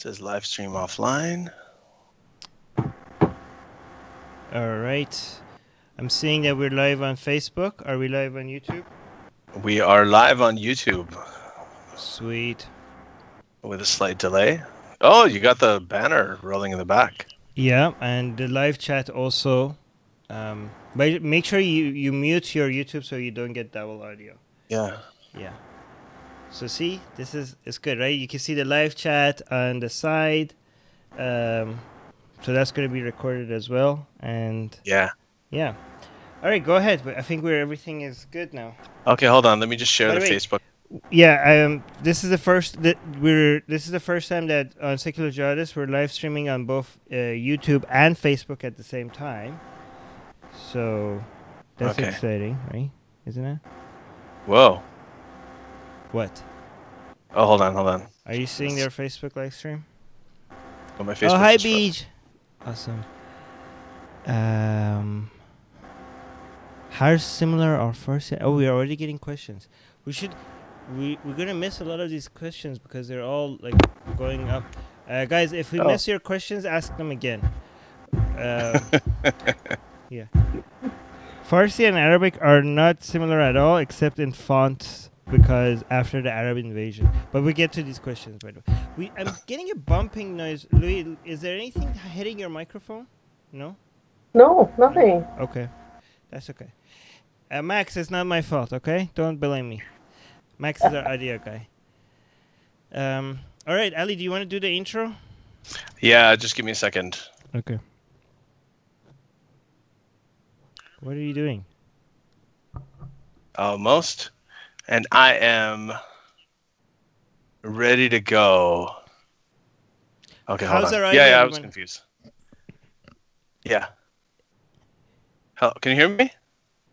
says live stream offline. All right. I'm seeing that we're live on Facebook. Are we live on YouTube? We are live on YouTube. Sweet. With a slight delay. Oh, you got the banner rolling in the back. Yeah, and the live chat also. But make sure you mute your YouTube so you don't get double audio. Yeah. Yeah. So see, it's good, right? You can see the live chat on the side. So that's going to be recorded as well. And yeah. All right, go ahead. I think everything is good now. Okay, hold on. Let me just share the Facebook. Yeah, this is the first time that on Secular Jihadists we're live streaming on both YouTube and Facebook at the same time. So that's exciting, right? Isn't it? Whoa. What? Oh, hold on. Are you seeing their Facebook live stream? Oh, my Facebook. Oh, hi, Beach. Awesome. How similar are Farsi? Oh, we're already getting questions. We're gonna miss a lot of these questions because they're all like going up. Guys, if we miss your questions, ask them again. Yeah. Farsi and Arabic are not similar at all, except in fonts, because after the Arab invasion. But we get to these questions, by the way. I'm getting a bumping noise. Louis, is there anything hitting your microphone? No? No, nothing. Okay. That's okay. Max, it's not my fault, okay? Don't blame me. Max is our audio guy. All right, Ali, do you want to do the intro? Yeah, just give me a second. Okay. What are you doing? Almost. And I am ready to go. Okay, hold on. Yeah, I was confused. Yeah. Can you hear me?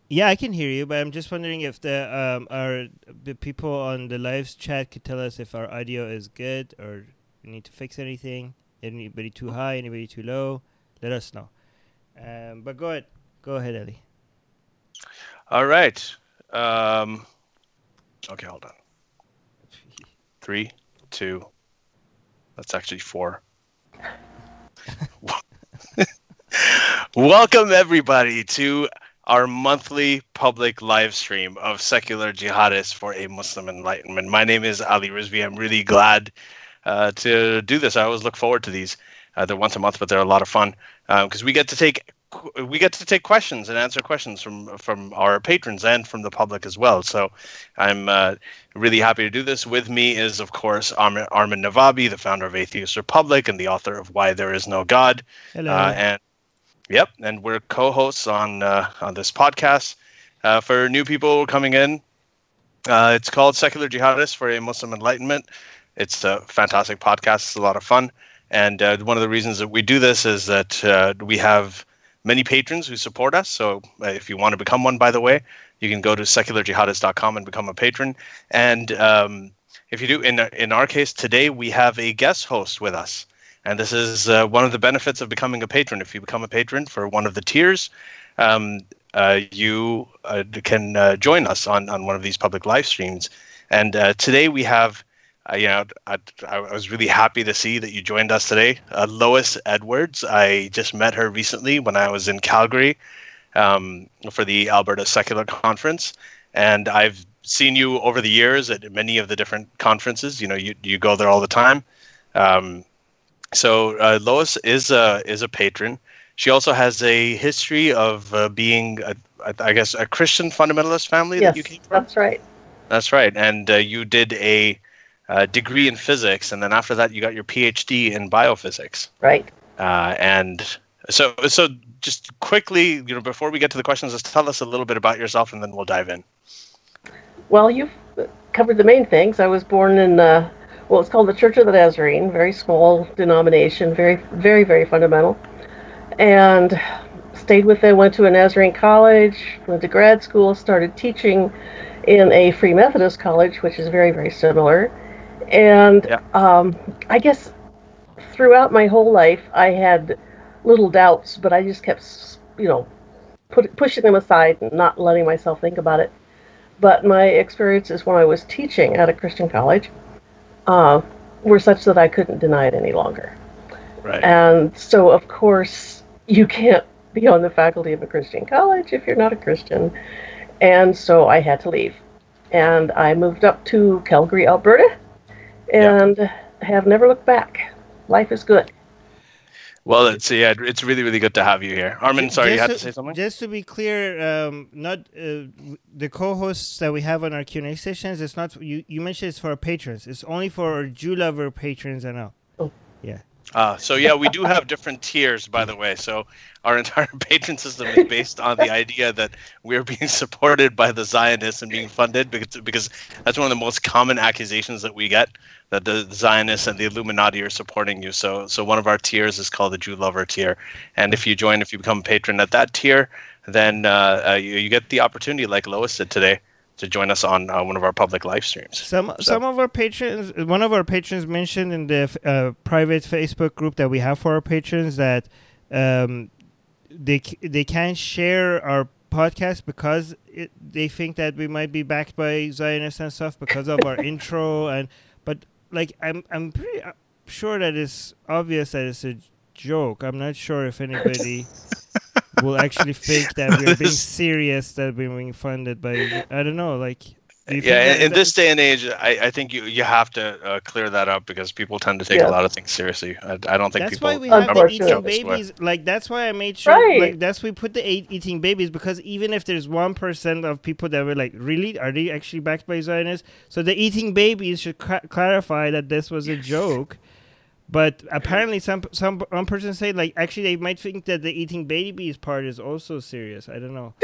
Yeah, I can hear you, but I'm just wondering if the people on the live chat could tell us if our audio is good or we need to fix anything. Anybody too high, anybody too low? Let us know. But go ahead, Ellie. All right. Okay, hold on. 3, 2. That's actually 4. Welcome everybody to our monthly public live stream of Secular Jihadists for a Muslim Enlightenment. My name is Ali Rizvi. I'm really glad to do this. I always look forward to these. They're once a month, but they're a lot of fun because we get to take questions and answer questions from our patrons and from the public as well. So I'm really happy to do this. With me is, of course, Armin Navabi, the founder of Atheist Republic and the author of Why There Is No God. Hello. And we're co-hosts on this podcast. For new people coming in, it's called Secular Jihadists for a Muslim Enlightenment. It's a fantastic podcast. It's a lot of fun. And one of the reasons that we do this is that we have many patrons who support us. So if you want to become one, by the way, you can go to secularjihadist.com and become a patron. And if you do, in our case today, we have a guest host with us. And this is one of the benefits of becoming a patron. If you become a patron for one of the tiers, you can join us on one of these public live streams. And today we have, I was really happy to see that you joined us today. Lois Edwards. I just met her recently when I was in Calgary for the Alberta Secular Conference. And I've seen you over the years at many of the different conferences. You go there all the time. So Lois is a patron. She also has a history of being, a Christian fundamentalist family that you came from. That's right. That's right. And you did a degree in physics, and then after that, you got your PhD in biophysics. Right. And so just quickly, before we get to the questions, just tell us a little bit about yourself, and then we'll dive in. Well, you've covered the main things. I was born in it's called the Church of the Nazarene, very small denomination, very, very, very fundamental. And stayed with them, went to a Nazarene college, went to grad school, started teaching in a Free Methodist college, which is very, very similar. And I guess throughout my whole life, I had little doubts, but I just kept, pushing them aside and not letting myself think about it. But my experiences when I was teaching at a Christian college, were such that I couldn't deny it any longer. Right. And so, of course, you can't be on the faculty of a Christian college if you're not a Christian. And so I had to leave. And I moved up to Calgary, Alberta, and have never looked back. Life is good. Well, it's really, really good to have you here. Armin, sorry, you had to say something? Just to be clear, not the co-hosts that we have on our Q&A sessions, it's not, you mentioned it's for our patrons. It's only for our Jew lover patrons and all. Oh. Yeah. So yeah, we do have different tiers, by the way. So our entire patron system is based on the idea that we're being supported by the Zionists and being funded because that's one of the most common accusations that we get, that the Zionists and the Illuminati are supporting you. So one of our tiers is called the Jew Lover tier, and if you become a patron at that tier, then you get the opportunity, like Lois said today, to join us on one of our public live streams. Some of our patrons, one of our patrons mentioned in the private Facebook group that we have for our patrons that they can't share our podcast because they think that we might be backed by Zionists and stuff because of our intro but like I'm pretty sure that it's obvious that it's a joke. I'm not sure if anybody will actually think that we're being serious, that we're being funded by, I don't know, like... in this day and age, I think you have to clear that up because people tend to take a lot of things seriously. I don't think that's people... That's why we have the eating babies. Like, that's why I made sure... Right. Like, that's why we put the eating babies, because even if there's 1% of people that were like, really? Are they actually backed by Zionists? So the eating babies should clarify that this was a joke. But apparently, one person said, like, actually, they might think that the eating babies part is also serious. I don't know.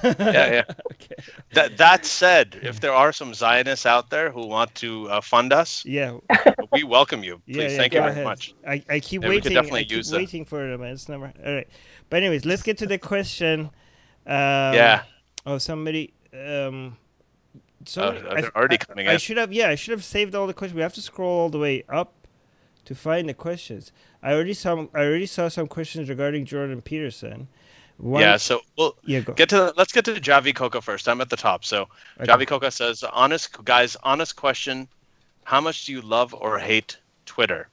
Yeah. Okay. That said, if there are some Zionists out there who want to fund us, we welcome you. Please, thank you very much. I keep waiting. I keep waiting for them. It's never all right. But anyways, let's get to the question. Oh, somebody. They're already coming in. I should have saved all the questions. We have to scroll all the way up to find the questions. I already saw some questions regarding Jordan Peterson. Let's get to Javi Coca first. I'm at the top. So okay. Javi Coca says, honest question. How much do you love or hate Twitter?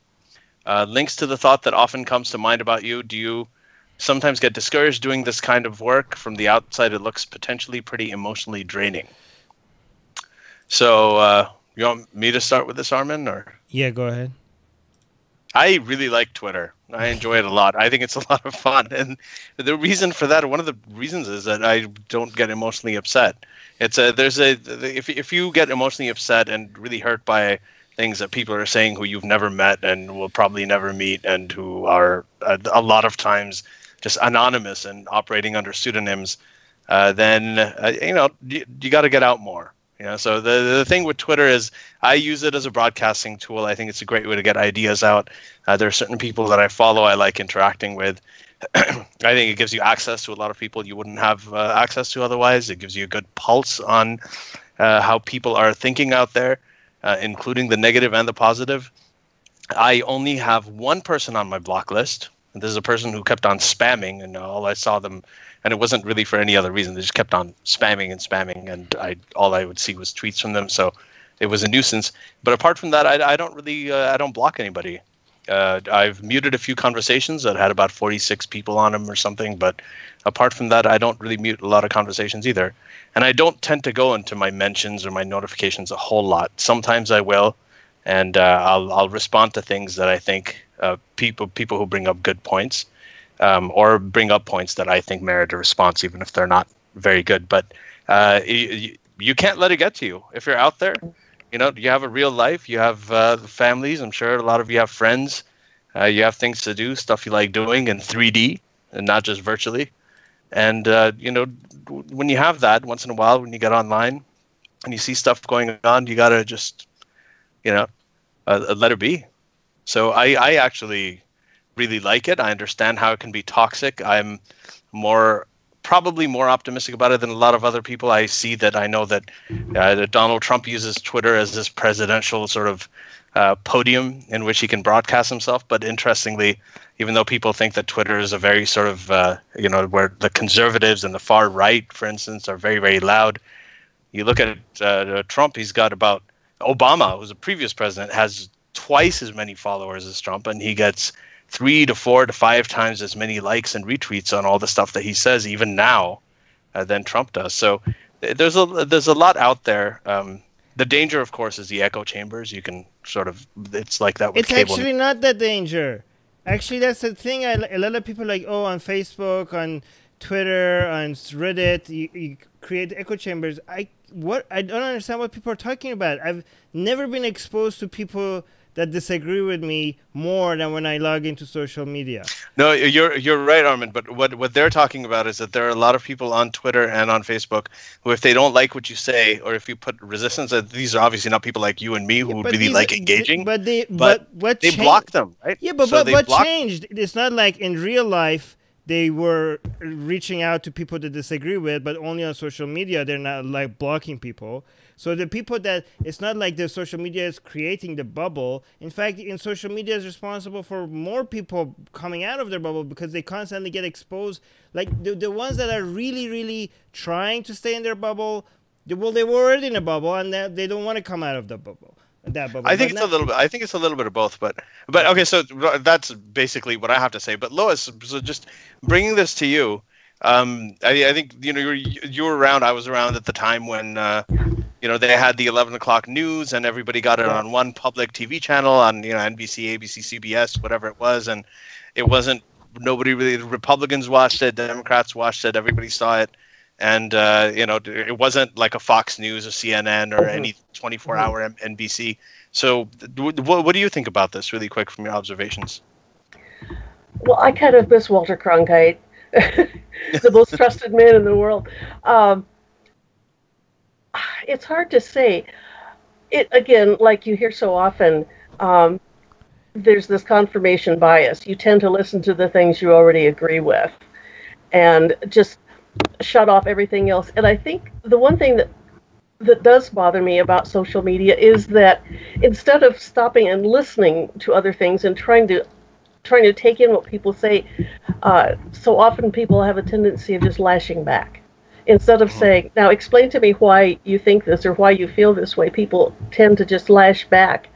Links to the thought that often comes to mind about you. Do you sometimes get discouraged doing this kind of work? From the outside, it looks potentially pretty emotionally draining. So you want me to start with this, Armin? Or? Yeah, go ahead. I really like Twitter. I enjoy it a lot. I think it's a lot of fun. And the reason for that, one of the reasons is that I don't get emotionally upset. If you get emotionally upset and really hurt by things that people are saying who you've never met and will probably never meet and who are a lot of times just anonymous and operating under pseudonyms, then you got to get out more. So the thing with Twitter is I use it as a broadcasting tool. I think it's a great way to get ideas out. There are certain people that I follow, I like interacting with. I think it gives you access to a lot of people you wouldn't have access to otherwise. It gives you a good pulse on how people are thinking out there, including the negative and the positive. I only have one person on my block list. And this is a person who kept on spamming, and all I saw them, and it wasn't really for any other reason. They just kept on spamming, and all I would see was tweets from them. So it was a nuisance. But apart from that, I don't block anybody. I've muted a few conversations that had about 46 people on them or something. But apart from that, I don't really mute a lot of conversations either. And I don't tend to go into my mentions or my notifications a whole lot. Sometimes I will, and I'll respond to things that I think people who bring up good points. Or bring up points that I think merit a response, even if they're not very good. But you can't let it get to you. If you're out there, you have a real life. You have families. I'm sure a lot of you have friends. You have things to do, stuff you like doing in 3D and not just virtually. And, when you have that, once in a while, when you get online and you see stuff going on, you got to just, let it be. So I actually really like it. I understand how it can be toxic. I'm probably more optimistic about it than a lot of other people. I know that Donald Trump uses Twitter as this presidential sort of podium in which he can broadcast himself. But interestingly, even though people think that Twitter is a very sort of, where the conservatives and the far right, for instance, are very, very loud. You look at Trump, he's got about Obama, who's a previous president, has twice as many followers as Trump, and he gets 3 to 4 to 5 times as many likes and retweets on all the stuff that he says, even now, than Trump does. So there's a lot out there. The danger, of course, is the echo chambers. You can it's like that with it's cable. Actually not the danger. Actually, that's the thing. A lot of people on Facebook, on Twitter, on Reddit, you create echo chambers. I don't understand what people are talking about. I've never been exposed to people that disagree with me more than when I log into social media. No, you're right, Armin. But what they're talking about is that there are a lot of people on Twitter and on Facebook who, if they don't like what you say, or if you put resistance, these are obviously not people like you and me who really like engaging. But they block them, right? Yeah, but what changed? It's not like in real life they were reaching out to people that disagree with, but only on social media they're not blocking people. So the people that, it's not like the social media is creating the bubble. In fact, in social media is responsible for more people coming out of their bubble because they constantly get exposed. Like the ones that are really, really trying to stay in their bubble, they were already in a bubble and they don't want to come out of the bubble. I think it's a little bit. I think it's a little bit of both, but okay. So that's basically what I have to say. But Lois, so just bringing this to you, I think you were around. I was around at the time when they had the 11 o'clock news, and everybody got it on one public TV channel on NBC, ABC, CBS, whatever it was, and it wasn't. Nobody really. The Republicans watched it, Democrats watched it, everybody saw it. And, it wasn't like a Fox News or CNN or any 24-hour NBC. So what do you think about this, really quick, from your observations? Well, I kind of miss Walter Cronkite, the most trusted man in the world. It's hard to say. Again, like you hear so often, there's this confirmation bias. You tend to listen to the things you already agree with and just shut off everything else. And I think the one thing that does bother me about social media is that instead of stopping and listening to other things and trying to take in what people say, so often people have a tendency of just lashing back. Instead of saying, now explain to me why you think this or why you feel this way, people tend to just lash back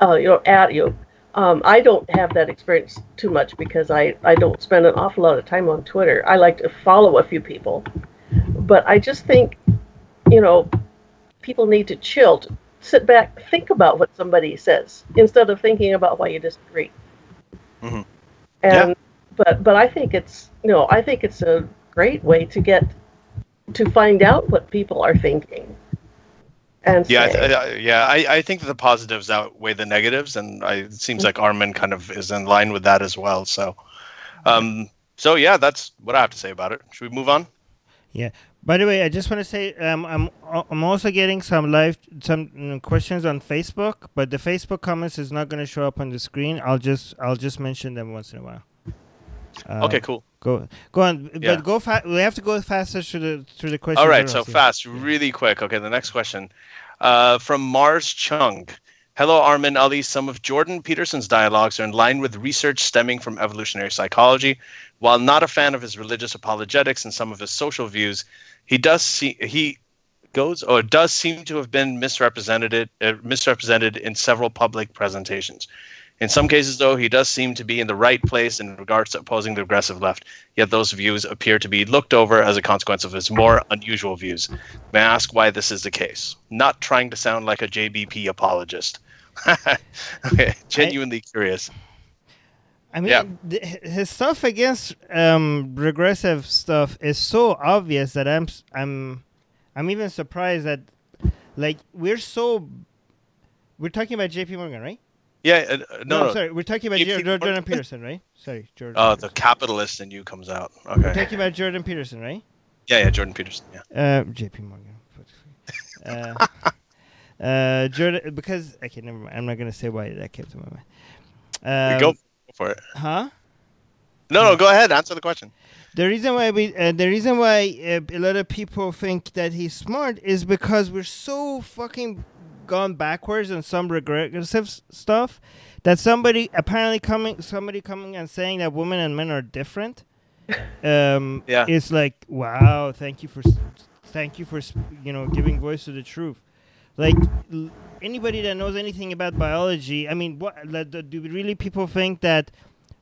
at you. I don't have that experience too much because I don't spend an awful lot of time on Twitter. I like to follow a few people. But I just think, people need to chill, sit back, think about what somebody says instead of thinking about why you disagree. Mm-hmm. And but I think it's a great way to find out what people are thinking. And I think that the positives outweigh the negatives, and it seems like Armin kind of is in line with that as well. So, that's what I have to say about it. Should we move on? Yeah. By the way, I just want to say I'm also getting some questions on Facebook, but the Facebook comments is not going to show up on the screen. I'll just mention them once in a while. Okay, cool. Go on, but go fast. We have to go faster through the questions. All right, so fast, really quick. Okay, the next question from Mars Chung. Hello, Armin, Ali. Some of Jordan Peterson's dialogues are in line with research stemming from evolutionary psychology. While not a fan of his religious apologetics and some of his social views, he does seem to have been misrepresented in several public presentations. In some cases, though, he does seem to be in the right place in regards to opposing the regressive left, yet those views appear to be looked over as a consequence of his more unusual views. May I ask why this is the case? Not trying to sound like a JBP apologist. Okay, genuinely curious. I mean, his stuff against regressive stuff is so obvious that I'm even surprised that, like, we're talking about J.P. Morgan, right? Yeah, no, sorry. We're talking about Jordan Peterson, right? Sorry, Jordan. Oh, Peterson. The capitalist in you comes out. Okay. We're talking about Jordan Peterson, right? Yeah, Jordan Peterson. Yeah. J.P. Morgan. Jordan, because never mind. I'm not gonna say why that came to my mind. Go for it. Huh? No, go ahead. Answer the question. The reason why a lot of people think that he's smart is because we're so fucking gone backwards on some regressive stuff that somebody coming and saying that women and men are different is like, wow, thank you for giving voice to the truth. Like anybody that knows anything about biology, I mean, do really people think that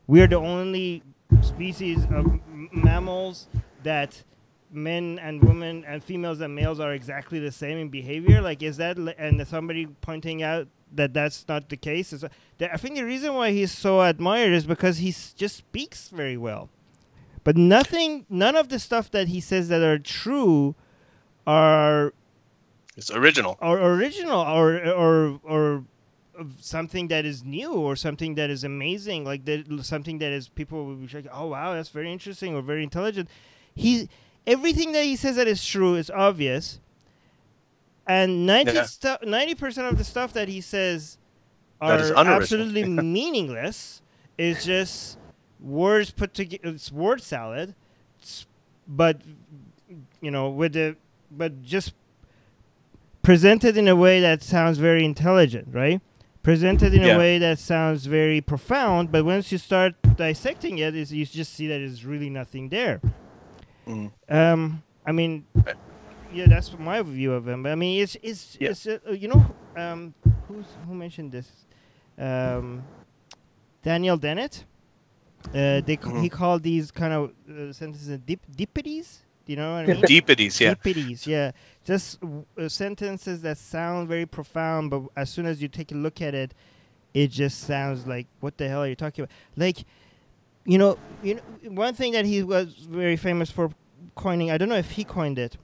we're the only species of mammals that men and women and females and males are exactly the same in behavior? Like, is that, and somebody pointing out that that's not the case? I think the reason why he's so admired is because he just speaks very well. But none of the stuff that he says that are true are... It's original. Or something that is new or something that is amazing, like something that is people will be like, oh wow, that's very interesting or very intelligent. Everything that he says that is true is obvious, and 90% of the stuff that he says are absolutely meaningless. Is just words put together. It's word salad, but but just presented in a way that sounds very intelligent, right? Presented in a way that sounds very profound, but once you start dissecting it, you just see that there's really nothing there. I mean, that's my view of him. But I mean, it's who mentioned this? Daniel Dennett. He called these kind of sentences deepities. You know what I mean? Deepities, yeah. Deepities, yeah. Just sentences that sound very profound, but as soon as you take a look at it, it just sounds like, what the hell are you talking about? Like, one thing that he was very famous for coining, I don't know if he coined it,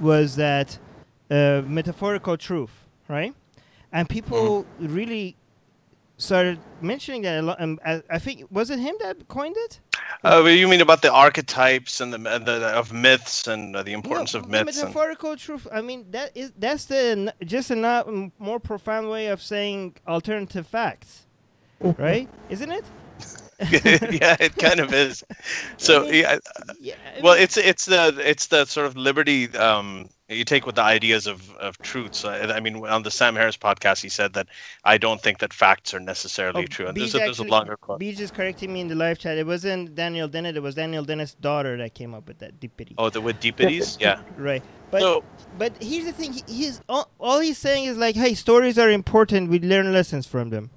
was that metaphorical truth, right? And people really started mentioning that a lot. I think, was it him that coined it? You mean about the archetypes and the of myths and the importance of myths? Metaphorical truth. I mean, that's just a not more profound way of saying alternative facts, right? Isn't it? Yeah, it kind of is. So it's the sort of liberty you take with the ideas of truth. So, I mean, on the Sam Harris podcast, he said that I don't think that facts are necessarily true. And there's a longer quote. Beej is correcting me in the live chat. It wasn't Daniel Dennett. It was Daniel Dennett's daughter that came up with that deepity. Oh, with deepities? Yeah. Right. But here's the thing. All he's saying is like, hey, stories are important. We learn lessons from them.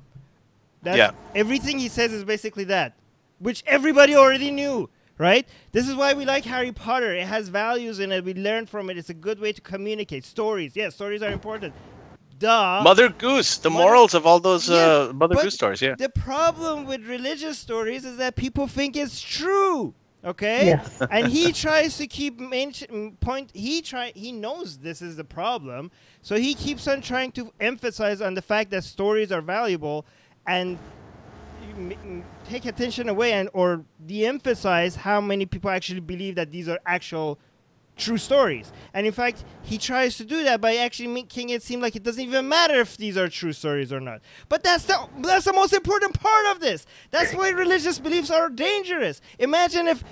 Everything he says is basically that, which everybody already knew. Right? This is why we like Harry Potter. It has values in it. We learn from it. It's a good way to communicate. Stories. Yes, stories are important. Duh. Mother Goose. The morals of all those Mother Goose stories. Yeah. The problem with religious stories is that people think it's true. Okay? Yes. And he tries to keep he knows this is the problem. So he keeps on trying to emphasize on the fact that stories are valuable and take attention away or de-emphasize how many people actually believe that these are actual true stories. And in fact, he tries to do that by actually making it seem like it doesn't even matter if these are true stories or not. But that's the most important part of this. That's why religious beliefs are dangerous. Imagine if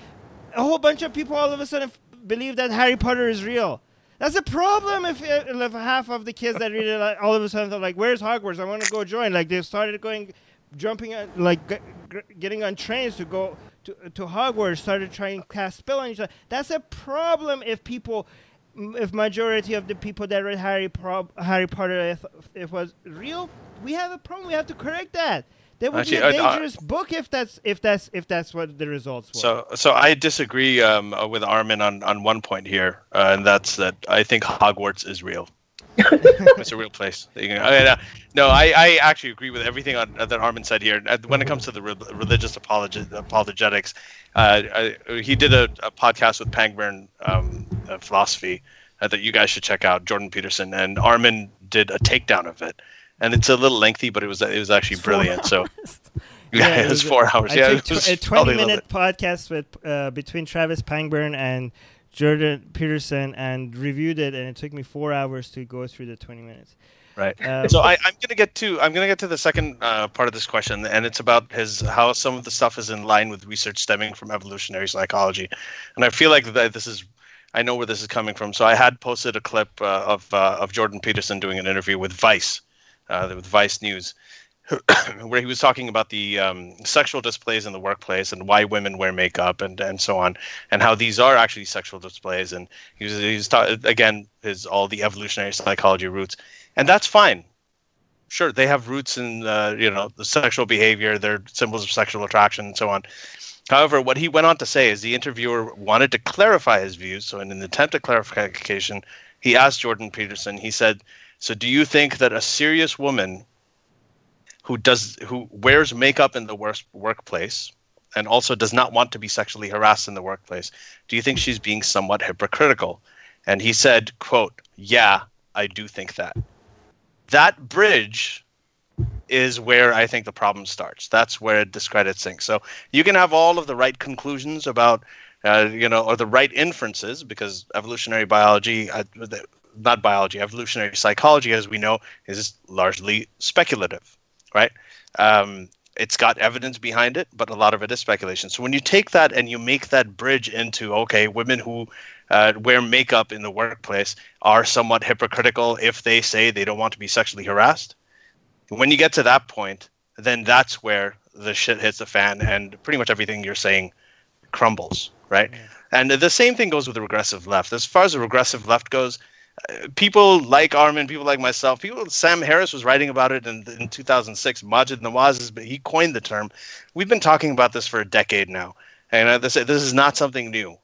a whole bunch of people all of a sudden believe that Harry Potter is real. That's a problem if half of the kids that read it all of a sudden they're like, where's Hogwarts? I want to go join. Like they started jumping on, getting on trains to go to Hogwarts, started trying to cast spell on each other. That's a problem if majority of the people that read Harry Potter, if it was real, we have a problem. We have to correct that. That would be a dangerous book if that's what the results were. So I disagree with Armin on one point here, and that's that I think Hogwarts is real. It's a real place. No, I actually agree with everything that Armin said here. When it comes to the religious apologetics, he did a podcast with Pangburn Philosophy that you guys should check out, Jordan Peterson, and Armin did a takedown of it. And it's a little lengthy, but it was actually brilliant. So it was 4 hours. Yeah, it was a 20-minute podcast with between Travis Pangburn and Jordan Peterson, and reviewed it, and it took me 4 hours to go through the 20 minutes. Right. So I'm gonna get to the second part of this question, and it's about how some of the stuff is in line with research stemming from evolutionary psychology, and I feel like I know where this is coming from. So I had posted a clip of Jordan Peterson doing an interview with Vice News, where he was talking about the sexual displays in the workplace and why women wear makeup and so on, and how these are actually sexual displays. And he's again all the evolutionary psychology roots, and that's fine. Sure, they have roots in the sexual behavior, they're symbols of sexual attraction, and so on. However, what he went on to say is the interviewer wanted to clarify his views. So in an attempt at clarification, he asked Jordan Peterson, he said, so do you think that a serious woman who wears makeup in the workplace and also does not want to be sexually harassed in the workplace, do you think she's being somewhat hypocritical? And he said, quote, yeah, I do think that. That bridge is where I think the problem starts. That's where it discredits things. So you can have all of the right conclusions about, or the right inferences, because evolutionary biology, evolutionary psychology, as we know, is largely speculative, right? It's got evidence behind it, but a lot of it is speculation. So when you take that and you make that bridge into, okay, women who wear makeup in the workplace are somewhat hypocritical if they say they don't want to be sexually harassed. When you get to that point, then that's where the shit hits the fan and pretty much everything you're saying crumbles, right? Yeah. And the same thing goes with the regressive left. As far as the regressive left goes, people like Armin, people like myself, Sam Harris was writing about it in 2006. Majid Nawaz, he coined the term. We've been talking about this for a decade now. And this is not something new.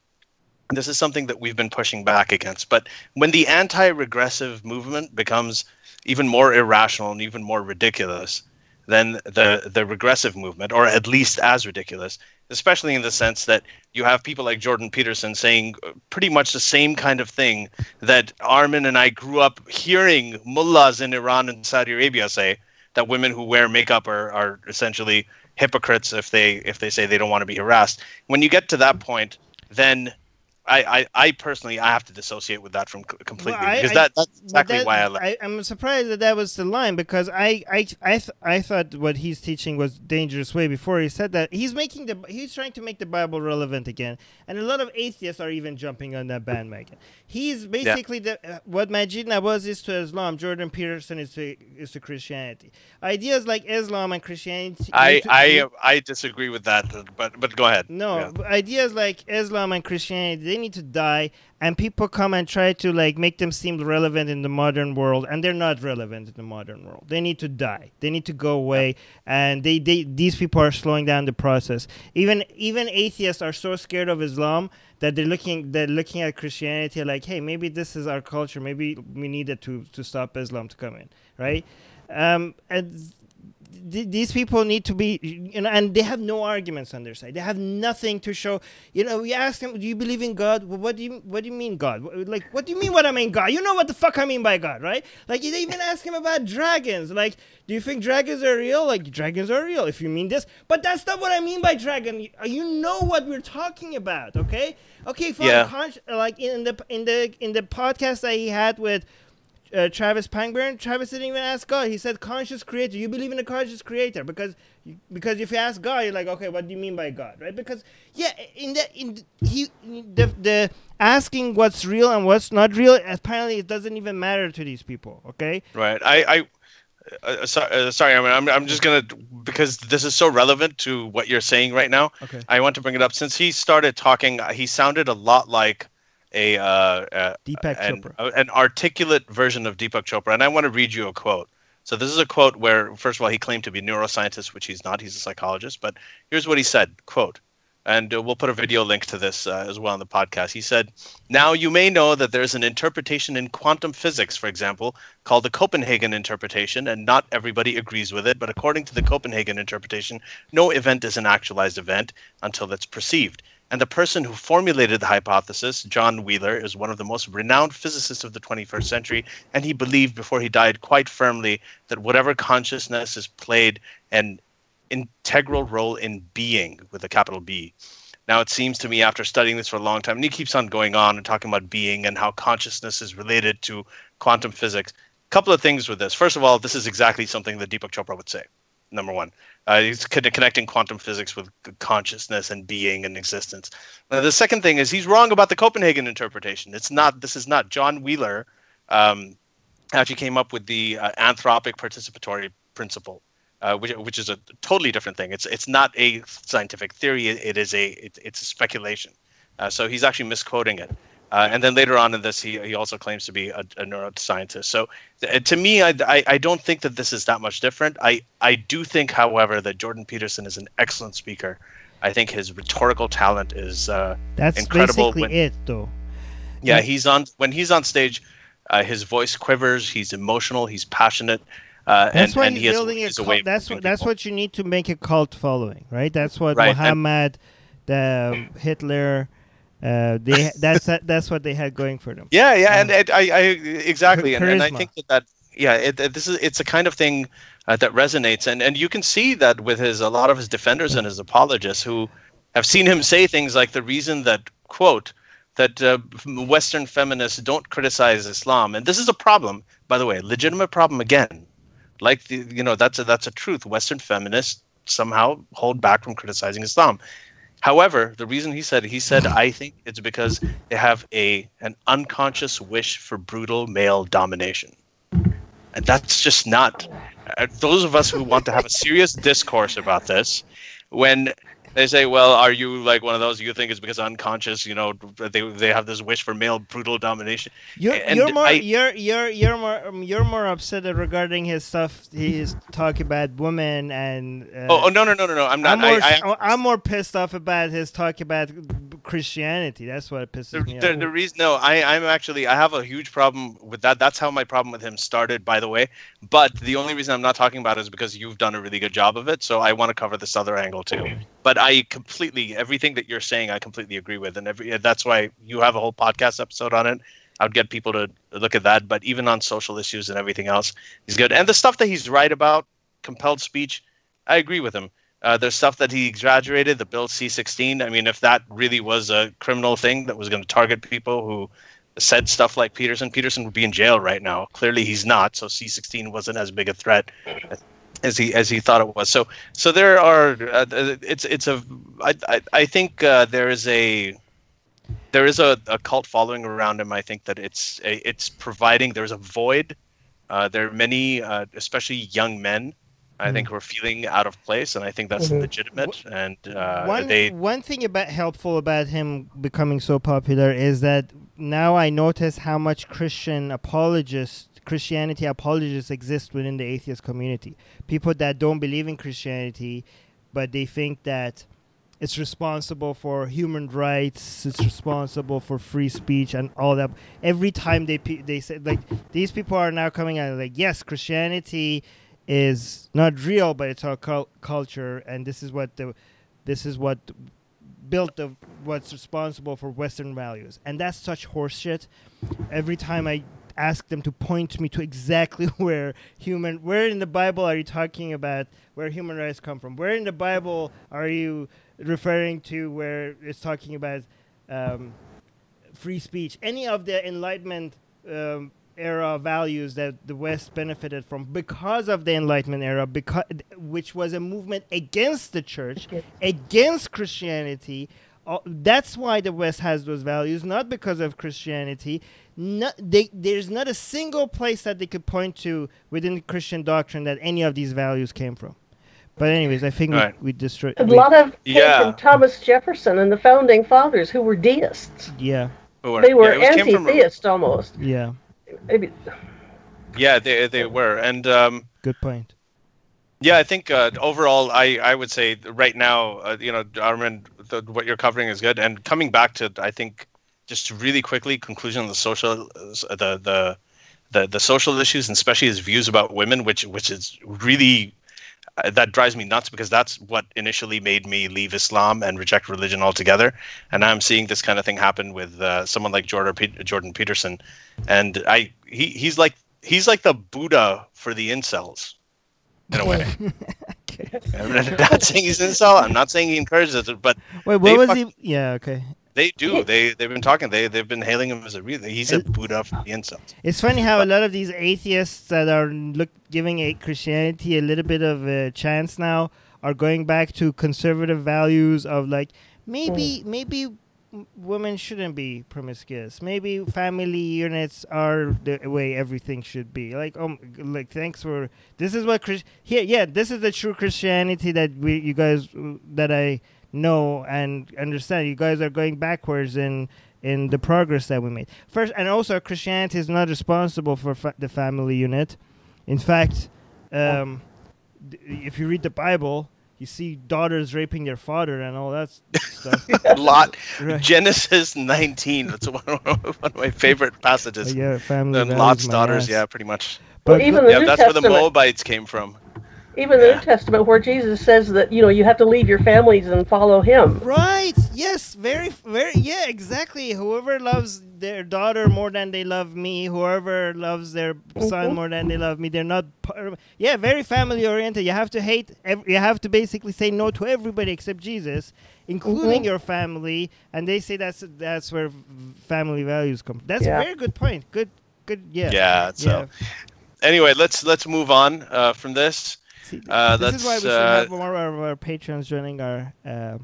This is something that we've been pushing back against. But when the anti-regressive movement becomes even more irrational and even more ridiculous than the regressive movement, or at least as ridiculous, especially in the sense that you have people like Jordan Peterson saying pretty much the same kind of thing that Armin and I grew up hearing mullahs in Iran and Saudi Arabia say, that women who wear makeup are essentially hypocrites if they say they don't want to be harassed. When you get to that point, then I personally have to dissociate with that from completely, because that's exactly why I left. I'm surprised that was the line, because I thought what he's teaching was dangerous way before he said that. He's trying to make the Bible relevant again, and a lot of atheists are even jumping on that bandwagon. He's basically what Majid Nawaz is to Islam, Jordan Peterson is to Christianity. Ideas like Islam and Christianity. I disagree with that, but go ahead. No, ideas like Islam and Christianity, they need to die, and people come and try to make them seem relevant in the modern world, and they're not relevant in the modern world. They need to die. They need to go away, and these people are slowing down the process. Even atheists are so scared of Islam that they're looking at Christianity like, hey, maybe this is our culture. Maybe we needed to stop Islam to come in, right? And these people need to be, and they have no arguments on their side. They have nothing to show. We ask them, do you believe in God? Well, what do you mean God? What do you mean what I mean God? You know what the fuck I mean by God, right? They even ask him about dragons. Do you think dragons are real? Dragons are real if you mean this. But that's not what I mean by dragon. You know what we're talking about, okay? Okay, fine. Yeah. In the podcast that he had with Travis Pangburn, Travis didn't even ask God. He said conscious creator. You believe in a conscious creator because if you ask God, you're like, okay, what do you mean by God, right? Because the asking what's real and what's not real, apparently it doesn't even matter to these people. Okay, right. Sorry, I'm just gonna, because this is so relevant to what you're saying right now. Okay, I want to bring it up. Since he started talking, he sounded a lot like an articulate version of Deepak Chopra, and I want to read you a quote. So this is a quote where, first of all, he claimed to be a neuroscientist, which he's not. He's a psychologist. But here's what he said, quote, and we'll put a video link to this as well on the podcast. He said, now you may know that there's an interpretation in quantum physics, for example, called the Copenhagen interpretation, and not everybody agrees with it. But according to the Copenhagen interpretation, no event is an actualized event until it's perceived. And the person who formulated the hypothesis, John Wheeler, is one of the most renowned physicists of the 21st century, and he believed before he died quite firmly that whatever consciousness has played an integral role in being, with a capital B. Now, it seems to me, after studying this for a long time, and he keeps on going on and talking about being and how consciousness is related to quantum physics. A couple of things with this. First of all, this is exactly something that Deepak Chopra would say, number one. He's connecting quantum physics with consciousness and being and existence. Now, the second thing is he's wrong about the Copenhagen interpretation. This is not. John Wheeler actually came up with the anthropic participatory principle, which is a totally different thing. It's not a scientific theory. It's a speculation. So he's actually misquoting it. And then later on in this, he also claims to be a neuroscientist. So to me, I don't think that this is that much different. I do think, however, that Jordan Peterson is an excellent speaker. I think his rhetorical talent is that's incredible. Basically it, though. Yeah, when he's on stage, his voice quivers. He's emotional. He's passionate. That's why he's building a cult. That's what you need to make a cult following, right? That's what Muhammad, Hitler, that's what they had going for them. Yeah, and I exactly, and I think it's a kind of thing that resonates, and you can see that with a lot of his defenders and his apologists who have seen him say things like the reason that Western feminists don't criticize Islam, and this is a problem, by the way, legitimate problem again. Like that's a truth. Western feminists somehow hold back from criticizing Islam. However, the reason he said I think it's because they have an unconscious wish for brutal male domination, and that's just not. Those of us who want to have a serious discourse about this, when they say, "Well, are you like one of those? You think it's because unconscious? They have this wish for male brutal domination." You're more upset regarding his stuff. He's talking about women and. No! I'm not. I'm more pissed off about his talk about Christianity. That's what pisses me off. The reason, I have a huge problem with that. That's how my problem with him started, by the way. But the only reason I'm not talking about it is because you've done a really good job of it. So I want to cover this other angle too. But everything that you're saying, I completely agree with, and that's why you have a whole podcast episode on it. I would get people to look at that. But even on social issues and everything else, he's good. And the stuff that he's right about, compelled speech, I agree with him. There's stuff that he exaggerated, the Bill C-16. I mean, if that really was a criminal thing that was going to target people who said stuff like Peterson would be in jail right now. Clearly, he's not. So C-16 wasn't as big a threat as he thought it was. So there are. I think there is a cult following around him. I think that it's providing. There's a void. There are many, especially young men, I think, who are feeling out of place, and I think that's legitimate. And one thing helpful about him becoming so popular is that now I notice how much Christianity apologists exist within the atheist community. People that don't believe in Christianity, but they think that it's responsible for human rights, it's responsible for free speech and all that. Every time they say, like, these people are now coming out like, yes, Christianity is not real, but it's our culture, and this is what built what's responsible for Western values. And that's such horseshit. Every time I ask them to point me to exactly where in the Bible are you talking about where human rights come from? Where in the Bible are you referring to where it's talking about free speech? Any of the Enlightenment era values that the West benefited from because of the Enlightenment era, which was a movement against the church, against Christianity. That's why the West has those values, not because of Christianity. There's not a single place that they could point to within the Christian doctrine that any of these values came from. But anyways, I think we destroyed... A lot of came from Thomas Jefferson and the Founding Fathers, who were deists. Yeah. They were anti-theist almost. Yeah. Maybe. Yeah, they were, and good point. Yeah, I think overall, I would say right now, Armin, what you're covering is good. And coming back to, I think, just really quickly, conclusion on the social, the social issues, and especially his views about women, which is really that drives me nuts, because that's what initially made me leave Islam and reject religion altogether. And I'm seeing this kind of thing happen with someone like Jordan Peterson, and he's like the Buddha for the incels, in a way. Okay. I'm not saying he's an incel. I'm not saying he encourages it, but wait, what was he? Yeah, okay. They do. They've been talking. They've been hailing him as he's a Buddha for the incels. It's funny how a lot of these atheists that are giving Christianity a little bit of a chance now are going back to conservative values of like maybe women shouldn't be promiscuous. Maybe family units are the way everything should be. Like thanks for this is what this is the true Christianity that you guys that I know and understand. You guys are going backwards in the progress that we made. First, and also Christianity is not responsible for the family unit. In fact, if you read the Bible, you see daughters raping their father and all that stuff. Lot. Right. Genesis 19. That's one of my favorite passages. Yeah, family. And Lot's daughters. Yeah, pretty much. But even the New that's Testament, where the Moabites came from. Even the New Testament, where Jesus says that you have to leave your families and follow Him. Right. Yes. Very. Yeah. Exactly. Whoever loves their daughter more than they love me, whoever loves their son more than they love me, they're not. Very family oriented. You have to hate. You have to basically say no to everybody except Jesus, including your family. And they say that's where family values come. That's a very good point. Good. Yeah. Yeah. So, anyway, let's move on from this. See, this is why we should have more of our patrons joining our. I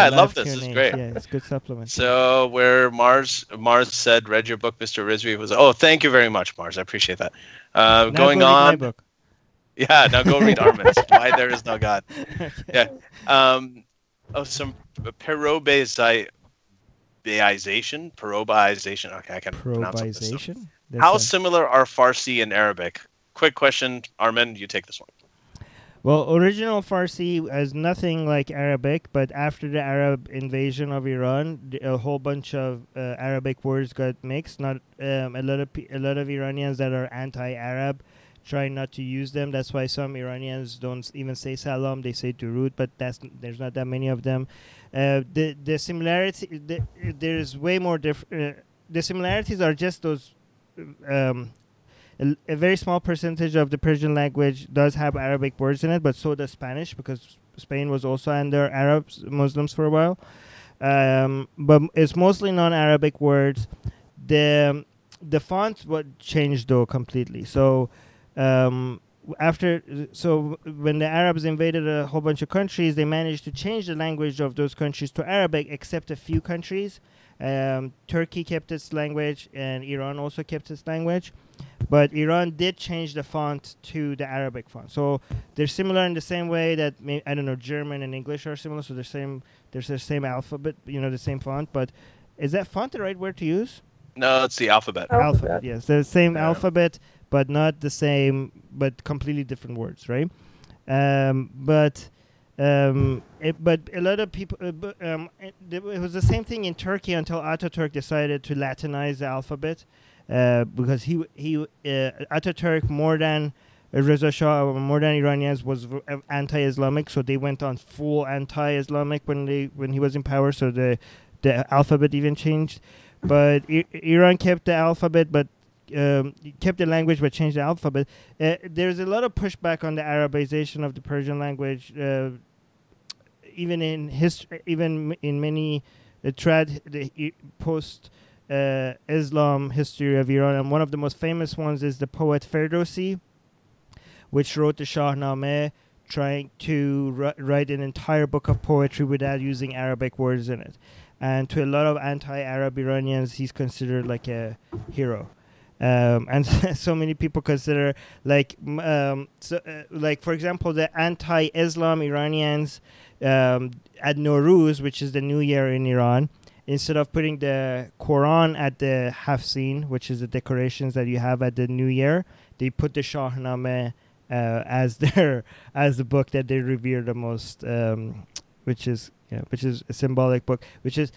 love this. It's great. Yeah, it's good supplement. So where Mars said, read your book, Mr. Rizvi was. Oh, thank you very much, Mars. I appreciate that. Going go on. Read my book. Yeah, now go read Armin's. Why There Is No God. Yeah. Some Perobaization. Okay, I can't pronounce this. How similar are Farsi and Arabic? Quick question, Armin. You take this one. Well, original Farsi is nothing like Arabic, but after the Arab invasion of Iran, a whole bunch of Arabic words got mixed. Not a lot of Iranians that are anti-Arab try not to use them. That's why some Iranians don't even say salam; they say durud. But there's not that many of them. The similarity there's way more different. The similarities are just those. A very small percentage of the Persian language does have Arabic words in it, but so does Spanish, because Spain was also under Muslims for a while. But it's mostly non-Arabic words. The font changed though completely. So when the Arabs invaded a whole bunch of countries, they managed to change the language of those countries to Arabic, except a few countries. Turkey kept its language, and Iran also kept its language. But Iran did change the font to the Arabic font. So they're similar in the same way that, German and English are similar. So there's the same alphabet, the same font. But is that font the right word to use? No, it's the alphabet. Alphabet, yes. The same alphabet, but not the same, but completely different words, right? But a lot of people, it was the same thing in Turkey until Ataturk decided to Latinize the alphabet, because Ataturk, more than Reza Shah, more than Iranians, was anti-Islamic, so they went on full anti-Islamic when he was in power. So the alphabet even changed, but Iran kept the alphabet, but kept the language but changed the alphabet. There's a lot of pushback on the Arabization of the Persian language, even in history, even in many post Islam history of Iran. And one of the most famous ones is the poet Ferdowsi, which wrote the Shahnameh, trying to write an entire book of poetry without using Arabic words in it. And to a lot of anti-Arab Iranians, he's considered like a hero. And so many people consider, like for example, the anti-Islam Iranians at Nowruz, which is the New Year in Iran, instead of putting the Quran at the Hafsin, which is the decorations that you have at the New Year, they put the Shahnameh as the book that they revere the most, which is a symbolic book, which is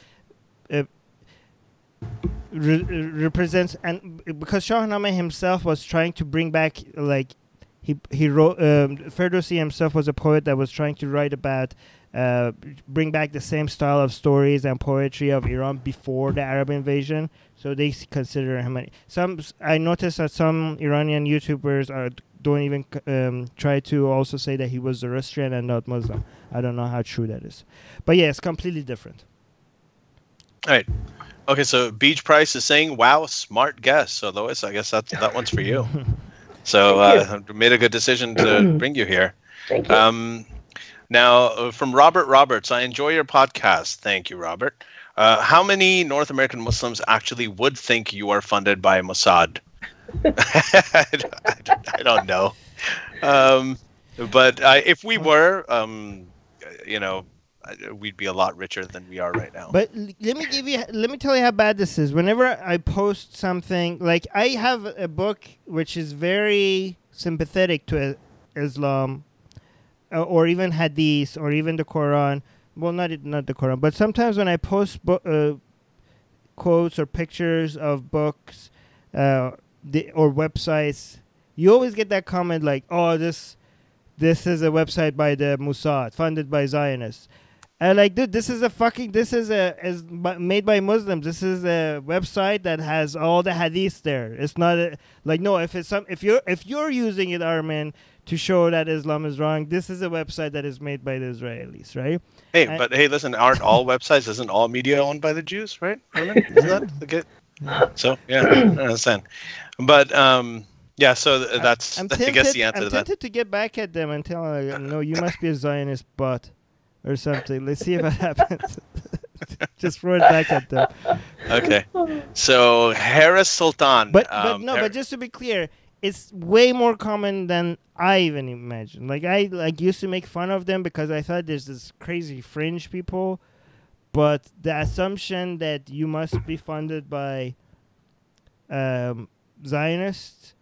represents, and because Shahnameh himself was trying to bring back, like he wrote, Ferdowsi himself was a poet that was trying to write about, bring back the same style of stories and poetry of Iran before the Arab invasion. So they consider him. I noticed that some Iranian YouTubers don't even try to also say that he was Zoroastrian and not Muslim. I don't know how true that is, but yeah, it's completely different. All right. Okay, so Beach Price is saying, "Wow, smart guess." So Lois, I guess that one's for you. So made a good decision to bring you here. Thank you. Now, from Robert Roberts, I enjoy your podcast. Thank you, Robert. How many North American Muslims actually would think you are funded by Mossad? I don't know. But if we were, we'd be a lot richer than we are right now. But let me tell you how bad this is. Whenever I post something, like I have a book which is very sympathetic to Islam, or even Hadith, or even the Quran. Well, not the Quran, but sometimes when I post quotes or pictures of books or websites, you always get that comment like, "Oh, this is a website by the Mossad, funded by Zionists." And like, dude, this is made by Muslims. This is a website that has all the hadiths there. It's not if you're using it, Armin, to show that Islam is wrong, this is a website that is made by the Israelis, right? Hey, listen, aren't all websites, isn't all media owned by the Jews, right? Armin? Isn't that the good? So yeah, I understand. But yeah, so that's I guess the answer to that. I'm tempted to get back at them and tell them, no, you must be a Zionist bot or something. Let's see if it happens. Just throw it back at them. Okay. So Harris Sultan. But just to be clear, it's way more common than I even imagined. Like I used to make fun of them because I thought there's this crazy fringe people, but the assumption that you must be funded by Zionists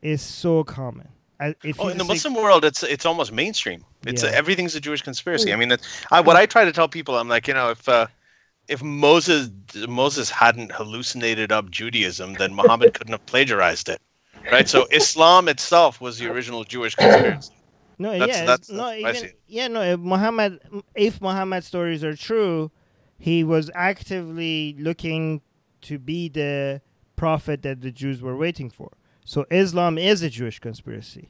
is so common. In the Muslim world, it's almost mainstream. It's everything's a Jewish conspiracy. I mean, what I try to tell people, I'm like, if Moses hadn't hallucinated up Judaism, then Muhammad couldn't have plagiarized it, right? So Islam itself was the original Jewish conspiracy. If Muhammad's stories are true, he was actively looking to be the prophet that the Jews were waiting for. So Islam is a Jewish conspiracy.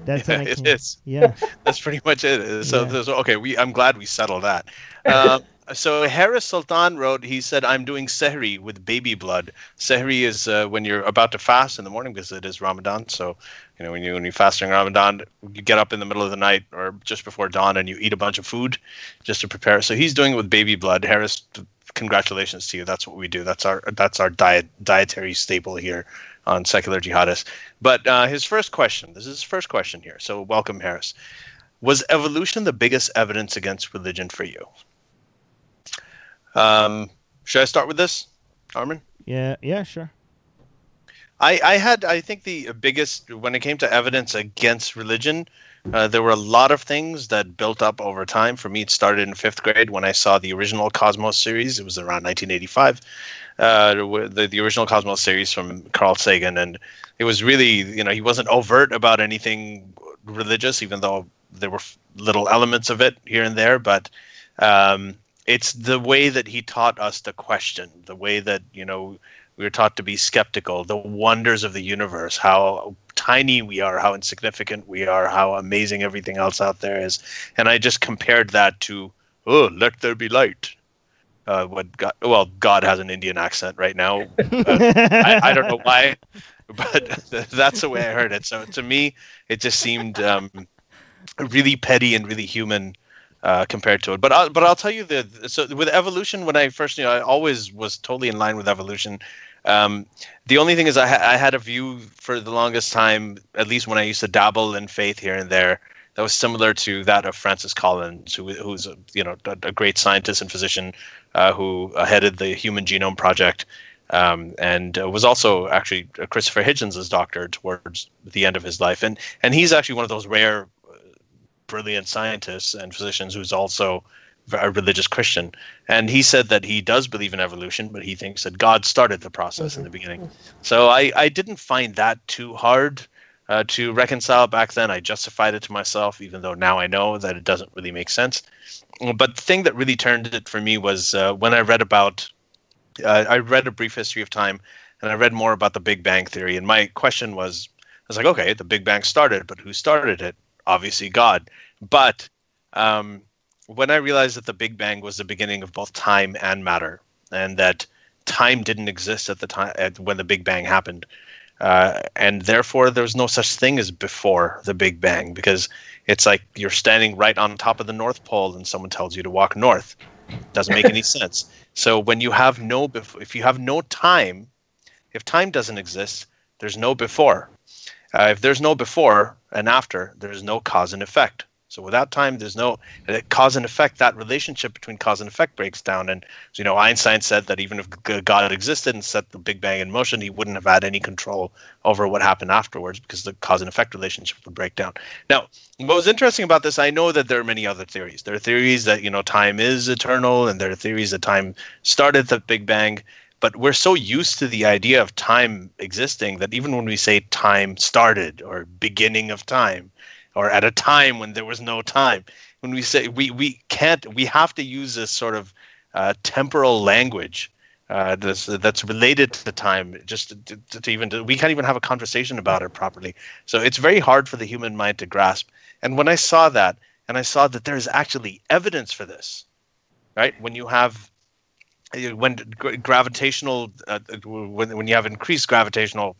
It is. Yeah, that's pretty much it. So okay, I'm glad we settled that. So Harris Sultan wrote. He said, "I'm doing sehri with baby blood. Sehri is when you're about to fast in the morning because it is Ramadan. So when you fast during Ramadan, you get up in the middle of the night or just before dawn and you eat a bunch of food just to prepare. So he's doing it with baby blood. Harris, congratulations to you. That's what we do. That's our dietary staple here on Secular Jihadists. But his first question, this is his first question here. So welcome, Harris. Was evolution the biggest evidence against religion for you? Should I start with this, Armin? Yeah, sure. I think the biggest, when it came to evidence against religion, there were a lot of things that built up over time. For me, it started in 5th grade when I saw the original Cosmos series. It was around 1985. The original Cosmos series from Carl Sagan, and it was really, he wasn't overt about anything religious, even though there were little elements of it here and there. But it's the way that he taught us to question, the way that we were taught to be skeptical, the wonders of the universe, how tiny we are, how insignificant we are, how amazing everything else out there is. And I just compared that to, let there be light. God has an Indian accent right now. I don't know why, but that's the way I heard it. So to me, it just seemed really petty and really human compared to it. But I'll tell you so with evolution, when I first I always was totally in line with evolution. The only thing is I had a view for the longest time, at least when I used to dabble in faith here and there, that was similar to that of Francis Collins, who's a great scientist and physician who headed the Human Genome Project, and was also actually Christopher Hitchens' doctor towards the end of his life, and he's actually one of those rare, brilliant scientists and physicians who's also a religious Christian. And he said that he does believe in evolution, but he thinks that God started the process in the beginning. So I didn't find that too hard to reconcile back then. I justified it to myself, even though now I know that it doesn't really make sense. But the thing that really turned it for me was when I read about, I read A Brief History of Time, and I read more about the Big Bang Theory. And my question was, I was like, okay, the Big Bang started, but who started it? Obviously God. But when I realized that the Big Bang was the beginning of both time and matter, and that time didn't exist at the time when the Big Bang happened, and therefore there was no such thing as before the Big Bang, because it's like you're standing right on top of the North Pole and someone tells you to walk north. Doesn't make any sense. So when you have if you have no time, if time doesn't exist, there's no before. If there's no before and after, there's no cause and effect. So without time, there's no cause and effect. That relationship between cause and effect breaks down. And Einstein said that even if God existed and set the Big Bang in motion, he wouldn't have had any control over what happened afterwards, because the cause and effect relationship would break down. Now, what was interesting about this, I know that there are many other theories. There are theories that time is eternal, and there are theories that time started at the Big Bang. But we're so used to the idea of time existing that even when we say time started, or beginning of time, or at a time when there was no time, when we say we have to use this sort of temporal language that's related to time, just we can't even have a conversation about it properly. So it's very hard for the human mind to grasp. And when I saw that, and I saw that there's actually evidence for this, right? When you have when you have increased gravitational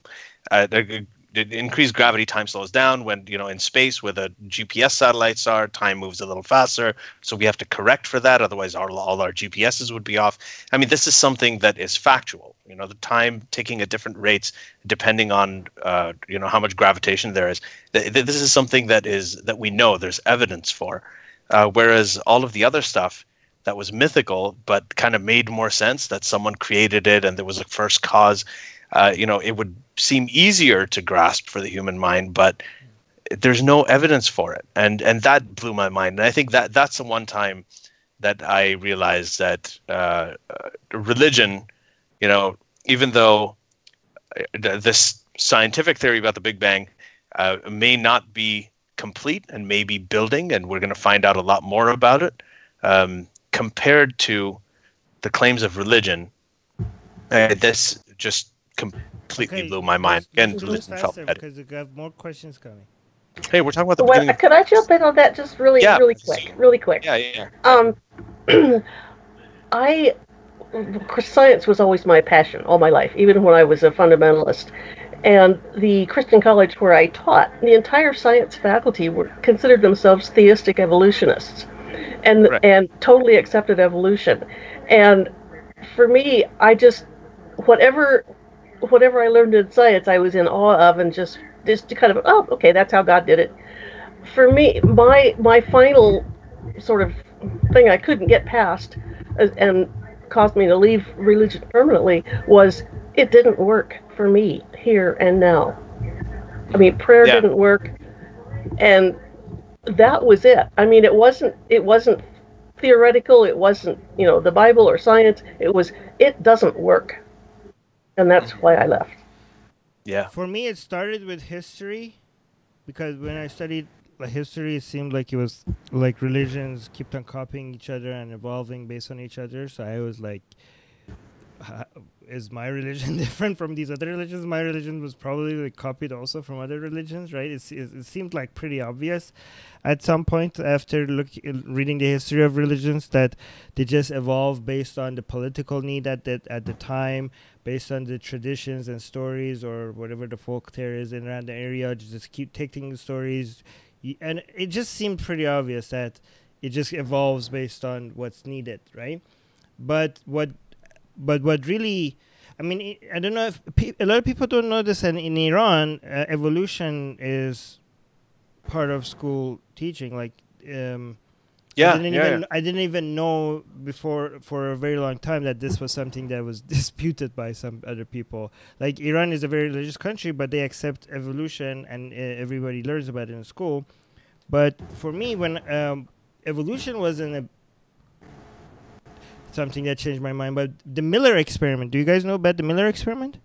increased gravity, time slows down. When in space, where the GPS satellites are, time moves a little faster, so we have to correct for that, otherwise all our GPSs would be off. I mean, this is something that is factual. The time ticking at different rates depending on how much gravitation there is. This is something that we know there's evidence for, whereas all of the other stuff that was mythical but kind of made more sense, that someone created it and there was a first cause, it would seem easier to grasp for the human mind, but there's no evidence for it. And that blew my mind. And I think that's the one time that I realized that religion, even though this scientific theory about the Big Bang may not be complete and may be building, and we're going to find out a lot more about it, compared to the claims of religion, this just completely blew my mind. Again, religion felt better. Because we have more questions coming. Hey, we're talking about the beginning. Could I jump in on that just really quick? Yeah. Science was always my passion all my life, even when I was a fundamentalist. And the Christian college where I taught, the entire science faculty considered themselves theistic evolutionists, and totally accepted evolution. And for me, I just whatever I learned in science, I was in awe of, and just kind of, oh, okay, that's how God did it. For me, my final sort of thing I couldn't get past, and caused me to leave religion permanently, was it didn't work for me here and now. I mean, prayer didn't work, and that was it. I mean, it wasn't theoretical. It wasn't the Bible or science. It doesn't work. And that's why I left. Yeah. For me, it started with history, because when I studied history, it seemed like it was like religions kept on copying each other and evolving based on each other. So I was like, is my religion different from these other religions? My religion was probably copied also from other religions, right? It seemed like pretty obvious at some point after reading the history of religions that they just evolved based on the political need at the time, based on the traditions and stories or whatever the folk there is in around the area. Just keep taking the stories, and it just seemed pretty obvious that it just evolves based on what's needed, right? But what really, I mean, I don't know if a lot of people don't know this, and in Iran, evolution is part of school teaching. Like, I didn't even know before for a very long time that this was something that was disputed by some other people. Like, Iran is a very religious country, but they accept evolution, and everybody learns about it in school. But for me, when evolution wasn't something that changed my mind, but the Miller experiment. Do you guys know about the Miller experiment?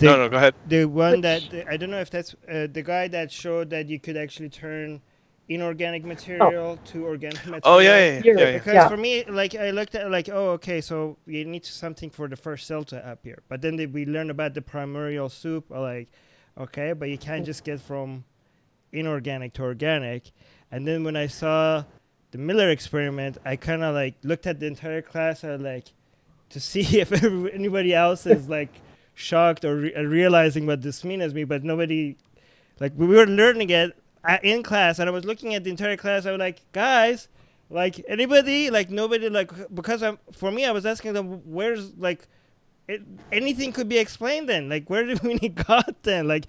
No, go ahead. The one that I don't know if that's the guy that showed that you could actually turn inorganic material to organic material. Oh yeah. Because for me, like, I looked at like, oh, okay, so you need something for the first cell to appear. But then we learned about the primordial soup. Like, okay, but you can't just get from inorganic to organic. And then when I saw the Miller experiment, I kind of like looked at the entire class and like to see if anybody else is like shocked or realizing what this means as me, but nobody, like, we were learning it in class, and I was looking at the entire class. I was like, guys, Like anybody, like nobody, like because for me, I was asking them, where's like, anything could be explained then. Like where do we need God then? Like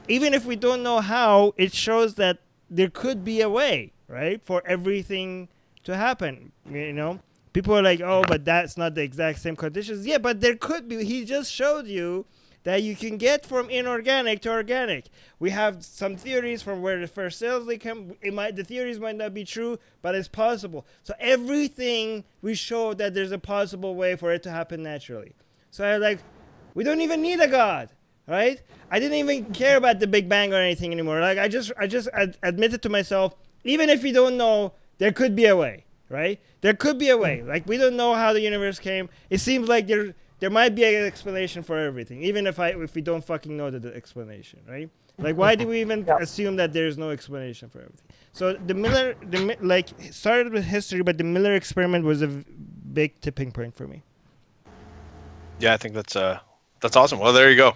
even if we don't know how, it shows that there could be a way, right, for everything to happen. You know, people are like, oh, but that's not the exact same conditions. Yeah, but there could be. He just showed you that you can get from inorganic to organic. We have some theories from where the first cells they come. The theories might not be true, but it's possible. So everything we show that there's a possible way for it to happen naturally. So I was like, we don't even need a God, right? I didn't even care about the Big Bang or anything anymore. Like I just admitted to myself, even if we don't know, there could be a way, right? There could be a way. Like we don't know how the universe came. It seems like there might be an explanation for everything, even if we don't fucking know the explanation, right? Like, why do we even assume that there's no explanation for everything? So like started with history, but the Miller experiment was a big tipping point for me. Yeah, I think that's awesome. Well, there you go.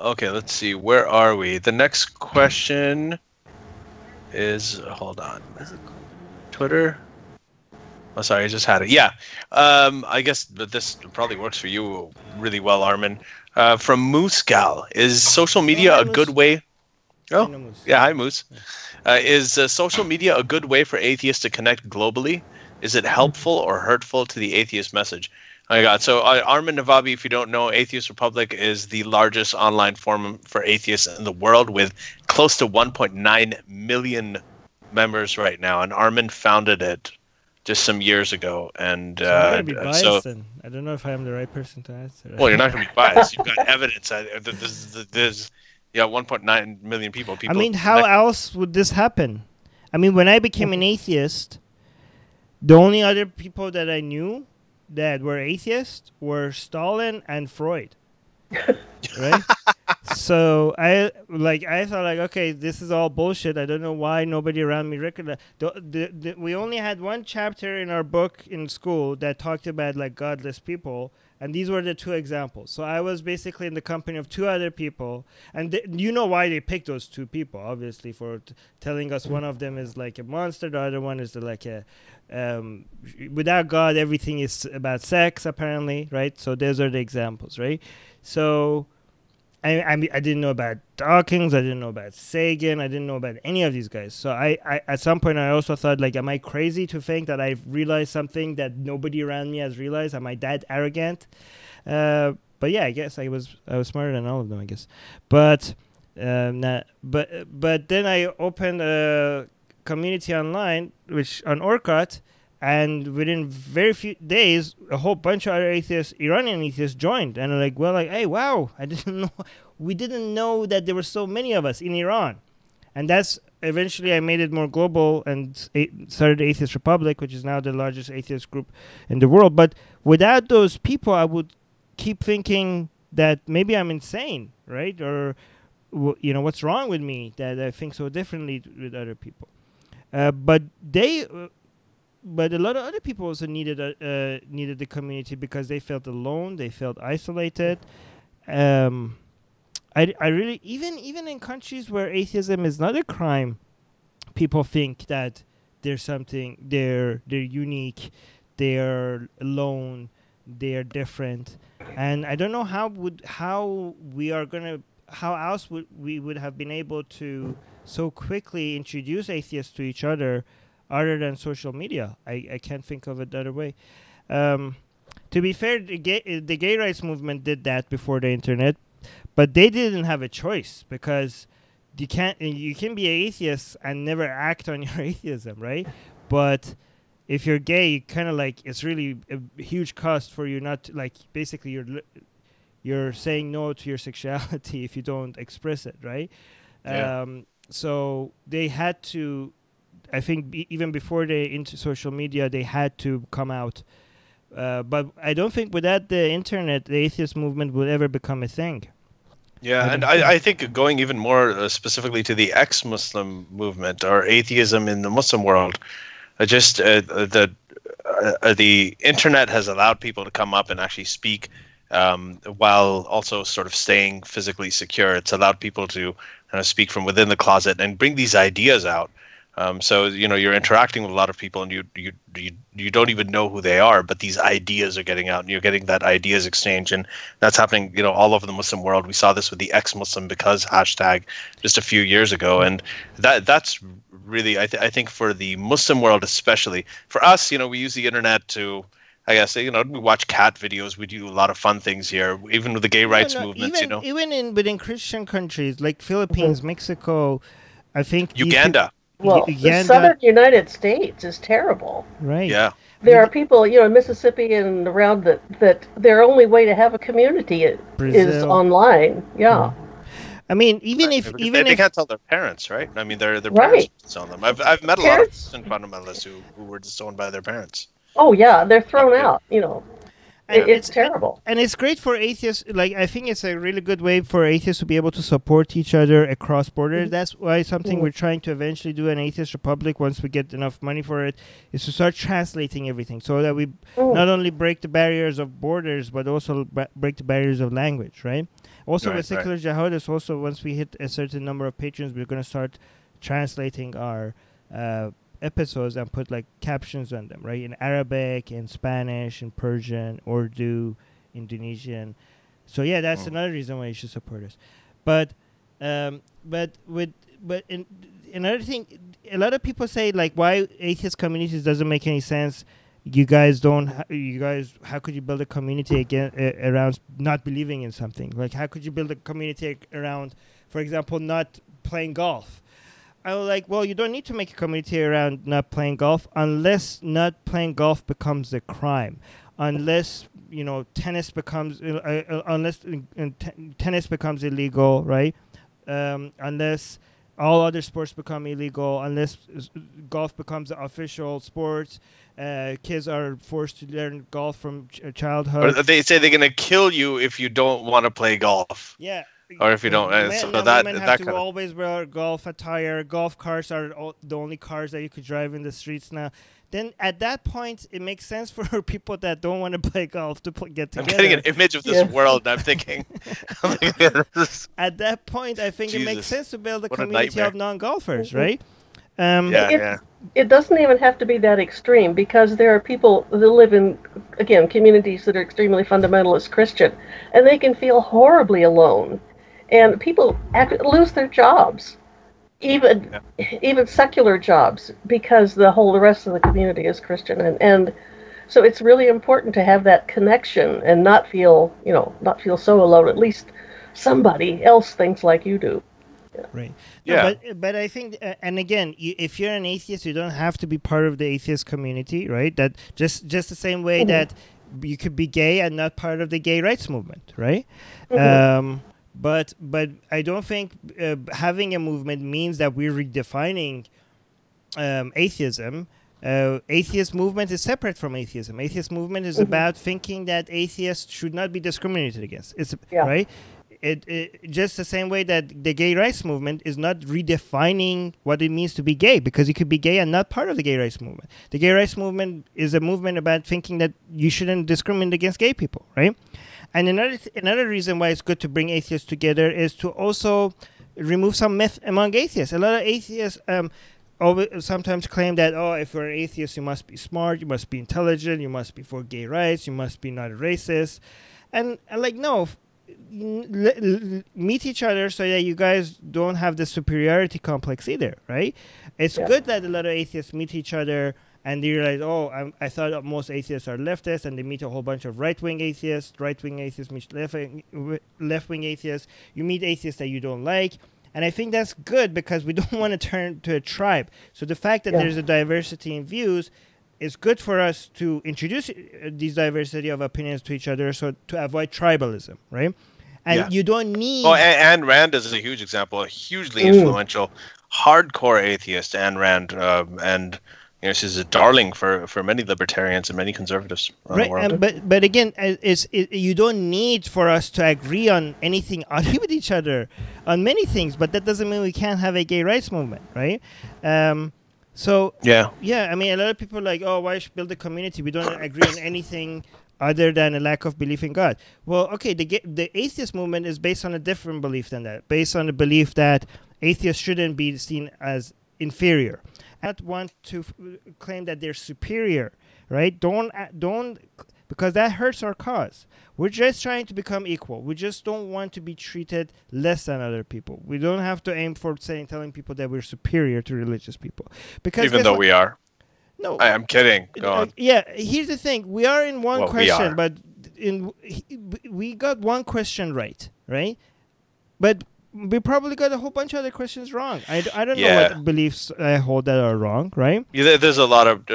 Okay, let's see. Where are we? The next question is, hold on. Twitter. Oh, sorry, I just had it. Yeah. I guess that this probably works for you really well, Armin. From Moose Gal, is social media a good way? Oh, yeah. Hi, Moose. Is social media a good way for atheists to connect globally? Is it helpful or hurtful to the atheist message? Oh my God. So Armin Navabi, if you don't know, Atheist Republic is the largest online forum for atheists in the world with close to 1.9 million members right now. And Armin founded it just some years ago, and so I'm gonna be biased, then. I don't know if I am the right person to answer. Well, you're not going to be biased. You've got evidence. There's 1.9 million people. I mean, how else would this happen? I mean, when I became an atheist, the only other people that I knew that were atheists were Stalin and Freud. Right? So I thought like, okay, this is all bullshit. I don't know why nobody around me recognized. We only had one chapter in our book in school that talked about like godless people, and these were the two examples. So I was basically in the company of two other people, and you know why they picked those two people, obviously, for telling us one of them is like a monster, the other one is like a without God everything is about sex, apparently, right? So those are the examples, right? So I didn't know about Dawkins, I didn't know about Sagan, I didn't know about any of these guys. So I at some point I also thought, like, am I crazy to think that I've realized something that nobody around me has realized? Am I that arrogant? But yeah, I guess I was smarter than all of them, I guess. But but then I opened a community online, which on Orkut, and within very few days, a whole bunch of other atheists, Iranian atheists, joined. And like, well, like, hey, wow, we didn't know that there were so many of us in Iran. And that's eventually I made it more global and started the Atheist Republic, which is now the largest atheist group in the world. But without those people, I would keep thinking that maybe I'm insane, right? Or, you know, what's wrong with me that I think so differently with other people? But a lot of other people also needed the community because they felt alone, they felt isolated. I really, even in countries where atheism is not a crime, people think that there's something, they're unique, they're alone, they're different, and I don't know how else we would have been able to so quickly introduce atheists to each other than social media. I can't think of it the other way. To be fair, the gay rights movement did that before the internet, but they didn't have a choice because you can be an atheist and never act on your atheism, right? But if you're gay, you kind of like, it's really a huge cost for you not to, like, basically you're saying no to your sexuality if you don't express it, right? Yeah. So they had to, I think even before they into social media, they had to come out. But I don't think without the internet, the atheist movement would ever become a thing. Yeah, and I think going even more specifically to the ex-Muslim movement or atheism in the Muslim world, the internet has allowed people to come up and actually speak while also sort of staying physically secure. It's allowed people to speak from within the closet and bring these ideas out. So you're interacting with a lot of people, and you don't even know who they are, but these ideas are getting out, and you're getting that ideas exchange, and that's happening all over the Muslim world. We saw this with the ex-Muslim because hashtag just a few years ago, and that's really I think for the Muslim world especially. For us, we use the internet to, I guess, we watch cat videos. We do a lot of fun things here, even with the gay rights movements. Even within Christian countries like Philippines, Mexico, I think Uganda. Well, the southern United States is terrible. Right. Yeah. There are people, in Mississippi and around that their only way to have a community is online. Yeah. I mean, even if they can't tell their parents, right? I mean, their parents disown them. I've met a lot of Christian fundamentalists who were disowned by their parents. Oh yeah, they're thrown out. It's terrible. And it's great for atheists. Like, I think it's a really good way for atheists to be able to support each other across borders. That's why something we're trying to eventually do an atheist republic, once we get enough money for it, is to start translating everything so that we not only break the barriers of borders, but also break the barriers of language, right? Also, with Secular Jihadists, also, once we hit a certain number of patrons, we're going to start translating our episodes and put like captions on them, right? In Arabic, in Spanish, in Persian, Urdu, Indonesian. So yeah, that's another reason why you should support us. But another thing, a lot of people say like, why atheist communities doesn't make any sense. How could you build a community around not believing in something? Like, how could you build a community around, for example, not playing golf? I was like, well, you don't need to make a community around not playing golf unless not playing golf becomes a crime, unless tennis becomes tennis becomes illegal, right? Unless all other sports become illegal, unless golf becomes the official sport. Kids are forced to learn golf from childhood. Or they say they're gonna kill you if you don't want to play golf. Yeah. Or if you don't, women have to always wear golf attire. Golf cars are the only cars that you could drive in the streets now. Then at that point, it makes sense for people that don't want to play golf to get together. I'm getting an image of this world, and I'm thinking. At that point, I think it makes sense to build a community of non-golfers, right? It doesn't even have to be that extreme, because there are people that live in, again, communities that are extremely fundamentalist Christian, and they can feel horribly alone. And people lose their jobs, even secular jobs, because the rest of the community is Christian. And so it's really important to have that connection and not feel so alone. At least somebody else thinks like you do. Right. Yeah. No, but I think, and again, if you're an atheist, you don't have to be part of the atheist community, right? That just the same way that you could be gay and not part of the gay rights movement, right? But I don't think having a movement means that we're redefining atheism. Atheist movement is separate from atheism. Atheist movement is about thinking that atheists should not be discriminated against. Right? It just the same way that the gay rights movement is not redefining what it means to be gay, because you could be gay and not part of the gay rights movement. The gay rights movement is a movement about thinking that you shouldn't discriminate against gay people, right? And another reason why it's good to bring atheists together is to also remove some myth among atheists. A lot of atheists sometimes claim that, if you're an atheist, you must be smart, you must be intelligent, you must be for gay rights, you must be not a racist. And like, no, meet each other so that you guys don't have the superiority complex either, right? It's good that a lot of atheists meet each other and they realize, I thought most atheists are leftists, and they meet a whole bunch of right-wing atheists. Right-wing atheists meet left-wing atheists. You meet atheists that you don't like. And I think that's good, because we don't want to turn to a tribe. So the fact that there's a diversity in views is good for us to introduce these diversity of opinions to each other, so to avoid tribalism, right? And you don't need... Oh, Ayn Rand is a huge example, a hugely influential, hardcore atheist, Ayn Rand, and she's a darling for many libertarians and many conservatives around the world. But again, you don't need for us to agree on anything with each other on many things, but that doesn't mean we can't have a gay rights movement, right? I mean, a lot of people are like, why should build a community? We don't agree on anything other than a lack of belief in God. Well, okay, the atheist movement is based on a different belief than that, based on the belief that atheists shouldn't be seen as inferior. I don't want to claim that they're superior, right? Don't because that hurts our cause. We're just trying to become equal. We just don't want to be treated less than other people. We don't have to aim for telling people that we're superior to religious people. Because even though we are. No, I'm kidding. Go on. Yeah, here's the thing. We are in one question, we are. but we got one question right? But we probably got a whole bunch of other questions wrong. I don't know what beliefs I hold that are wrong, right? Yeah, there's a lot of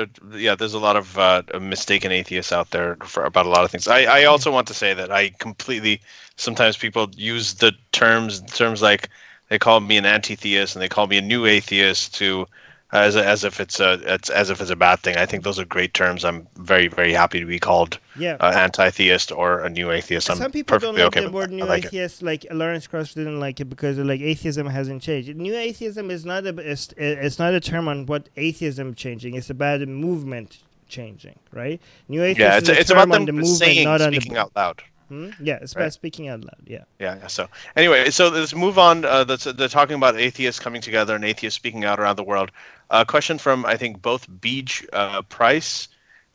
mistaken atheists out there about a lot of things. I also want to say that I completely, sometimes people use the terms like they call me an anti-theist and they call me a new atheist to as if it's a bad thing. I think those are great terms. I'm very, very happy to be called anti-theist or a new atheist. Some people don't like the word new atheist. Like Lawrence Krauss didn't like it because atheism hasn't changed. New atheism is not it's not a term on what atheism changing. It's about the movement changing, right? New atheism is a term about them on the movement, not on speaking out loud. Yeah, it's about speaking out loud. Yeah. So anyway, so let's move on. They're talking about atheists coming together and atheists speaking out around the world. A question from I think both Beej Price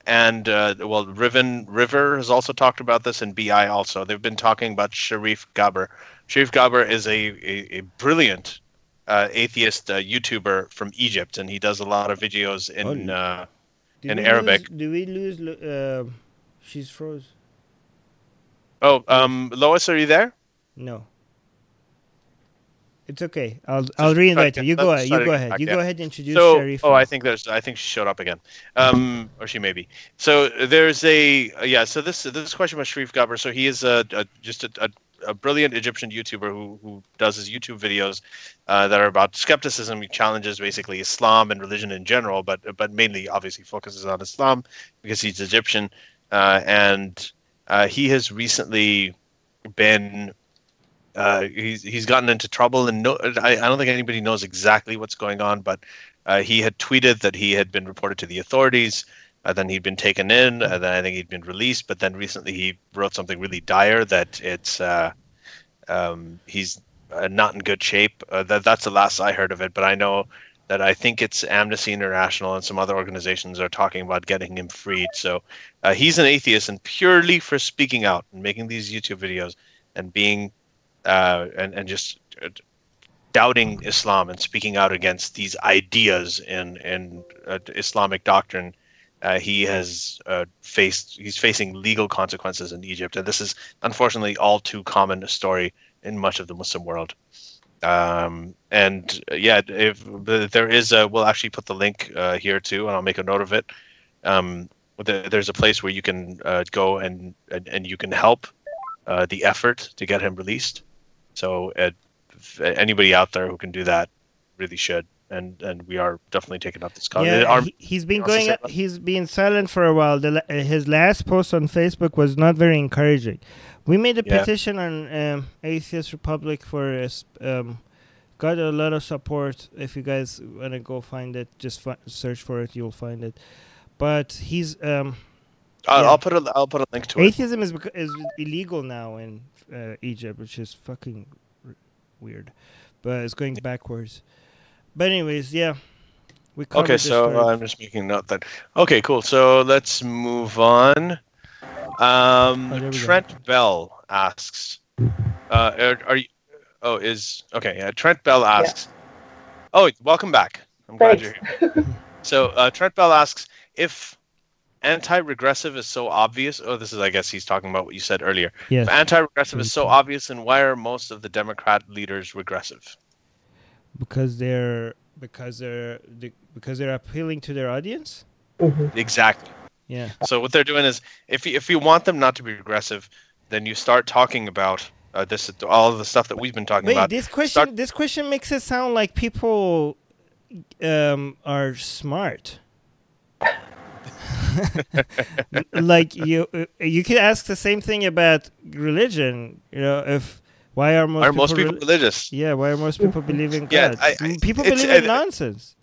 and River has also talked about this, and BI also. They've been talking about Sharif Gaber. Sharif Gaber is a brilliant atheist YouTuber from Egypt, and he does a lot of videos in Arabic. Do we lose? She's froze. Oh, Lois, are you there? No. It's okay. I'll reinvite her. You go ahead. You go ahead and introduce Sharif. Oh, I think she showed up again. Or she may be. So there's so this question about Sharif Gaber. So he is just a brilliant Egyptian YouTuber who does his YouTube videos that are about skepticism. He challenges basically Islam and religion in general, but mainly obviously focuses on Islam because he's Egyptian. And he has recently been he's gotten into trouble, and I don't think anybody knows exactly what's going on, but he had tweeted that he had been reported to the authorities, then he'd been taken in, then I think he'd been released, but then recently he wrote something really dire that he's not in good shape. That's the last I heard of it, but I know that I think it's Amnesty International and some other organizations are talking about getting him freed. So he's an atheist, and purely for speaking out and making these YouTube videos and being and just doubting Islam and speaking out against these ideas in Islamic doctrine, he's facing legal consequences in Egypt, and this is unfortunately all too common a story in much of the Muslim world. If there is we'll actually put the link here too, and I'll make a note of it. There's a place where you can go and you can help the effort to get him released. So anybody out there who can do that really should, and we are definitely taking up this cause. Yeah, he's been silent for a while. His last post on Facebook was not very encouraging. We made a petition on Atheist Republic for got a lot of support. If you guys want to go find it, just search for it, you'll find it. But he's I'll put a link to it. Atheism is illegal now in Egypt, which is fucking weird, but it's going backwards. But anyways, yeah, we covered okay. So I'm just making note that. Okay, cool. So let's move on. Trent Bell asks, "Are you?" Oh, Trent Bell asks. Yeah. Oh, welcome back. I'm glad you're here. So Trent Bell asks if anti-regressive is so obvious. Oh, this is, I guess he's talking about what you said earlier. Yes. If anti-regressive is so obvious, then why are most of the Democrat leaders regressive? Because they're appealing to their audience. Mm-hmm. Exactly. Yeah. So what they're doing is, if you want them not to be regressive, then you start talking about all of the stuff that we've been talking about. This question makes it sound like people are smart. Like you could ask the same thing about religion. Why are most people religious? Yeah, why are most people believing God? People believe in nonsense.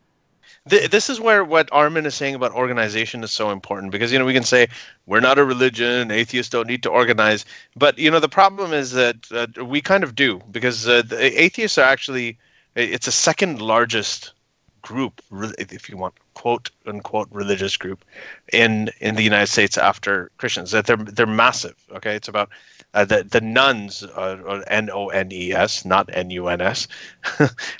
This is where what Armin is saying about organization is so important, because we can say we're not a religion, atheists don't need to organize, but the problem is that we kind of do, because the atheists are actually, it's the second largest group, if you want, quote unquote religious group in the United States after Christians. That they're massive. Okay, it's about the nuns, or NONES, not NUNS,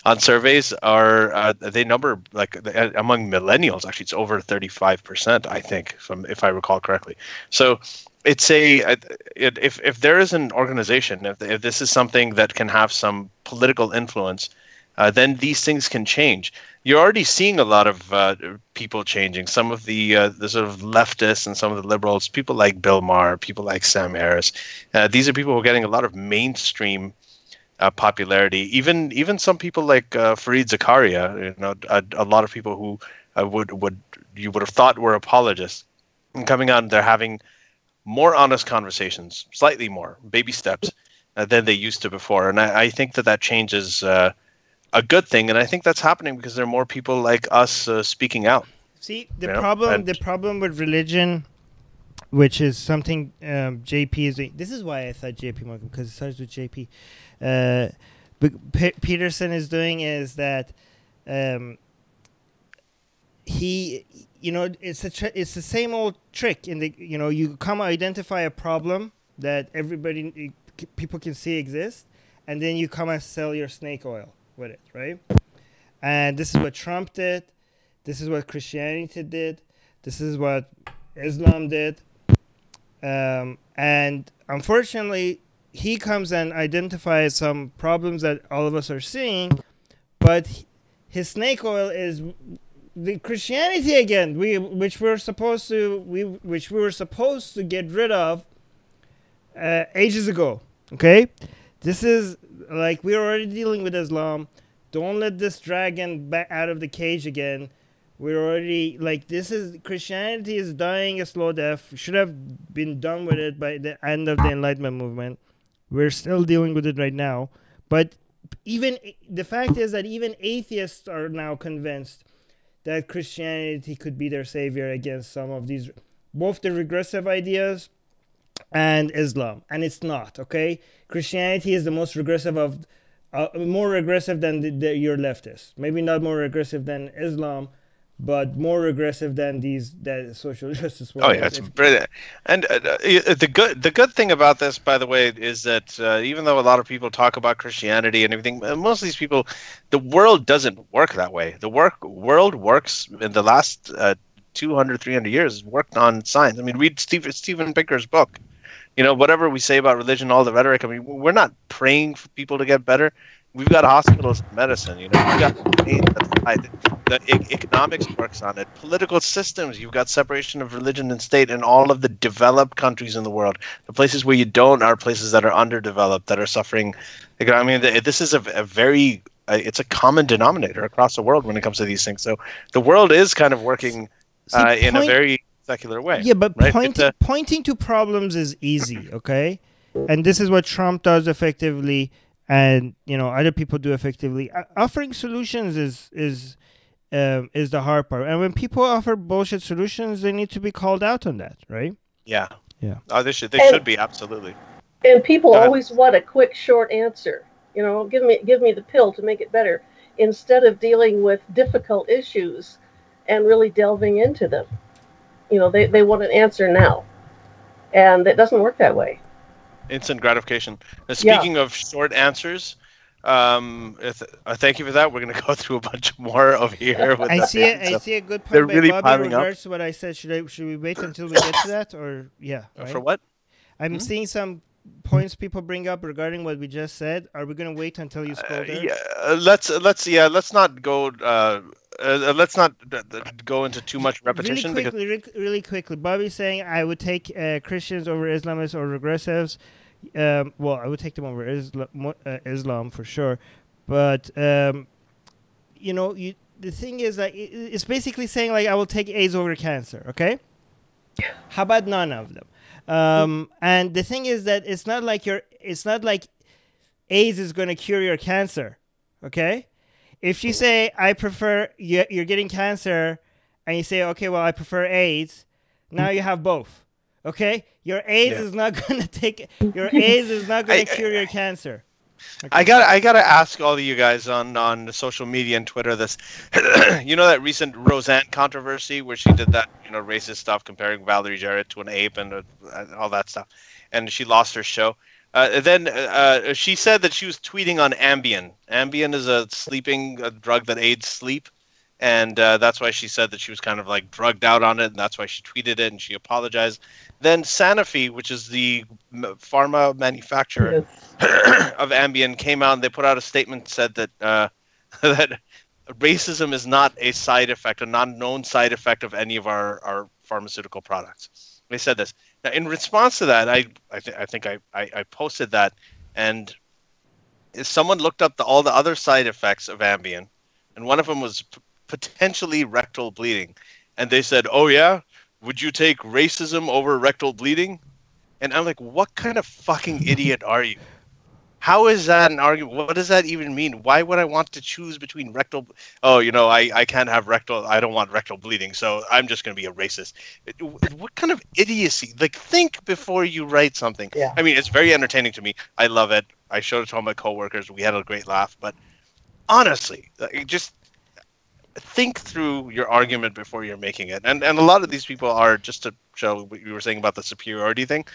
on surveys are they number like among millennials. Actually, it's over 35%, I think, if I recall correctly. So it's if there is an organization, if this is something that can have some political influence, then these things can change. You're already seeing a lot of people changing. Some of the sort of leftists and some of the liberals, people like Bill Maher, people like Sam Harris. These are people who are getting a lot of mainstream popularity. Even some people like Fareed Zakaria, a lot of people who you would have thought were apologists, and coming out and they're having more honest conversations, slightly more, baby steps, than they used to before. And I think that change is a good thing. And I think that's happening because there are more people like us speaking out. See, the problem with religion, which is something JP is doing. This is why I thought JP Morgan, because it starts with JP. Peterson is doing is that he, it's the same old trick in the, you come identify a problem that people can see exists, and then you come and sell your snake oil with it, right? And this is what Trump did. This is what Christianity did. This is what Islam did. And unfortunately, he comes and identifies some problems that all of us are seeing, but his snake oil is the Christianity again, which we were supposed to get rid of ages ago. Okay, this is like we're already dealing with Islam. Don't let this dragon back out of the cage again. We're already Christianity is dying a slow death. Should have been done with it by the end of the Enlightenment movement. We're still dealing with it right now. But even the fact is that even atheists are now convinced that Christianity could be their savior against some of these, both the regressive ideas and Islam. And it's not, okay? Christianity is the most regressive of, more regressive than your leftists. Maybe not more regressive than Islam, but more regressive than that social justice warriors. Oh yeah, it's brilliant. And the good thing about this, by the way, is that even though a lot of people talk about Christianity and everything, most of these people, the world doesn't work that way. The world works in the last 200, 300 years, worked on science. I mean, read Steven Pinker's book. Whatever we say about religion, all the rhetoric, I mean, we're not praying for people to get better. We've got hospitals and medicine, we've got the economics works on it. Political systems, you've got separation of religion and state in all of the developed countries in the world. The places where you don't are places that are underdeveloped, that are suffering. I mean, this is a very, it's a common denominator across the world when it comes to these things. So the world is kind of working in a very secular way. Yeah, but right? Pointing to problems is easy, okay? And this is what Trump does effectively. And other people do effectively. Offering solutions is the hard part. And when people offer bullshit solutions, they need to be called out on that, right? Yeah. Yeah. Oh, they should be, absolutely. And people always want a quick, short answer. Give me the pill to make it better, instead of dealing with difficult issues and really delving into them. They want an answer now, and it doesn't work that way. Instant gratification. Speaking of short answers, thank you for that. We're going to go through a bunch more of here. With I see a good point by really Bobby in regards to what I said. Should we wait until we get to that, or yeah? Right? For what? I'm seeing some points people bring up regarding what we just said. Are we going to wait until you scroll there? Let's not go. Let's not go into too much repetition. Really quickly, Bobby's saying I would take Christians over Islamists or regressives. Well, I would take them over Islam for sure. But the thing is that it's basically saying I will take AIDS over cancer. Okay, how about none of them? And the thing is that it's not like AIDS is going to cure your cancer. Okay. If you say, I prefer, you're getting cancer, and you say, okay, well, I prefer AIDS, now you have both, okay? Your AIDS is not going to cure your cancer. Okay. I gotta ask all of you guys on social media and Twitter this. You know that recent Roseanne controversy where she did that racist stuff comparing Valerie Jarrett to an ape and all that stuff, and she lost her show. Then she said that she was tweeting on Ambien. Ambien is a sleeping drug that aids sleep, and that's why she said that she was kind of like drugged out on it, and that's why she tweeted it and she apologized. Then Sanofi, which is the pharma manufacturer of Ambien, came out and they put out a statement said that that racism is not a side effect, a non-known side effect of any of our pharmaceutical products. They said this. Now, in response to that, I think I posted that, and someone looked up all the other side effects of Ambien, and one of them was potentially rectal bleeding, and they said, "Oh yeah, would you take racism over rectal bleeding?" And I'm like, what kind of fucking idiot are you? How is that an argument? What does that even mean? Why would I want to choose between rectal? Oh, I can't have rectal. I don't want rectal bleeding, so I'm just going to be a racist. What kind of idiocy? Like, think before you write something. Yeah. I mean, it's very entertaining to me. I love it. I showed it to all my coworkers. We had a great laugh. But honestly, just think through your argument before you're making it. And a lot of these people are, just to show what you were saying about the superiority thing.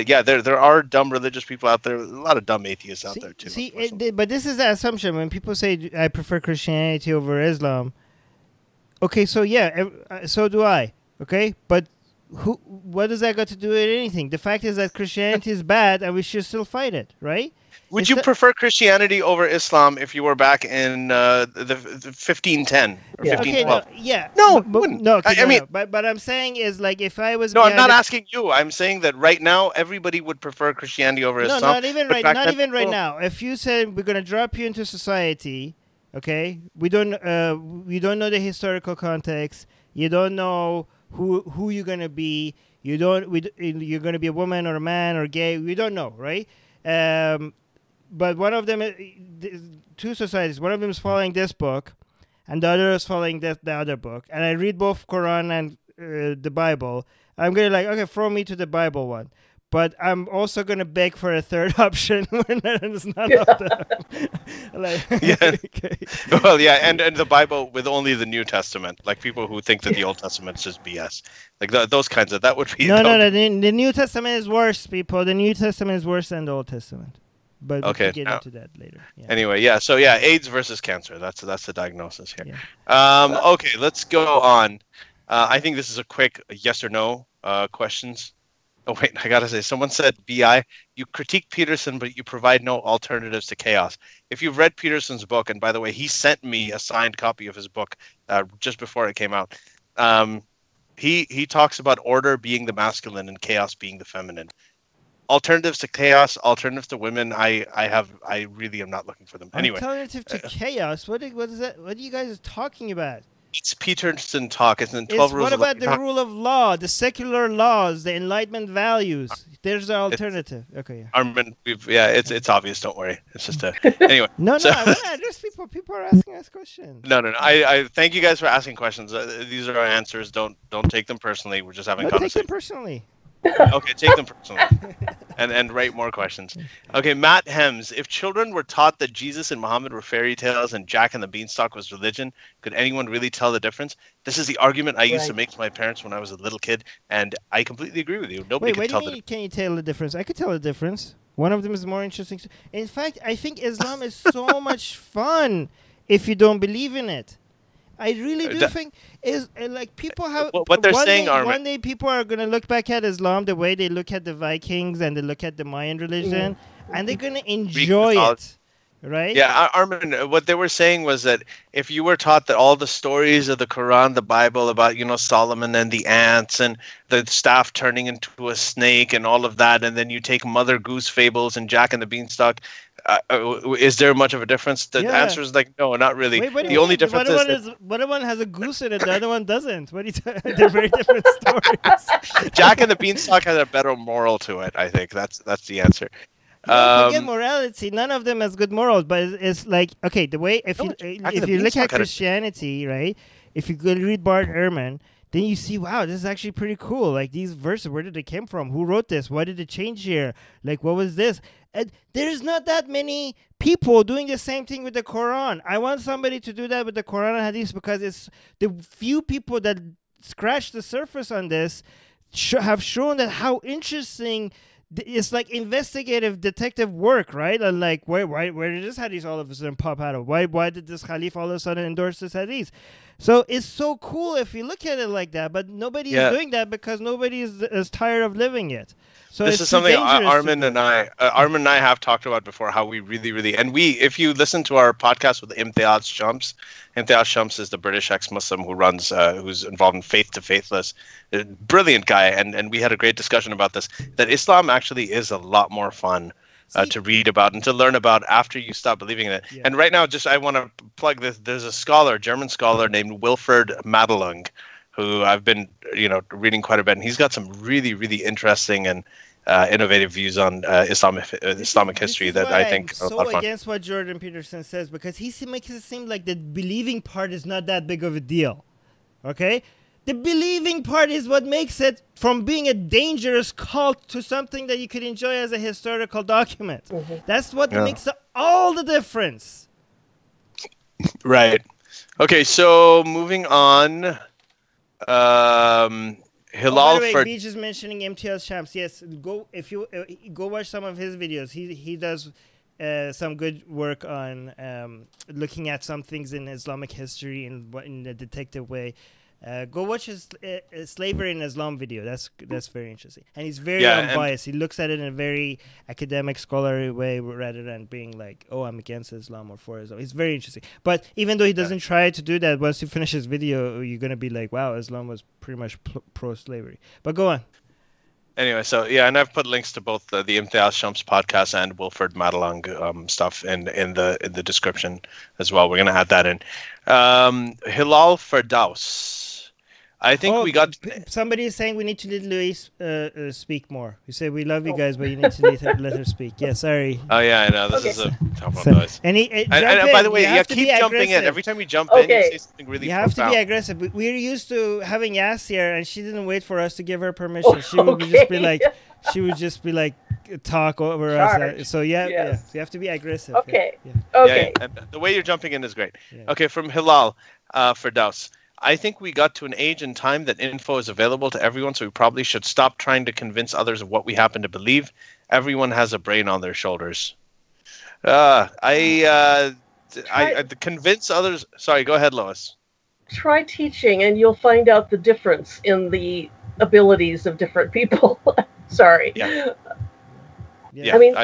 Yeah, there are dumb religious people out there. A lot of dumb atheists out there too. But this is the assumption when people say I prefer Christianity over Islam. Okay, so yeah, so do I. Okay, but what does that got to do with anything? The fact is that Christianity is bad, and we should still fight it, right? Would you prefer Christianity over Islam if you were back in the 1510 or 1512? Okay, yeah. No, but I'm saying is like if I was. No, I'm not asking you. I'm saying that right now everybody would prefer Christianity over Islam. No, not even right. Not even right now. If you said we're gonna drop you into society, okay, we don't know the historical context. You don't know who you're gonna be. You're gonna be a woman or a man or gay. We don't know, right? But one of them, two societies, one of them is following this book, and the other is following the other book. And I read both Quran and the Bible. I'm going to okay, throw me to the Bible one. But I'm also going to beg for a third option when there's none of them. Yeah. Okay. Well, yeah, and the Bible with only the New Testament. Like people who think that the Old Testament is just BS. Like those kinds of, that would be... No. The New Testament is worse, people. The New Testament is worse than the Old Testament. But we can get into that later. Yeah. Anyway, yeah. So yeah, AIDS versus cancer. That's the diagnosis here. Yeah. Okay, let's go on. I think this is a quick yes or no questions. Oh wait, I gotta say, someone said, "Bi, you critique Peterson, but you provide no alternatives to chaos." If you've read Peterson's book, and by the way, he sent me a signed copy of his book just before it came out. He talks about order being the masculine and chaos being the feminine. Alternatives to chaos, alternatives to women. I really am not looking for them. Anyway, alternative to chaos. What is that? What are you guys talking about? It's Peterson talk. It's in 12 rules. What about the rule of law, the secular laws, the Enlightenment values? There's the alternative. Okay. Yeah. Armin, it's obvious. Don't worry. It's just anyway. No. There's people are asking us questions. No. I thank you guys for asking questions. These are our answers. Don't take them personally. We're just having a conversation. Take them personally. Okay, take them personally. And write more questions. Okay, Matt Hems. If children were taught that Jesus and Muhammad were fairy tales and Jack and the Beanstalk was religion, could anyone really tell the difference? This is the argument I used to make to my parents when I was a little kid, and I completely agree with you. Nobody can tell the difference. Can you tell the difference? I could tell the difference. One of them is more interesting. In fact, I think Islam is so much fun if you don't believe in it. I really do think is like people have what they're saying. One day people are gonna look back at Islam the way they look at the Vikings and they look at the Mayan religion, and they're gonna enjoy it, right? Yeah, Armin. What they were saying was that if you were taught that all the stories of the Quran, the Bible about Solomon and the ants and the staff turning into a snake and all of that, and then you take Mother Goose fables and Jack and the Beanstalk. Is there much of a difference? The answer is like no, not really. The only difference is one of one has a goose in it, the other one doesn't. What are you they're very different stories. Jack and the Beanstalk has a better moral to it. I think that's the answer. Forget morality. None of them has good morals, but it's like okay, the way if you look at Christianity, right? If you go read Bart Ehrman, then you see, wow, this is actually pretty cool. Like these verses, where did they come from? Who wrote this? Why did it change here? Like, what was this? And there's not that many people doing the same thing with the Quran. I want somebody to do that with the Quran and Hadith, because it's the few people that scratch the surface on this have shown that how interesting. It's like investigative detective work, right? And like, where did this hadith all of a sudden pop out of? Why did this Khalif all of a sudden endorse this hadith? So it's so cool if you look at it like that, but nobody is doing that because nobody is tired of living it. So this is something Armin and I have talked about before, how we really, and if you listen to our podcast with Imtiaz Shams is the British ex-Muslim who's involved in Faith to Faithless, a brilliant guy, and we had a great discussion about this, that Islam actually is a lot more fun to read about and to learn about after you stop believing in it. Yeah. And right now, I want to plug this. There's a German scholar named Wilfred Madelung, who I've been reading quite a bit, and he's got some really, really interesting and innovative views on Islamic history that I think are a lot of fun. Against what Jordan Peterson says, because he makes it seem like the believing part is not that big of a deal. Okay? The believing part is what makes it from being a dangerous cult to something that you could enjoy as a historical document. Mm-hmm. That's what makes all the difference. Right. Okay, so moving on. Hilal by the way, Beach is mentioning Imtiaz Shams. Yes, go watch some of his videos. He does some good work on looking at some things in Islamic history in a detective way. Go watch his Slavery in Islam video. That's very interesting, and he's very unbiased. He looks at it in a very academic, scholarly way rather than being like, "Oh, I'm against Islam or for Islam." It's very interesting. But even though he doesn't try to do that, once you finish his video, you're gonna be like, "Wow, Islam was pretty much pro-slavery." But go on. Anyway, so and I've put links to both the Imtiaz Shams podcast and Wilfred Madelung stuff in the description as well. We're gonna add that in. Hilal Firdaus. I think we got. Somebody is saying we need to let Louise speak more. You say we love you guys, but you need to let her speak. Yeah, sorry. Oh yeah, I know. This is a tough one, guys. And by the way, keep jumping in. Every time you jump in, you say something really. You have to be aggressive. We're used to having Yas here, and she didn't wait for us to give her permission. She would just be like, talk over us. So you have to be aggressive. Okay. Yeah. Okay. Yeah. And the way you're jumping in is great. Yeah. Okay, from Hilal Firdaus. I think we got to an age and time that info is available to everyone, so we probably should stop trying to convince others of what we happen to believe. Everyone has a brain on their shoulders. I convince others. Sorry, go ahead, Lois. Try teaching, and you'll find out the difference in the abilities of different people. Sorry. Yeah. I mean,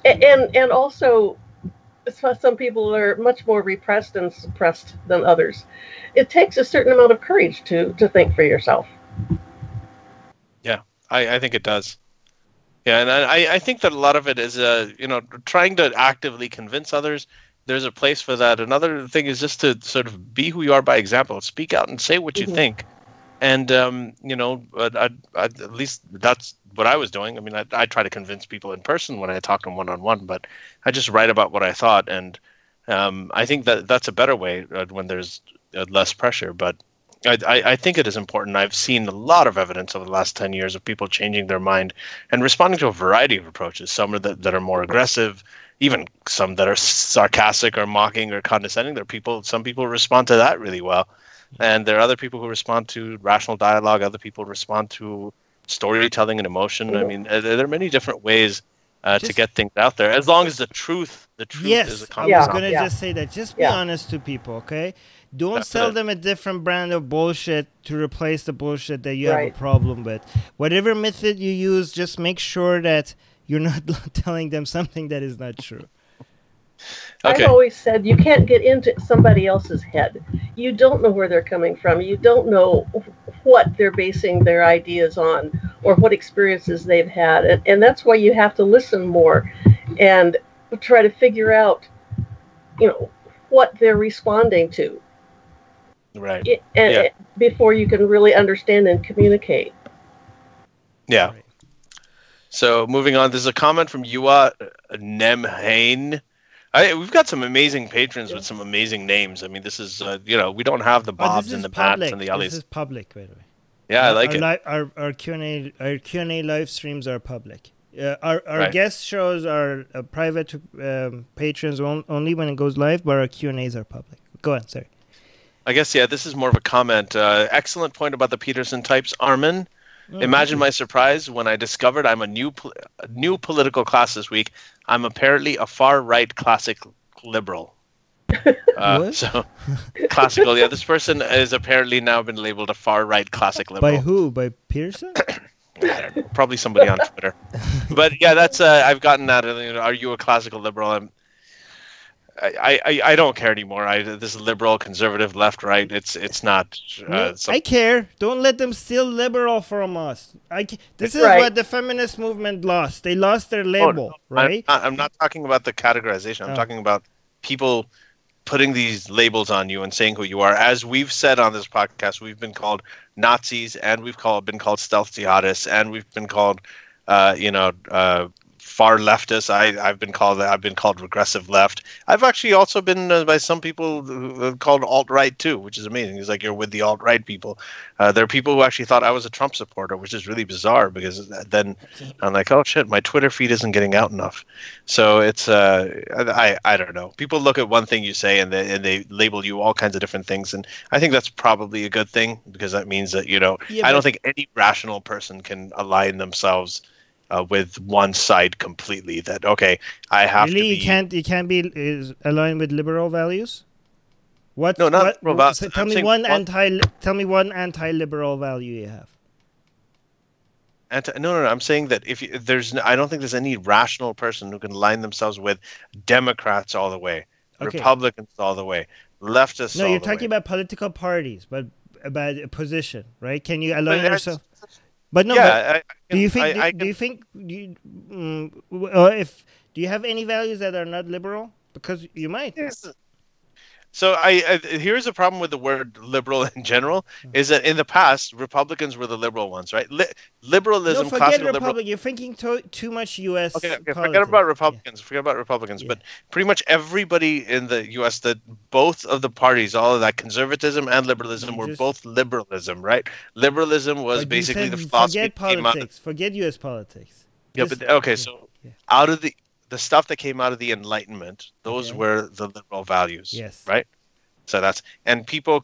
and also, some people are much more repressed and suppressed than others. It takes a certain amount of courage to think for yourself. Yeah, I think it does. Yeah, and I think that a lot of it is, trying to actively convince others. There's a place for that. Another thing is just to sort of be who you are by example. Speak out and say what you think. And, at least that's what I was doing. I mean, I try to convince people in person when I talk to them one-on-one, but I just write about what I thought. And I think that's a better way when there's less pressure. But I think it is important. I've seen a lot of evidence over the last 10 years of people changing their mind and responding to a variety of approaches. Some that are more aggressive, even some that are sarcastic or mocking or condescending. Some people respond to that really well. And there are other people who respond to rational dialogue. Other people respond to storytelling and emotion. I mean, there are many different ways to get things out there, as long as the truth is a common. I was going to just say that. Just be honest to people, okay? Don't sell them a different brand of bullshit to replace the bullshit that you have a problem with. Whatever method you use, just make sure that you're not telling them something that is not true. Okay. I've always said you can't get into somebody else's head. You don't know where they're coming from. You don't know what they're basing their ideas on or what experiences they've had. And that's why you have to listen more and try to figure out, what they're responding to. Right. Before you can really understand and communicate. Yeah. So moving on, there's a comment from Yua Nemhain. We've got some amazing patrons with some amazing names. I mean, this is we don't have the Bobs and the Mats and the Ellies. This is public, by the way. Yeah, I like it. Our Q&A live streams are public. Our Right. guest shows are private to patrons only when it goes live, but our Q&As are public. Go on, sorry. I guess, this is more of a comment. Excellent point about the Peterson types, Armin. Imagine my surprise when I discovered I'm a new political class this week. I'm apparently a far-right classic liberal. So, classical. Yeah, this person is apparently now been labeled a far-right classic liberal. By who? By Peterson? I don't know. Probably somebody on Twitter. But yeah, that's I've gotten that. Are you a classical liberal? I don't care anymore. This liberal, conservative, left, right. It's not. I care. Don't let them steal liberal from us. This is right. what the feminist movement lost. They lost their label, right? I'm not talking about the categorization. I'm talking about people putting these labels on you and saying who you are. As we've said on this podcast, we've been called Nazis, and we've been called stealth jihadists, and we've been called, far leftists. I've been called regressive left. I've actually also been by some people called alt-right too, which is amazing. It's like you're with the alt-right people. There are people who actually thought I was a Trump supporter, which is really bizarre because then I'm like, oh shit, my Twitter feed isn't getting out enough. So it's I don't know. People look at one thing you say and they label you all kinds of different things, and I think that's probably a good thing because that means that I don't think any rational person can align themselves with one side completely. That I have really? to be. You can't be aligned with liberal values. What? No, not liberal values. So tell me one anti-liberal value you have. No. I'm saying that I don't think there's any rational person who can align themselves with Democrats all the way, Republicans all the way, leftists. No, you're talking about political parties, but about a position, right? Can you align yourself? But no. Yeah, do you have any values that are not liberal? Because you might. Yes. So here's a problem with the word liberal in general is that in the past Republicans were the liberal ones, right? Liberalism, no, forget classical Republican. liberal. You're thinking too much U.S. Okay, politics. forget about Republicans. Yeah. Forget about Republicans. Yeah. But pretty much everybody in the U.S. that both of the parties, all of that conservatism and liberalism, were both liberalism, right? Liberalism was basically the philosophy. Forget U.S. politics. Yeah, but so out of the stuff that came out of the Enlightenment, those were the liberal values. Yes. Right? So and people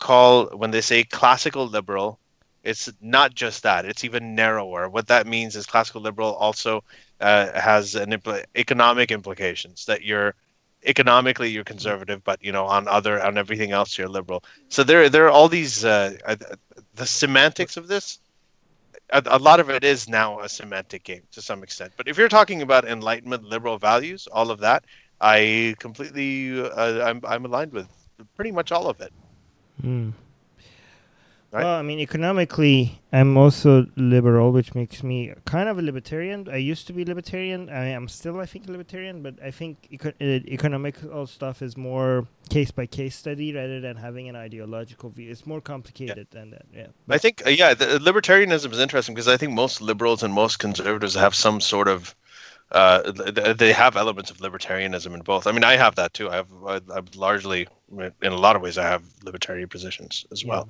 when they say classical liberal, it's not just that. It's even narrower. What that means is classical liberal also has economic implications that economically you're conservative, but on everything else you're liberal. So there are all these the semantics of this. A lot of it is now a semantic game to some extent. But if you're talking about Enlightenment, liberal values, all of that, I completely I'm aligned with pretty much all of it. Right? Well, I mean, economically, I'm also liberal, which makes me kind of a libertarian. I used to be libertarian. I'm still, I think, a libertarian, but I think economical stuff is more case-by-case study rather than having an ideological view. It's more complicated than that, I think, the libertarianism is interesting because I think most liberals and most conservatives have some sort of they have elements of libertarianism in both. I mean, I have that too. I've largely, in a lot of ways, I have libertarian positions as well.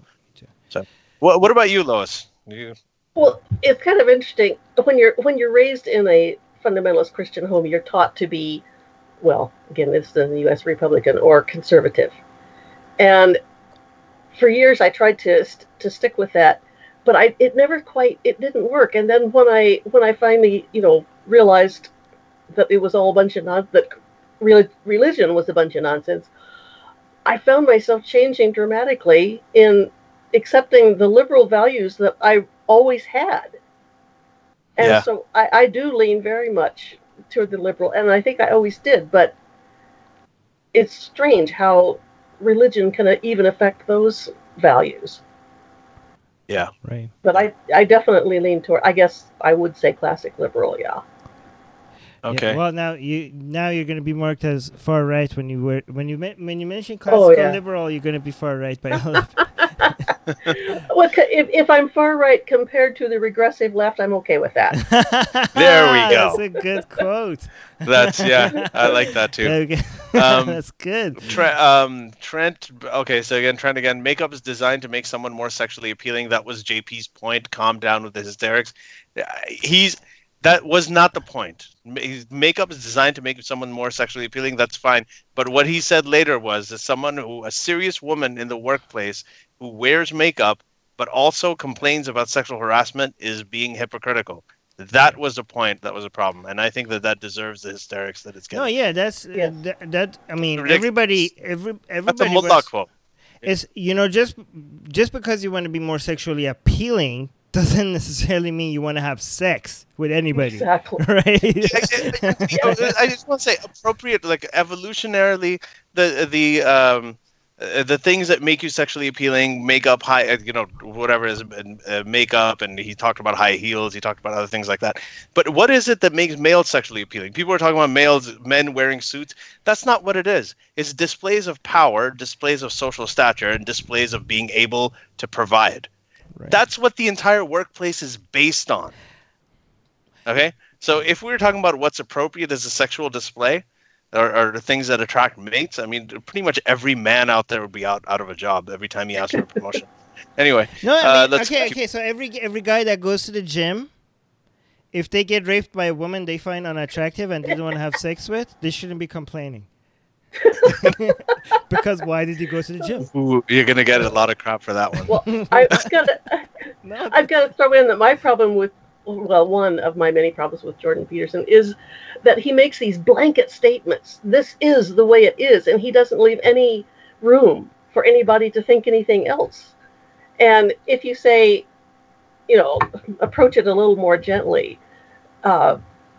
So, what about you, Lois? Well, it's kind of interesting when you're raised in a fundamentalist Christian home. You're taught to be, well, again, this is in the U.S. Republican or conservative, and for years I tried to stick with that, but it didn't work. And then when I finally realized that it was all a bunch of that religion was a bunch of nonsense, I found myself changing dramatically in accepting the liberal values that I always had. And so I do lean very much toward the liberal, and I think I always did, but it's strange how religion can even affect those values. Yeah. Right. But I definitely lean toward, I guess I would say classic liberal, yeah. Okay. Yeah, well, now you're going to be marked as far right when you mention classical liberal, you're going to be far right by all of Well, if I'm far right compared to the regressive left, I'm okay with that. There we go. That's a good quote. I like that too. Okay. That's good. Trent. Okay, so again, Trent again. Makeup is designed to make someone more sexually appealing. That was JP's point. Calm down with the hysterics. That was not the point. Makeup is designed to make someone more sexually appealing. That's fine. But what he said later was that a serious woman in the workplace who wears makeup but also complains about sexual harassment is being hypocritical. That was the point. That was a problem, and I think that deserves the hysterics that it's getting. No, yeah, that's that. I mean, Ridiculous. everybody That's a Mullah quote. Is just because you want to be more sexually appealing doesn't necessarily mean you want to have sex with anybody. Exactly. Right? I just want to say appropriate, like evolutionarily, the things that make you sexually appealing, makeup, whatever is makeup, and he talked about high heels, he talked about other things like that. But what is it that makes males sexually appealing? People are talking about men wearing suits. That's not what it is. It's displays of power, displays of social stature, and displays of being able to provide. Right. That's what the entire workplace is based on. Okay? So if we were talking about what's appropriate as a sexual display, or the things that attract mates, I mean, pretty much every man out there would be out of a job every time he asks for a promotion. Anyway. No, I mean, okay. So every guy that goes to the gym, if they get raped by a woman they find unattractive and they don't want to have sex with, they shouldn't be complaining. Because why did you go to the gym? Ooh, you're gonna get a lot of crap for that one. Well, I've got to throw in that my problem with, well, one of my many problems with Jordan Peterson is that he makes these blanket statements. This is the way it is, and he doesn't leave any room for anybody to think anything else. And if you say, approach it a little more gently,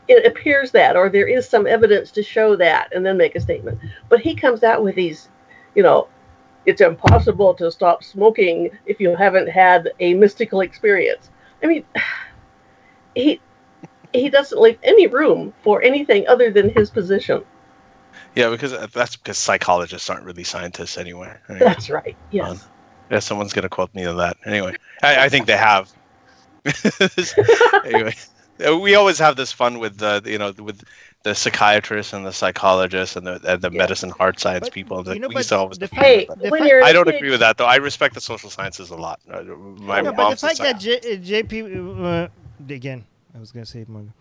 it appears that, or there is some evidence to show that, and then make a statement. But he comes out with these, it's impossible to stop smoking if you haven't had a mystical experience. I mean, he doesn't leave any room for anything other than his position. Yeah, that's because psychologists aren't really scientists anyway. That's right. Yes. Yeah, someone's gonna quote me on that. Anyway, I think they have. Anyway. We always have this fun with with the psychiatrists and the psychologists and the medicine, hard science people. I don't agree with that, though. I respect the social sciences a lot. But the fact that JP again, I was gonna say Morgan.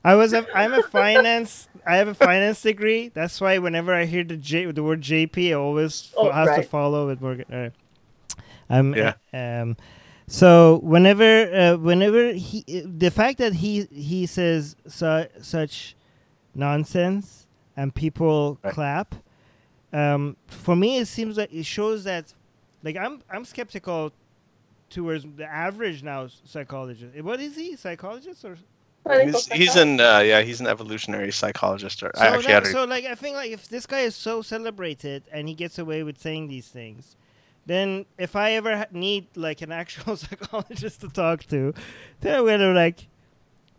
I have a finance degree. That's why whenever I hear the word JP, I always have to follow with Morgan. So whenever the fact that he says such nonsense and people clap, for me it seems like it shows that, like, I'm skeptical towards the average now psychologist. What is he, psychologist or? He's an evolutionary psychologist. I think like if this guy is so celebrated and he gets away with saying these things, then if I ever need like an actual psychologist to talk to, then I'm gonna like,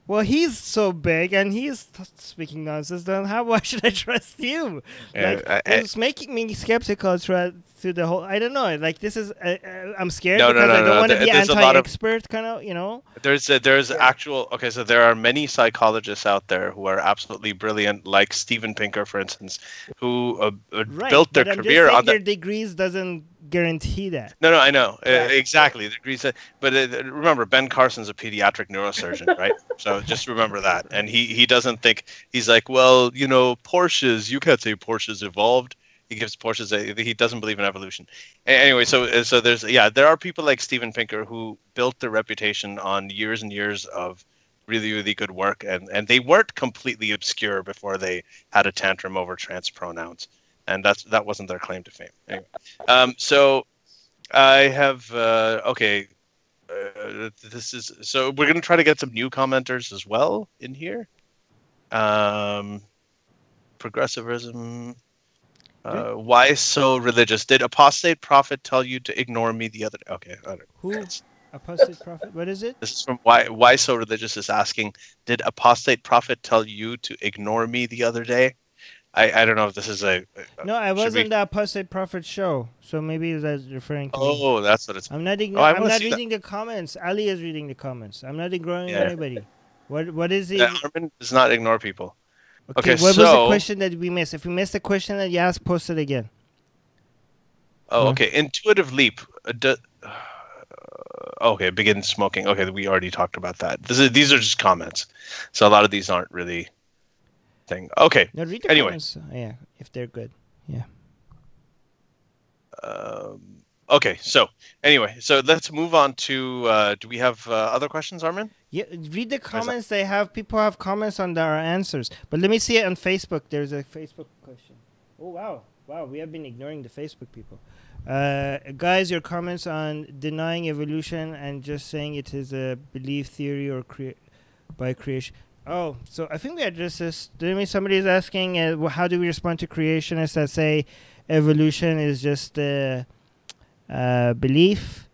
well, he's so big and he's speaking nonsense. Then why should I trust you? It's making me skeptical to the whole. I don't know. Like this is, I'm scared because I don't want to be anti-expert, kind of. There's actual. Okay, so there are many psychologists out there who are absolutely brilliant, like Steven Pinker, for instance, who built their career on their degrees doesn't guarantee that. No, I know. Exactly. The degrees, but remember, Ben Carson's a pediatric neurosurgeon, right? So just remember that. And he doesn't think, he's like, well, Porsches, you can't say Porsches evolved. He gives Porsches he doesn't believe in evolution. Anyway, so there are people like Steven Pinker who built their reputation on years and years of really, really good work, and they weren't completely obscure before they had a tantrum over trans pronouns. And that wasn't their claim to fame. Anyway, so I have so we're gonna try to get some new commenters as well in here. Progressivism. Why so religious? Did apostate prophet tell you to ignore me the other day? Okay, I don't know. Who? Apostate prophet? What is it? This is from why so religious is asking. Did apostate prophet tell you to ignore me the other day? I don't know if this is no, I wasn't the apostate prophet show, so maybe that's referring to me. Oh, that's what it's. I'm not reading the comments. Ali is reading the comments. I'm not ignoring anybody. What is he? Armin does not ignore people. Okay, what was the question that we missed? If we missed the question that you asked, post it again. Oh, okay. Intuitive leap. Okay, begin smoking. Okay, we already talked about that. These are just comments, so a lot of these aren't really thing. Okay. No, read the anyway, comments. Yeah, if they're good. Yeah. Okay. So anyway, so let's move on to. Do we have other questions, Armin? Yeah, read the comments. They have people have comments on our answers. But let me see it on Facebook. There's a Facebook question. Oh wow, wow! We have been ignoring the Facebook people. Guys, your comments on denying evolution and just saying it is a belief theory or by creation. Oh, so I think we addressed this. Somebody is asking, how do we respond to creationists that say evolution is just a belief?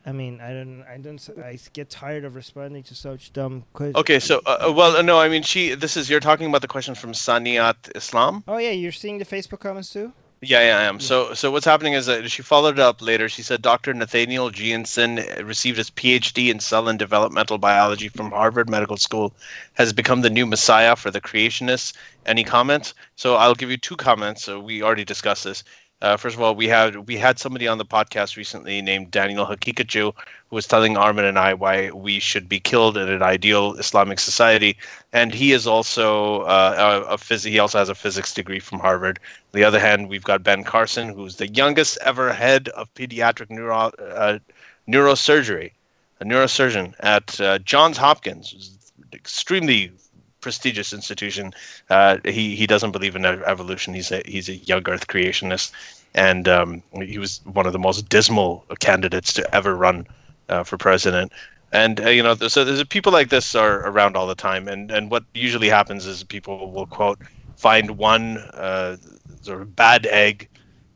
I mean, I get tired of responding to such dumb questions. Okay, so well, no, I mean, you're talking about the question from Saniat Islam. Oh yeah, you're seeing the Facebook comments too. Yeah, I am. Yeah. So what's happening is that she followed it up later. She said Dr. Nathaniel Gianson received his PhD in cell and developmental biology from Harvard Medical School, has become the new messiah for the creationists. Any comments? So I'll give you two comments. So we already discussed this. First of all, we had somebody on the podcast recently named Daniel Hakikachu, who was telling Armin and I why we should be killed in an ideal Islamic society, and he is also he also has a physics degree from Harvard. On the other hand, we've got Ben Carson, who's the youngest ever head of pediatric neurosurgery, a neurosurgeon at Johns Hopkins, extremely prestigious institution. He doesn't believe in evolution. He's a young Earth creationist, and he was one of the most dismal candidates to ever run for president. And so there's people like this are around all the time. And what usually happens is people will find one sort of bad egg,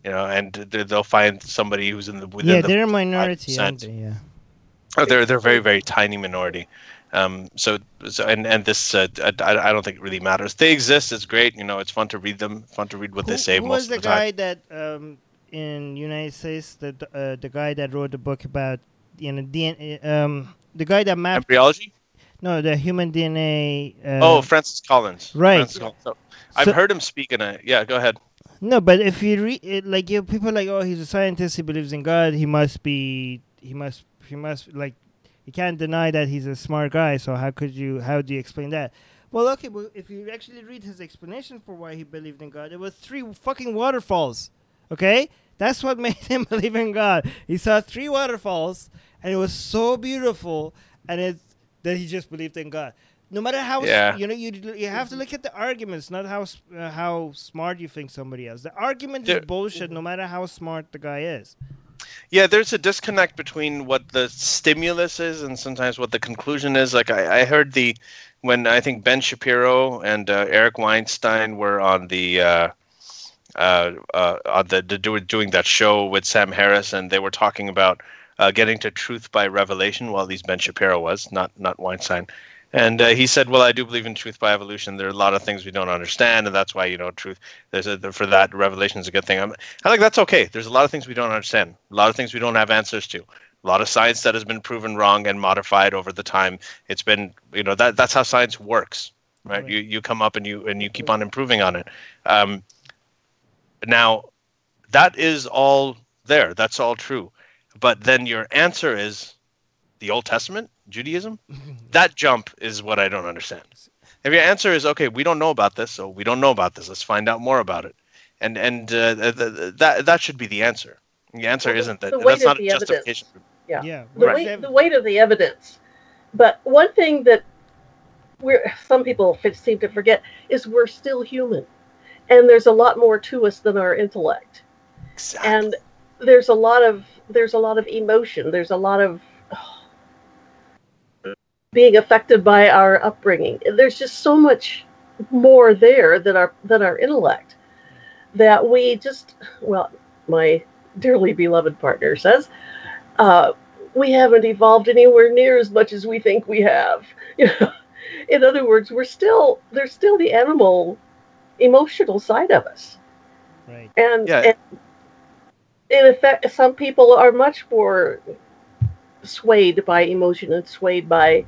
and they'll find somebody who's within they're a minority, aren't they? Yeah. Oh, they're a very, very tiny minority. So this I don't think it really matters. They exist. It's great. It's fun to read them. Fun to read what they say. Who was the guy that in United States the guy that wrote the book about DNA, the guy that mapped embryology? No, the human DNA. Francis Collins. Right. Francis Collins. So, I've heard him speak in a. Yeah, go ahead. No, but if you read it, people are like, oh, he's a scientist. He believes in God. He must like. You can't deny that he's a smart guy, so how do you explain that? Well, okay, but if you actually read his explanation for why he believed in God, it was 3 fucking waterfalls, okay? That's what made him believe in God. He saw 3 waterfalls, and it was so beautiful, and that he just believed in God. No matter how, you have to look at the arguments, not how smart you think somebody is. The argument is bullshit, no matter how smart the guy is. Yeah, there's a disconnect between what the stimulus is and sometimes what the conclusion is. Like I heard when I think Ben Shapiro and Eric Weinstein were on doing that show with Sam Harris, and they were talking about getting to truth by revelation. Well, at least Ben Shapiro was, not Weinstein. And he said, well, I do believe in truth by evolution. There are a lot of things we don't understand, and that's why, truth, for that, revelation is a good thing. I think that's okay. There's a lot of things we don't understand, a lot of things we don't have answers to, a lot of science that has been proven wrong and modified over the time. It's been, that's how science works, right? You come up and you keep on improving on it. Now, that is all there. That's all true. But then your answer is the Old Testament? Judaism? That jump is what I don't understand. If your answer is, okay, we don't know about this, so we don't know about this, let's find out more about it. And that should be the answer. The answer isn't that. That's not a justification. Yeah. The weight of the evidence. But one thing that some people seem to forget is we're still human. And there's a lot more to us than our intellect. Exactly. And there's a lot of emotion. There's a lot of being affected by our upbringing. There's just so much more there than our intellect that we just, well, my dearly beloved partner says, we haven't evolved anywhere near as much as we think we have. In other words, there's still the animal emotional side of us. Right. And in effect, some people are much more swayed by emotion and swayed by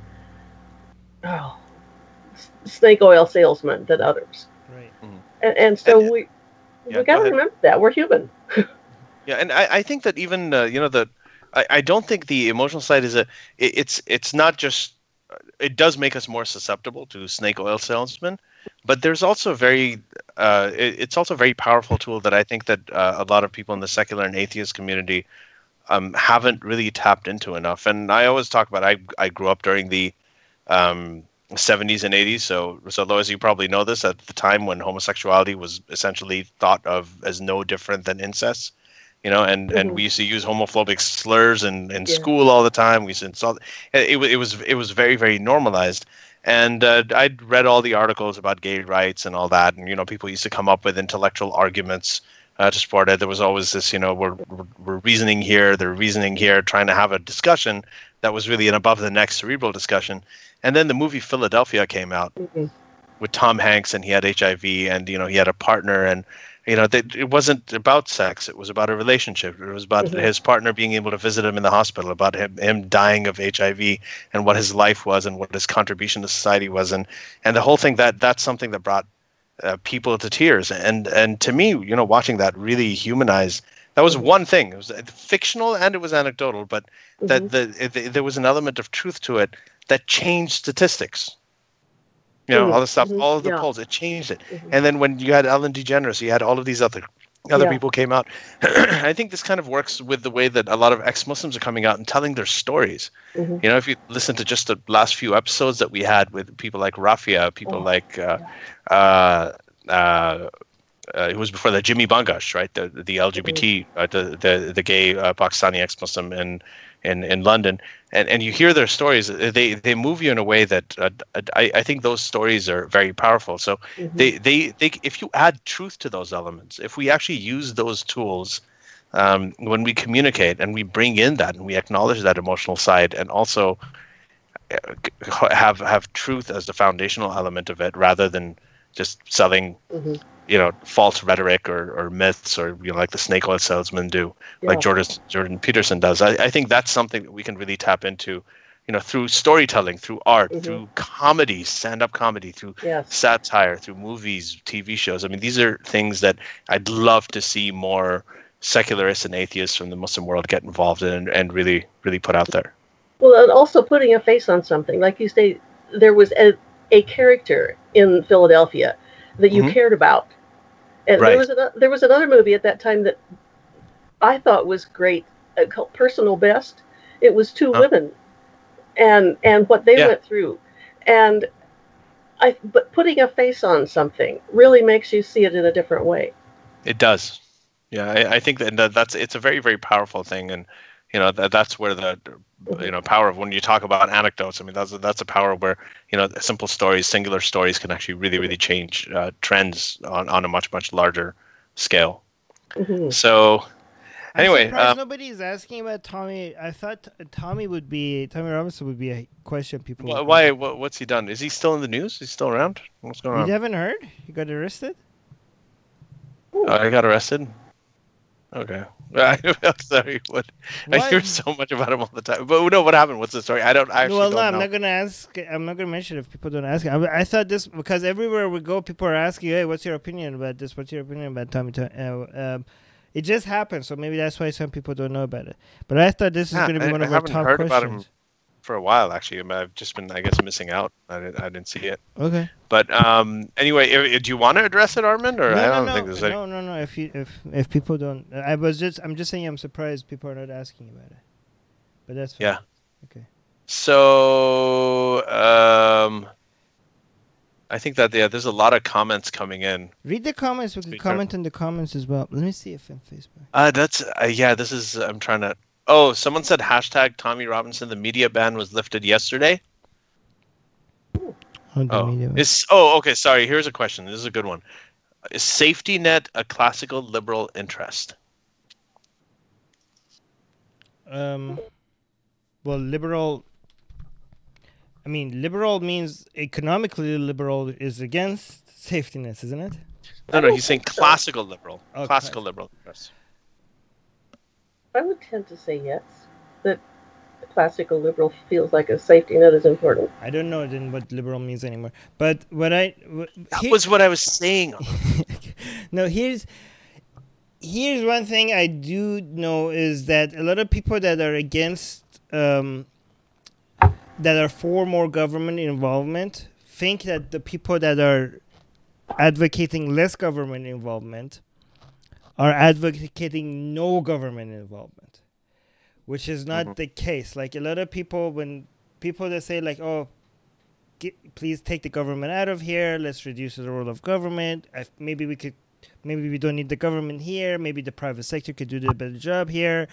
snake oil salesman than others. Right. And so we got to remember that we're human. Yeah, and I think that even I don't think the emotional side is it's not just, it does make us more susceptible to snake oil salesmen, but there's also it's also a very powerful tool that I think that a lot of people in the secular and atheist community haven't really tapped into enough. And I always talk about, I grew up during the 70s and 80s. So Lois, you probably know this, at the time when homosexuality was essentially thought of as no different than incest. And we used to use homophobic slurs in school all the time. We used to insult. It was very, very normalized. And I'd read all the articles about gay rights and all that. And, people used to come up with intellectual arguments to support it. There was always this, we're reasoning here, they're reasoning here, trying to have a discussion that was really an above the neck cerebral discussion. And then the movie Philadelphia came out with Tom Hanks, and he had HIV, and, he had a partner, and, it wasn't about sex. It was about a relationship. It was about his partner being able to visit him in the hospital, about him dying of HIV, and what his life was and what his contribution to society was. And the whole thing, that's something that brought people to tears. And to me, watching that really humanized, that was one thing. It was fictional and it was anecdotal, but that there was an element of truth to it that changed statistics. All the stuff, all of the polls, it changed it. And then when you had Ellen DeGeneres, you had all of these other people came out. I think this kind of works with the way that a lot of ex-Muslims are coming out and telling their stories. If you listen to just the last few episodes that we had with people like Rafia, people like it was before that, Jimmy Bangash, right? The LGBT, the gay Pakistani ex-Muslim in London, and you hear their stories. They move you in a way that I think those stories are very powerful. So they if you add truth to those elements, if we actually use those tools when we communicate, and we bring in that and we acknowledge that emotional side, and also have truth as the foundational element of it, rather than just selling false rhetoric or myths, or like the snake oil salesmen do, like Jordan Peterson does. I think that's something that we can really tap into, through storytelling, through art, through comedy, stand-up comedy, through satire, through movies, TV shows. I mean, these are things that I'd love to see more secularists and atheists from the Muslim world get involved in and really, really put out there. Well, and also putting a face on something. Like you say, there was a character in Philadelphia that you cared about. And there was another movie at that time that I thought was great, called Personal Best. It was two women and what they went through. And but putting a face on something really makes you see it in a different way. It does. Yeah, I think that it's a very, very powerful thing. And that's where the power of, when you talk about anecdotes, I mean, that's a power where simple stories, singular stories, can actually really, really change trends on a much, much larger scale. So anyway, nobody is asking about Tommy. I thought Tommy Robinson would be a question people. Why? What's he done? Is he still in the news? He's still around? What's going on? You haven't heard? He got arrested? I got arrested. Okay. Sorry. What? I hear so much about him all the time. But no, what happened? What's the story? I don't actually. Well, no, I'm not gonna ask. I'm not gonna mention if people don't ask. I thought this because everywhere we go, people are asking, "Hey, what's your opinion about this? What's your opinion about Tommy?" It just happened, so maybe that's why some people don't know about it. But I thought this is going to be one of our top questions. I haven't heard about him for a while, actually. I've just been, I guess, missing out. I didn't see it. Okay. But anyway, do you want to address it, Armin? Or I don't think there's any... No. If people don't, I'm just saying I'm surprised people are not asking about it. But that's fine. Yeah. Okay. So I think that there's a lot of comments coming in. Read the comments. We can comment in the comments as well. Let me see if on Facebook. This is, I'm trying to. Oh, someone said hashtag Tommy Robinson. The media ban was lifted yesterday. Okay. Sorry. Here's a question. This is a good one. Is safety net a classical liberal interest? Well, liberal. I mean, liberal means economically liberal is against safety nets, isn't it? No. He's saying classical liberal. Oh, classical liberal interest. I would tend to say yes. That the classical liberal feels like a safety net is important. I don't know then what liberal means anymore. But that was what I was saying. No, here's one thing I do know is that a lot of people that are against, that are for more government involvement, think that the people that are advocating less government involvement are advocating no government involvement, which is not the case. Like a lot of people, when people that say like, oh, please take the government out of here, let's reduce the role of government, maybe we don't need the government here, maybe the private sector could do a better job here.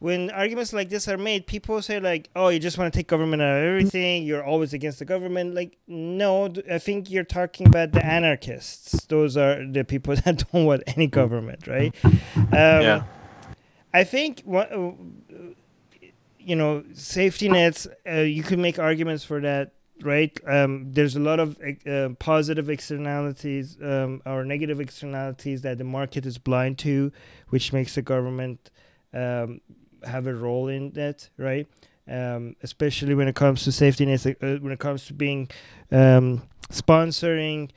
When arguments like this are made, people say like, oh, you just want to take government out of everything, you're always against the government. Like, no, I think you're talking about the anarchists. Those are the people that don't want any government, right? Yeah. I think, safety nets, you could make arguments for that, right? There's a lot of positive externalities or negative externalities that the market is blind to, which makes the government have a role in that, right? Especially when it comes to safety nets, when it comes to being sponsoring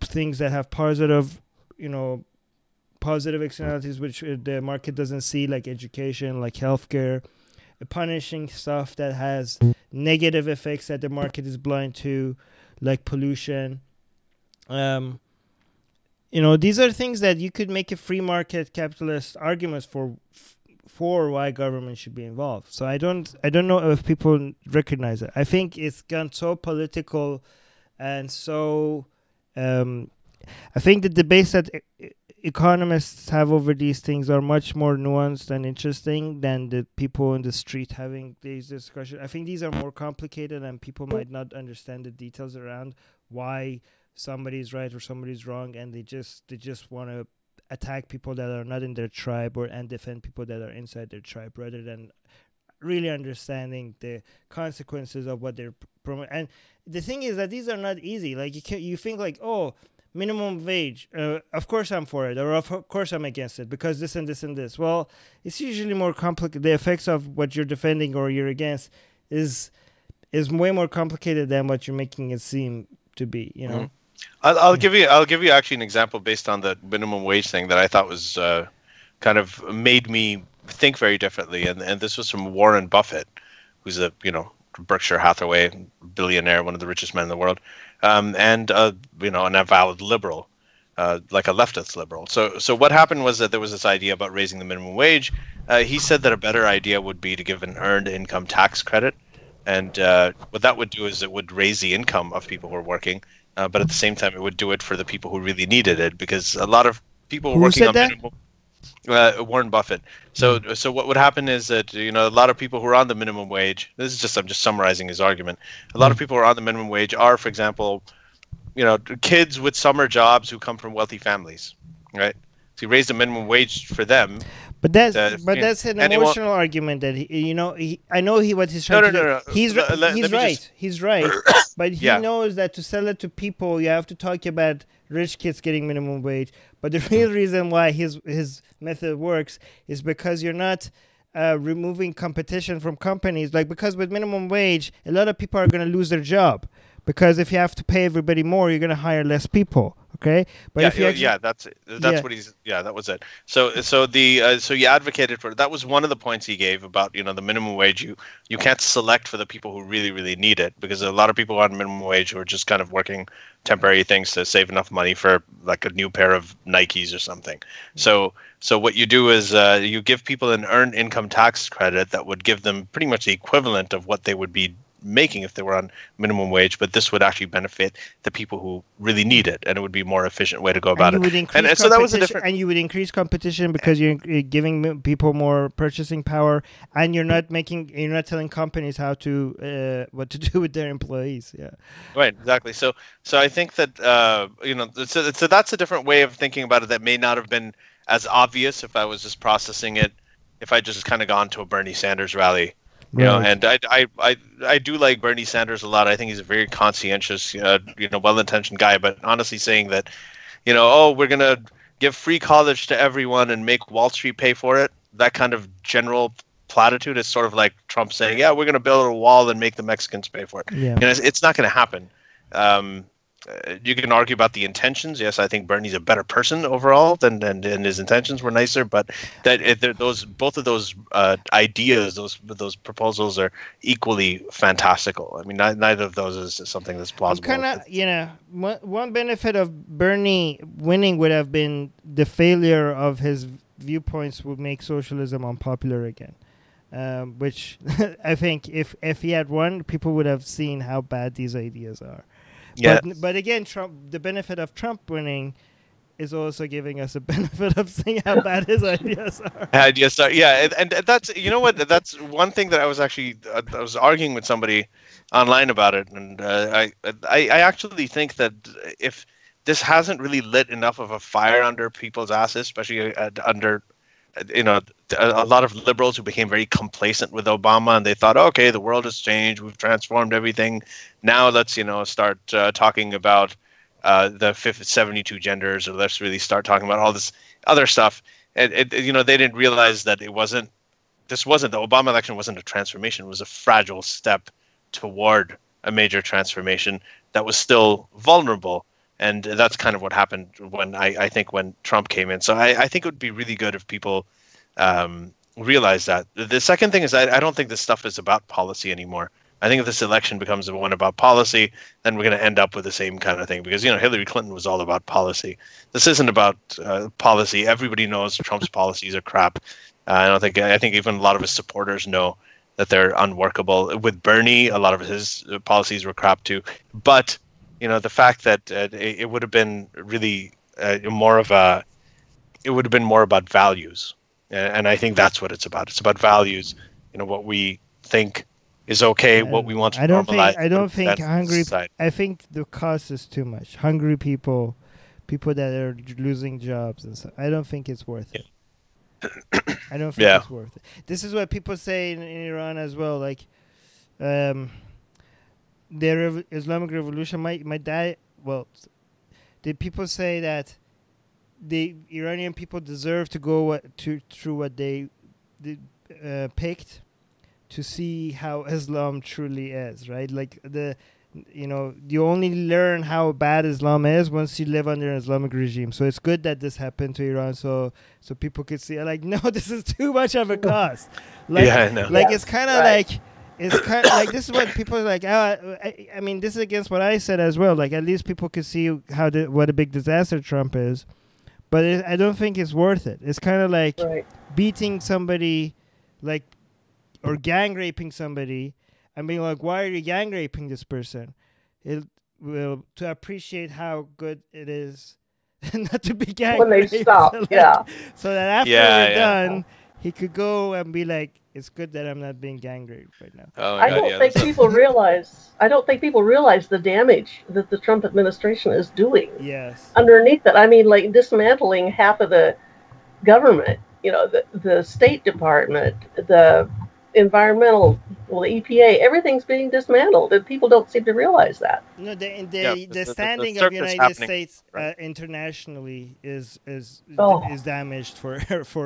things that have positive externalities which the market doesn't see, like education, like healthcare, punishing stuff that has negative effects that the market is blind to, like pollution. These are things that you could make a free market capitalist arguments for why government should be involved. So I don't know if people recognize it. I think it's gone so political, and so I think the debates that economists have over these things are much more nuanced and interesting than the people in the street having these discussions. I think these are more complicated, and people might not understand the details around why somebody's right or somebody's wrong, and they just want to attack people that are not in their tribe and defend people that are inside their tribe, rather than really understanding the consequences of what they're promoting. And the thing is that these are not easy. Like you think like, oh, minimum wage, of course I'm for it, or of course I'm against it because this and this and this. Well, it's usually more complicated. The effects of what you're defending or you're against is way more complicated than what you're making it seem to be, I'll give you actually an example based on the minimum wage thing that I thought was kind of made me think very differently, and this was from Warren Buffett, who's a Berkshire Hathaway billionaire, one of the richest men in the world, and an avowed liberal, like a leftist liberal. So what happened was that there was this idea about raising the minimum wage. He said that a better idea would be to give an earned income tax credit, and what that would do is it would raise the income of people who are working. But at the same time, it would do it for the people who really needed it, because a lot of people were working on minimum. Warren Buffett. So what would happen is that a lot of people who are on the minimum wage. I'm just summarizing his argument. A lot of people who are on the minimum wage are, for example, kids with summer jobs who come from wealthy families, right? So he raised the minimum wage for them. But that's an emotional argument that I know what he's trying to do. No. He's right. But he knows that to sell it to people, you have to talk about rich kids getting minimum wage. But the real reason why his method works is because you're not removing competition from companies. Like, because with minimum wage, a lot of people are going to lose their job. Because if you have to pay everybody more, you're going to hire less people. Okay, but that's what he's. Yeah, that was it. So you advocated for it. That was one of the points he gave about the minimum wage. You can't select for the people who really really need it, because a lot of people on minimum wage who are just kind of working temporary things to save enough money for like a new pair of Nikes or something. So what you do is you give people an earned income tax credit that would give them pretty much the equivalent of what they would be making if they were on minimum wage, but this would actually benefit the people who really need it, and it would be a more efficient way to go about it. And so that was a different. And you would increase competition because you're giving people more purchasing power, and you're not telling companies how to what to do with their employees. Yeah. Right. Exactly. So I think that so that's a different way of thinking about it that may not have been as obvious if I was just processing it, if I just kind of gone to a Bernie Sanders rally. And I do like Bernie Sanders a lot. I think he's a very conscientious, well-intentioned guy. But honestly, saying that, we're gonna give free college to everyone and make Wall Street pay for it, that kind of general platitude. It's sort of like Trump saying, "Yeah, we're going to build a wall and make the Mexicans pay for it." Yeah. It's not going to happen. You can argue about the intentions. Yes, I think Bernie's a better person overall than his intentions were nicer. But both of those ideas, those proposals are equally fantastical. I mean, neither of those is something that's plausible. Kind of, one benefit of Bernie winning would have been the failure of his viewpoints would make socialism unpopular again. Which I think if he had won, people would have seen how bad these ideas are. Yeah. But again, the benefit of Trump winning is also giving us a benefit of seeing how bad his ideas are. Yeah, and that's, you know what, that's one thing that I was actually I was arguing with somebody online about it, and I actually think that if this hasn't really lit enough of a fire under people's asses, especially under a lot of liberals who became very complacent with Obama, and they thought, okay, the world has changed, we've transformed everything. Now let's start talking about the 72 genders, or let's really start talking about all this other stuff. And they didn't realize that the Obama election wasn't a transformation; it was a fragile step toward a major transformation that was still vulnerable. And that's kind of what happened when I think when Trump came in. So I think it would be really good if people realize that. The second thing is I don't think this stuff is about policy anymore. I think if this election becomes one about policy, then we're going to end up with the same kind of thing. Because, Hillary Clinton was all about policy. This isn't about policy. Everybody knows Trump's policies are crap. I think even a lot of his supporters know that they're unworkable. With Bernie, a lot of his policies were crap too. But the fact that it would have been really more about values, and I think that's what it's about. It's about values. What we think is okay, what we want to normalize. I don't think hungry. I think the cost is too much. Hungry people that are losing jobs and stuff. I don't think it's worth it. I don't think it's worth it. This is what people say in Iran as well. Like, the Islamic Revolution might die. Well, the people say that the Iranian people deserve to go through what they picked to see how Islam truly is, right? Like you only learn how bad Islam is once you live under an Islamic regime. So it's good that this happened to Iran, so people could see, like, no, this is too much of a cost. Like, yeah, I know. Like, it's kind of like. It's kind of like, this is what people are like. I mean, this is against what I said as well. Like, at least people could see what a big disaster Trump is, but I don't think it's worth it. It's kind of like beating somebody, like, or gang raping somebody, and being like, "Why are you gang raping this person?" It will to appreciate how good it is not to be gang raped. When they stop, so that after we're done, he could go and be like, "It's good that I'm not being gang raped right now." Oh my God, I don't think people realize. I don't think people realize the damage that the Trump administration is doing. Yes. Underneath that, I mean, like dismantling half of the government. The State Department, the environmental, the EPA, everything's being dismantled, and people don't seem to realize that. No, the standing of the United States internationally is damaged for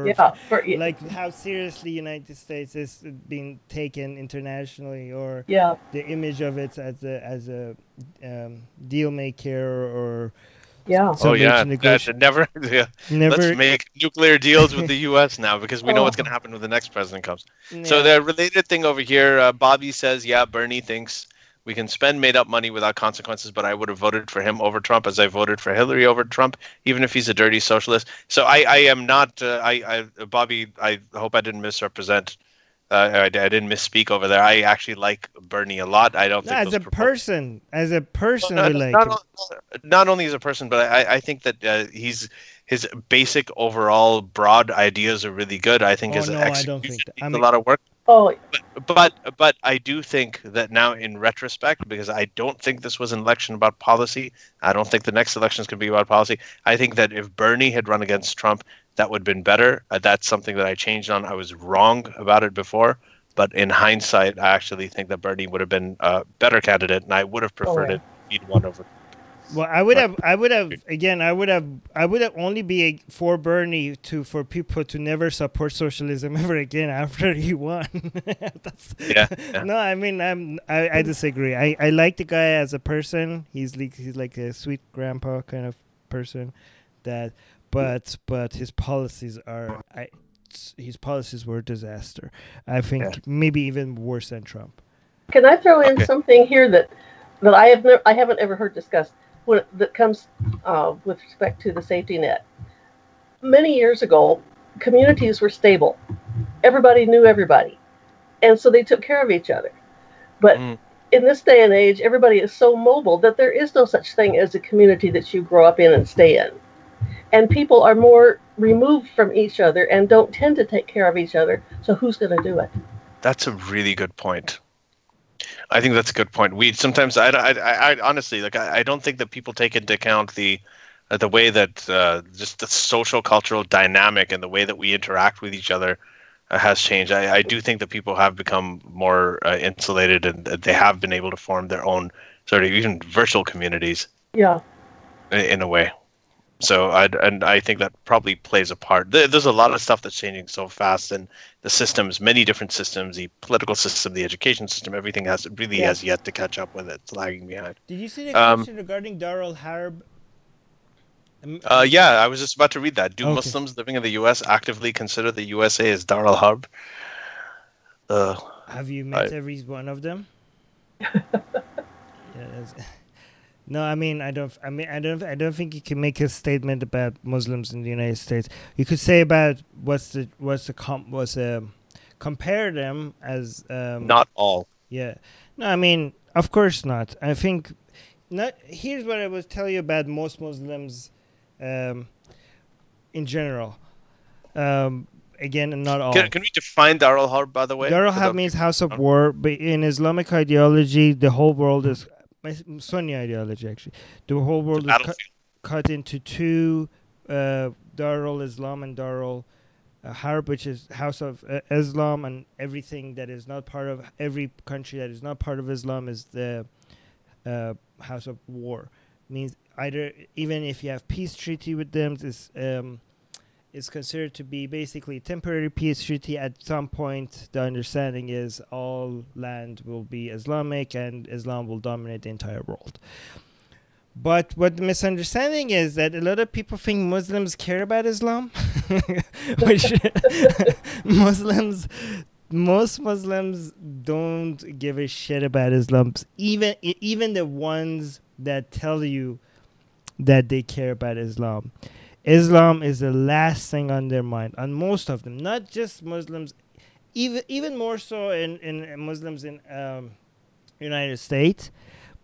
like how seriously United States is being taken internationally, or the image of it as a deal maker or. Yeah. Never. Let's make nuclear deals with the U.S. now, because we know what's going to happen when the next president comes. Yeah. So the related thing over here, Bobby says, Bernie thinks we can spend made-up money without consequences, but I would have voted for him over Trump as I voted for Hillary over Trump, even if he's a dirty socialist. So I am not, Bobby, I hope I didn't misrepresent. I didn't misspeak over there. I actually like Bernie a lot. I don't think as a person, not only as a person, but I think that his basic overall broad ideas are really good. I think his execution needs a lot of work. But I do think that now in retrospect, because I don't think this was an election about policy. I don't think the next election is going to be about policy. I think that if Bernie had run against Trump, that would have been better. That's something that I changed on. I was wrong about it before, but in hindsight, I actually think that Bernie would have been a better candidate, and I would have preferred it he'd won over. Well, I would have only be for Bernie for people to never support socialism ever again after he won. Yeah. No, I mean, I disagree. I like the guy as a person. He's like a sweet grandpa kind of person, but his policies were a disaster. I think maybe even worse than Trump. Can I throw in something here that I haven't ever heard discussed that comes with respect to the safety net? Many years ago, communities were stable. Everybody knew everybody, and so they took care of each other. But in this day and age, everybody is so mobile that there is no such thing as a community that you grow up in and stay in. And people are more removed from each other and don't tend to take care of each other. So who's going to do it? That's a really good point. I think that's a good point. We sometimes, I honestly, like, I don't think that people take into account the way that just the social cultural dynamic and the way that we interact with each other has changed. I do think that people have become more insulated, and they have been able to form their own sort of even virtual communities. Yeah. In a way. So I think that probably plays a part. There's a lot of stuff that's changing so fast, and the systems, many different systems, the political system, the education system, everything has yet to catch up with it. It's lagging behind. Did you see the question regarding Darul Harb? Yeah, I was just about to read that. Do Muslims living in the U.S. actively consider the USA as Darul Harb? Have you met every one of them? No, I mean, I don't think you can make a statement about Muslims in the United States. You could say about compare them as not all. Yeah, no, I mean, of course not. I think not. Here's what I will tell you about most Muslims, in general. Again, not all. Can we define Darul Harb, by the way? Darul Harb means house of war, but in Islamic ideology, the whole world is. Sunni ideology, actually. The whole world is cut into two, Darul Islam and Darul Harb, which is House of Islam, and everything that is not part of, every country that is not part of Islam is the House of War. Means either, even if you have peace treaty with them, is considered to be basically temporary peace treaty. At some point, the understanding is all land will be Islamic and Islam will dominate the entire world. But what the misunderstanding is that a lot of people think Muslims care about Islam, which most Muslims don't give a shit about Islam. Even the ones that tell you that they care about Islam. Islam is the last thing on their mind, on most of them, not just Muslims, even more so in Muslims in United States,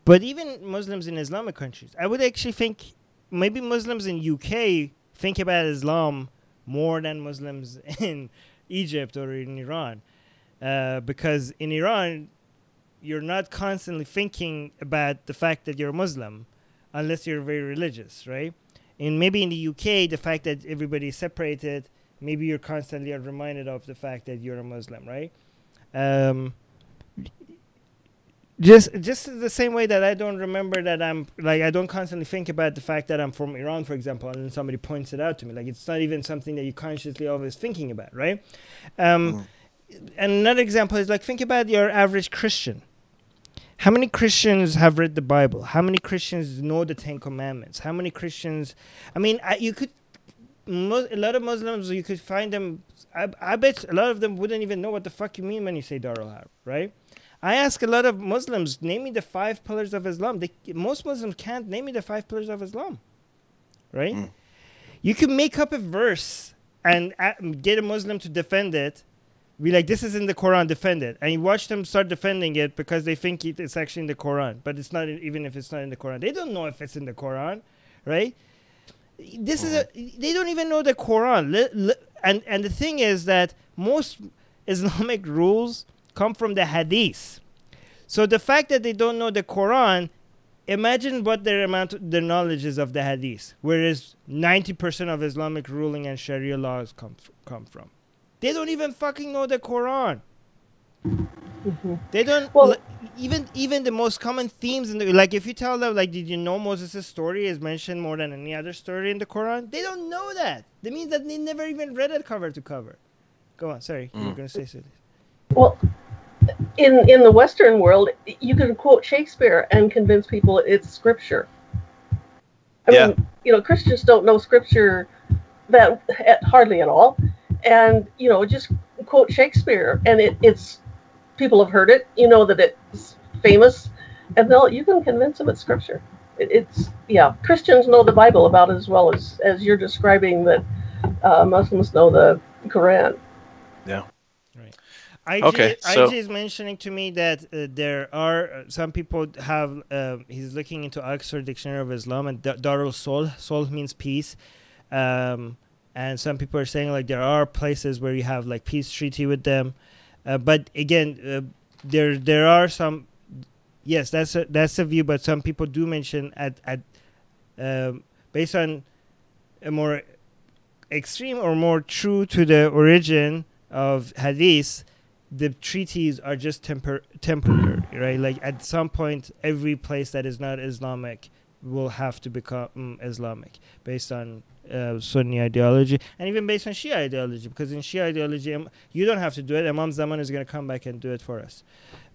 but even Muslims in Islamic countries. I would actually think maybe Muslims in UK think about Islam more than Muslims in Egypt or in Iran, because in Iran, you're not constantly thinking about the fact that you're a Muslim, unless you're very religious, right? And maybe in the UK, the fact that everybody is separated, maybe you're constantly reminded of the fact that you're a Muslim, right? Just the same way that I don't remember that I don't constantly think about the fact that I'm from Iran, for example, and then somebody points it out to me. Like, it's not even something that you're consciously always thinking about, right? And another example is, like, think about your average Christian. How many Christians have read the Bible? How many Christians know the Ten Commandments? How many Christians... I mean, a lot of Muslims, you could find them... I bet a lot of them wouldn't even know what the fuck you mean when you say Darul Harb, right? I ask a lot of Muslims, name me the 5 pillars of Islam. Most Muslims can't name me the 5 pillars of Islam, right? You can make up a verse and get a Muslim to defend it. Be like, this is in the Quran, defend it. And you watch them start defending it because they think it's actually in the Quran. But it's not, even if it's not in the Quran. They don't know if it's in the Quran, right? They don't even know the Quran. And the thing is that most Islamic rules come from the Hadith. So the fact that they don't know the Quran, imagine what their knowledge is of the Hadith. Whereas 90% of Islamic ruling and Sharia laws come from. They don't even fucking know the Quran. They don't. Well, even the most common themes in the, like if you tell them like, did you know Moses' story is mentioned more than any other story in the Quran? They don't know that. That means that they never even read it cover to cover. Go on. Sorry, you were going to say something. Well, in the Western world, you can quote Shakespeare and convince people it's scripture. I mean, you know, Christians don't know scripture that hardly at all, and you know, just quote Shakespeare, and it's people have heard it. You know that it's famous, and you can convince them it's scripture. It's Christians know the Bible about as well as you're describing that Muslims know the Quran. Yeah. IG is mentioning to me that there are some people have. He's looking into Oxford Dictionary of Islam, and Darul Sol. Sol means peace, and some people are saying like there are places where you have like peace treaty with them, but again, there are some. Yes, that's a view, but some people do mention based on a more extreme or more true to the origin of hadith. The treaties are just temporary, right? Like at some point, every place that is not Islamic will have to become Islamic based on Sunni ideology and even based on Shia ideology. Because in Shia ideology, you don't have to do it. Imam Zaman is going to come back and do it for us.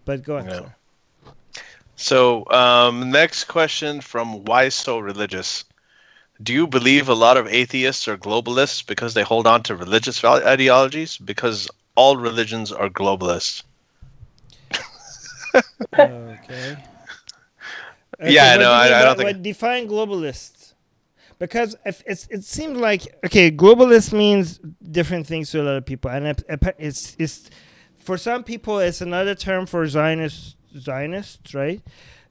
But go on. Yeah. So next question from Why So Religious? Do you believe a lot of atheists are globalists because they hold on to religious ideologies? Because all religions are globalist. Okay. Yeah, no, I don't think. Define globalists, because if it seems like globalist means different things to a lot of people, and it's for some people it's another term for Zionist, right?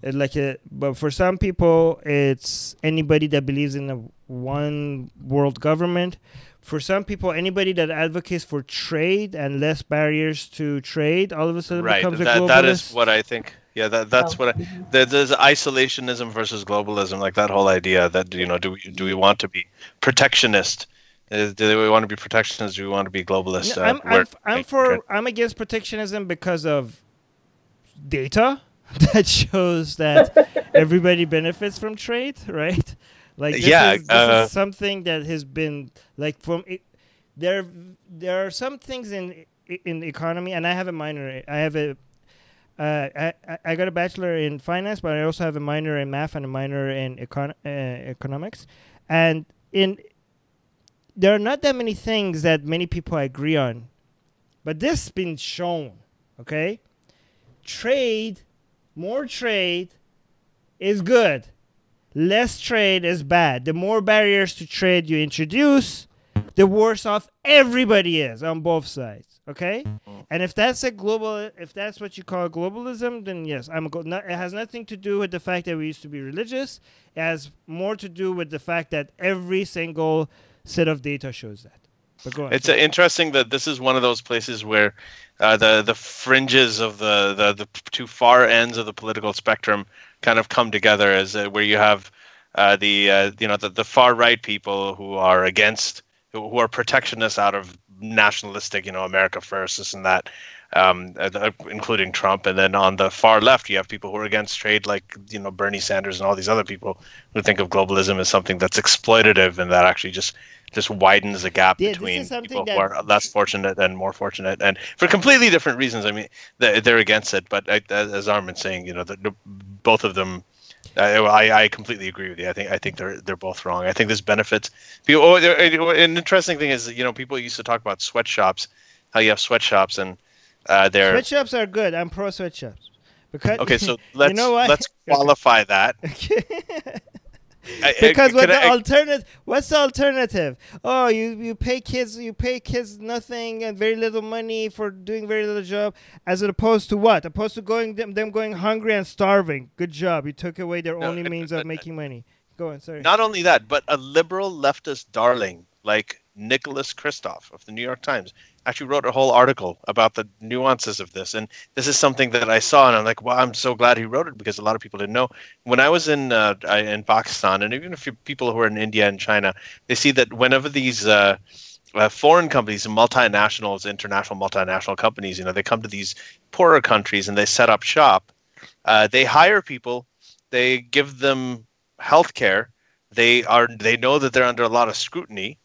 But for some people it's anybody that believes in a one world government. For some people, anybody that advocates for trade and less barriers to trade, all of a sudden becomes a globalist. That is what I think. Yeah, that's what there's isolationism versus globalism, like that whole idea that, you know, do we want to be protectionist? Do we want to be protectionist? Do we want to be globalist? No, I'm against protectionism because of data that shows that everybody benefits from trade, right? Like this is something that has been like there are some things in the economy, and I have a minor. I got a bachelor in finance, but I also have a minor in math and a minor in economics. And there are not that many things that many people agree on, but this has been shown. Okay, more trade is good. Less trade is bad. The more barriers to trade you introduce, the worse off everybody is on both sides. Okay, and if that's what you call globalism, then yes, it has nothing to do with the fact that we used to be religious. It has more to do with the fact that every single set of data shows that. But go on. It's interesting that this is one of those places where the fringes of the two far ends of the political spectrum kind of come together, as where you have the far right people who are protectionists out of nationalistic, America first, this and that, including Trump, and then on the far left you have people who are against trade, like Bernie Sanders and all these other people who think of globalism as something that's exploitative and that actually just widens the gap between people who are less fortunate and more fortunate, and for completely different reasons. I mean, they're against it, but as Armin's saying, both of them. I completely agree with you. I think they're both wrong. I think this benefits people. An interesting thing is, people used to talk about sweatshops, how you have sweatshops, and sweatshops are good. I'm pro sweatshops. Okay, so let's qualify that. Because what's the alternative? Oh, you pay kids nothing and very little money for doing very little job, as opposed to what? Opposed to them going hungry and starving. Good job. You took away their only means of making money. Go on, sorry. Not only that, but a liberal leftist darling like Nicholas Kristof of the New York Times actually wrote a whole article about the nuances of this. And this is something that I saw, and I'm like, wow, I'm so glad he wrote it, because a lot of people didn't know. When I was in Pakistan, and even if people who are in India and China, they see that whenever these foreign companies, multinationals, international multinational companies, they come to these poorer countries and they set up shop, They hire people, they give them health care. They know that they're under a lot of scrutiny,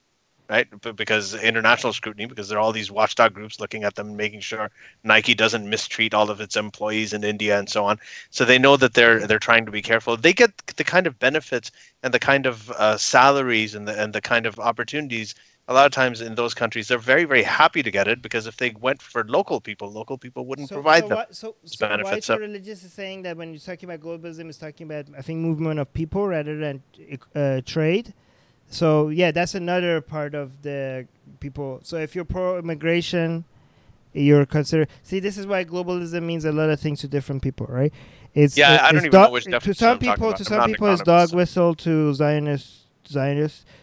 right? Because international scrutiny, because there are all these watchdog groups looking at them and making sure Nike doesn't mistreat all of its employees in India and so on. So they know that they're trying to be careful. They get the kind of benefits and the kind of salaries and the kind of opportunities. A lot of times in those countries, they're very, very happy to get it, because if they went for local people wouldn't provide them benefits. Why so religious is saying that when you're talking about globalism, it's talking about, I think, movement of people rather than trade. So yeah, that's another part of the people. So if you're pro-immigration, you're considered. See, this is why globalism means a lot of things to different people, right? I don't even know which definition to some people, it's dog whistle. To Zionists.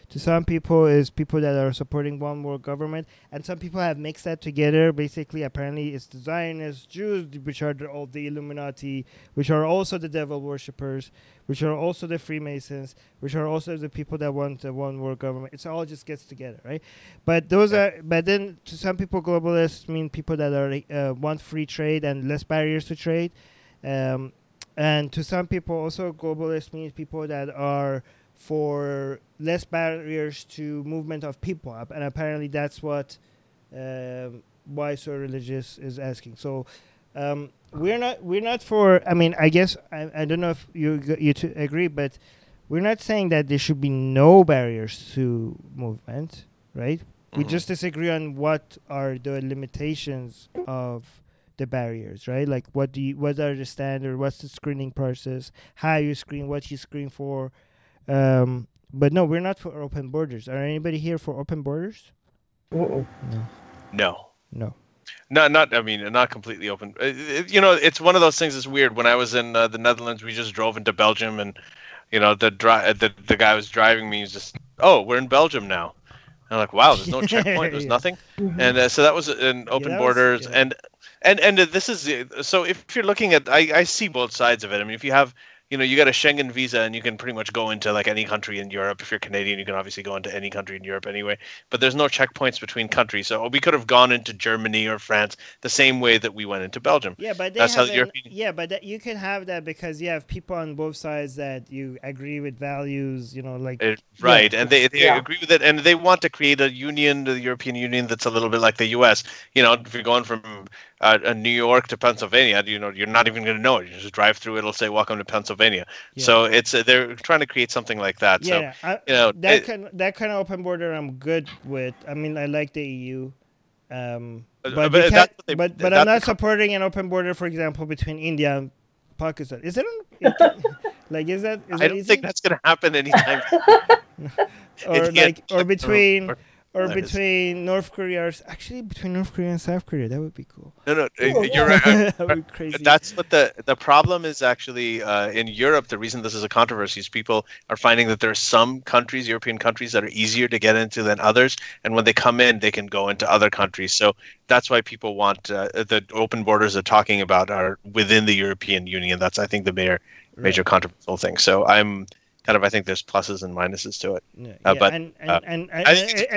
To some people is people that are supporting one world government, and some people have mixed that together. Basically, apparently, it's the Zionists, Jews, which are all the Illuminati, which are also the devil worshippers, which are also the Freemasons, which are also the people that want the one world government. It's all just gets together, right? But those are. But then, to some people, globalists mean people that are want free trade and less barriers to trade, and to some people, also globalists means people that are for less barriers to movement of people, and apparently that's what why so religious is asking. So we're not for. I mean, I guess I don't know if you agree, but we're not saying that there should be no barriers to movement, right? We just disagree on what are the limitations of the barriers, right? Like what are the standard? What's the screening process? How you screen? What you screen for? But no, we're not for open borders. Are anybody here for open borders? No. Not completely open. It's one of those things that's weird. When I was in the Netherlands, we just drove into Belgium, and the guy was driving me. He's just, oh, we're in Belgium now. And I'm like, wow, there's no checkpoint, there's nothing. And so that was in open borders, and this is so if you're looking at, I see both sides of it. I mean, if you have, you got a Schengen visa and you can pretty much go into like any country in Europe. If you're Canadian, you can obviously go into any country in Europe anyway. But there's no checkpoints between countries. So we could have gone into Germany or France the same way that we went into Belgium. Yeah, but you can have that because you have people on both sides that you agree with values, right. And they agree with it, and they want to create a union, the European Union, that's a little bit like the US. If you're going from New York to Pennsylvania, you're not even going to know it. You just drive through, it'll say welcome to Pennsylvania. Yeah. So it's they're trying to create something like that. Yeah, so that kind of open border I'm good with. I mean, I like the EU, but I'm not supporting an open border, for example, between India and Pakistan. Is it? I don't think that's going to happen anytime. Between North Korea, actually between North Korea and South Korea, that would be cool. No, you're right. That would be crazy. That's what the problem is actually in Europe. The reason this is a controversy is people are finding that there are some countries, European countries, that are easier to get into than others, and when they come in, they can go into other countries. So that's why people want the open borders they're talking about are within the European Union. That's, I think, the major controversial thing. So I think there's pluses and minuses to it. And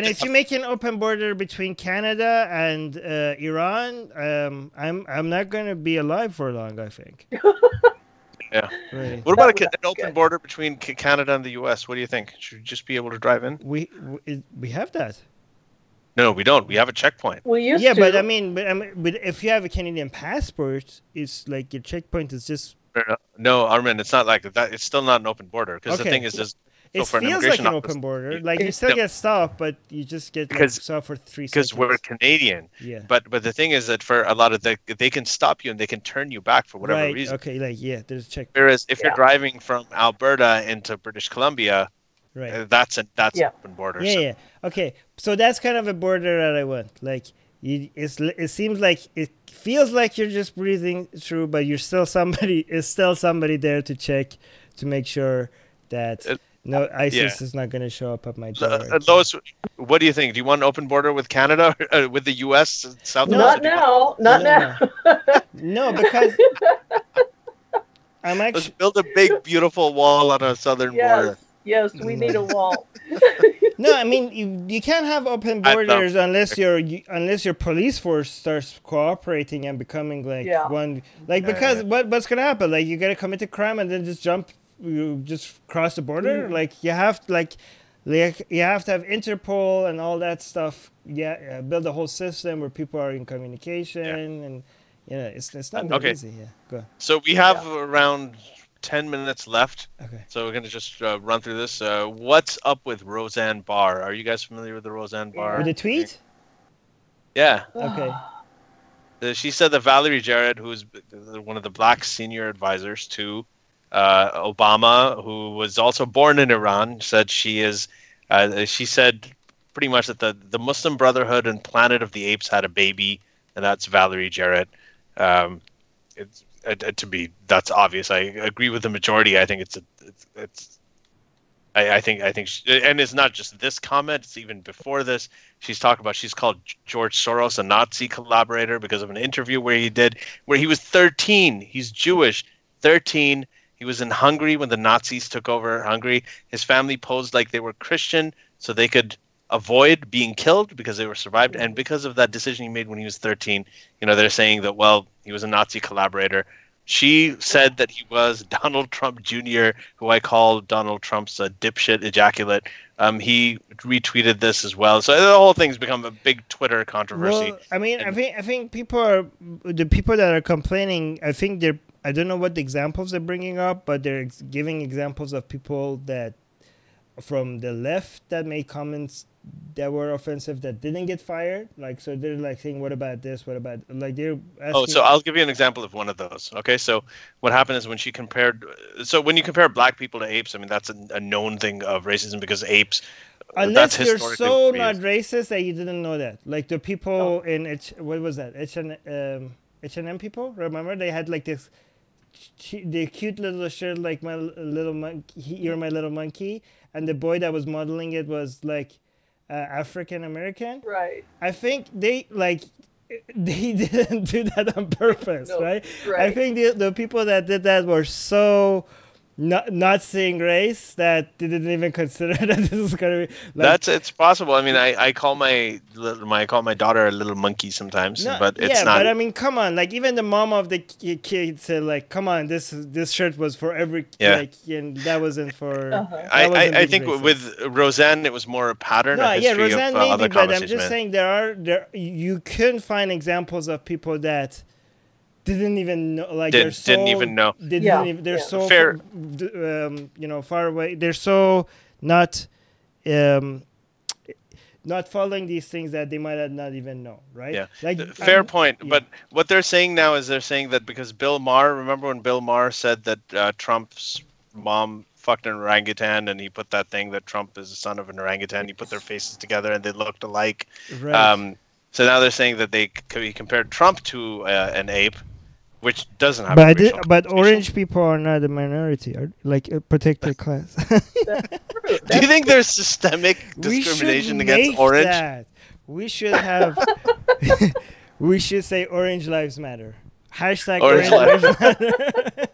if you make an open border between Canada and Iran, I'm not going to be alive for long, I think. Yeah. Right. What about an open border between Canada and the U.S.? What do you think? Should we just be able to drive in? We have that. No, we don't. We have a checkpoint. We used to. But if you have a Canadian passport, it's like your checkpoint is just. No, Armin, it's not like that. It's still not an open border because the thing is, it feels like an open border. Like you still get stopped, but you just get stopped for 3 seconds. Because we're Canadian. Yeah. But the thing is that for a lot of they can stop you and they can turn you back for whatever reason. Okay. There's a checkpoint. Whereas if you're driving from Alberta into British Columbia, that's open border. Yeah. Okay. So that's kind of a border that I want. Like. It seems like it feels like you're just breathing through, but you're still somebody there to check to make sure that ISIS is not going to show up at my door. Lois, what do you think? Do you want an open border with Canada, with the U.S. South? Not now. No, because let's build a big, beautiful wall on a southern border. Yes, we need a wall. No, I mean you can't have open borders unless your police force starts cooperating and becoming like one. Like because what's gonna happen? Like you're gonna commit a crime and then you just cross the border. Like you have to you have to have Interpol and all that stuff. Build a whole system where people are in communication and it's not that easy. Yeah, go. So we have around 10 minutes left. Okay. So we're going to just run through this. What's up with Roseanne Barr? Are you guys familiar with the Roseanne Barr? With the tweet? Yeah. Okay. She said that Valerie Jarrett, who's one of the black senior advisors to Obama, who was also born in Iran, said she said pretty much that the Muslim Brotherhood and Planet of the Apes had a baby, and that's Valerie Jarrett. To me, that's obvious. I agree with the majority. I think I think, and it's not just this comment. It's even before this. She's called George Soros a Nazi collaborator because of an interview where he was 13. He's Jewish, 13. He was in Hungary when the Nazis took over Hungary. His family posed like they were Christian so they could avoid being killed because they were survived. And because of that decision he made when he was 13, they're saying that, well, he was a Nazi collaborator. She said that he was Donald Trump Jr., who I call Donald Trump's dipshit ejaculate. He retweeted this as well. So the whole thing's become a big Twitter controversy. Well, I mean, I think the people that are complaining, I think I don't know what the examples they're bringing up, but they're giving examples of people that from the left that made comments that were offensive that didn't get fired. Like, so they're like saying, what about this? What about, like, they're asking. So I'll give you an example of one of those. Okay. So what happened is when you compare black people to apes, I mean, that's a known thing of racism because apes, unless you're so not racist that you didn't know that. Like the people in what was that? H&M people, remember? They had like this, the cute little shirt, like my little monkey, you're my little monkey. And the boy that was modeling it was like African American. Right. I think they didn't do that on purpose, right? I think the people that did that were so not seeing race that they didn't even consider that this is gonna be. Like, it's possible. I mean, I call my daughter a little monkey sometimes, but it's not. But I mean, come on, like even the mom of the kid said, like, come on, this shirt was for every like, and that wasn't for. I think with Roseanne, it was more a pattern. No, Roseanne maybe, but I'm just saying you couldn't find examples of people that didn't even know, like they're so fair, far away. They're so not following these things that they might not even know, right? Yeah, like, fair point. Yeah. But what they're saying now is they're saying that because Bill Maher, remember when Bill Maher said that Trump's mom fucked an orangutan and he put that thing that Trump is the son of an orangutan. He put their faces together and they looked alike. Right. So now they're saying that he compared Trump to an ape, which doesn't have. But orange people are not a minority, are like a protected class. Do you think there's systemic discrimination against orange? That. We should have. We should say Orange Lives Matter. # Orange Lives Matter.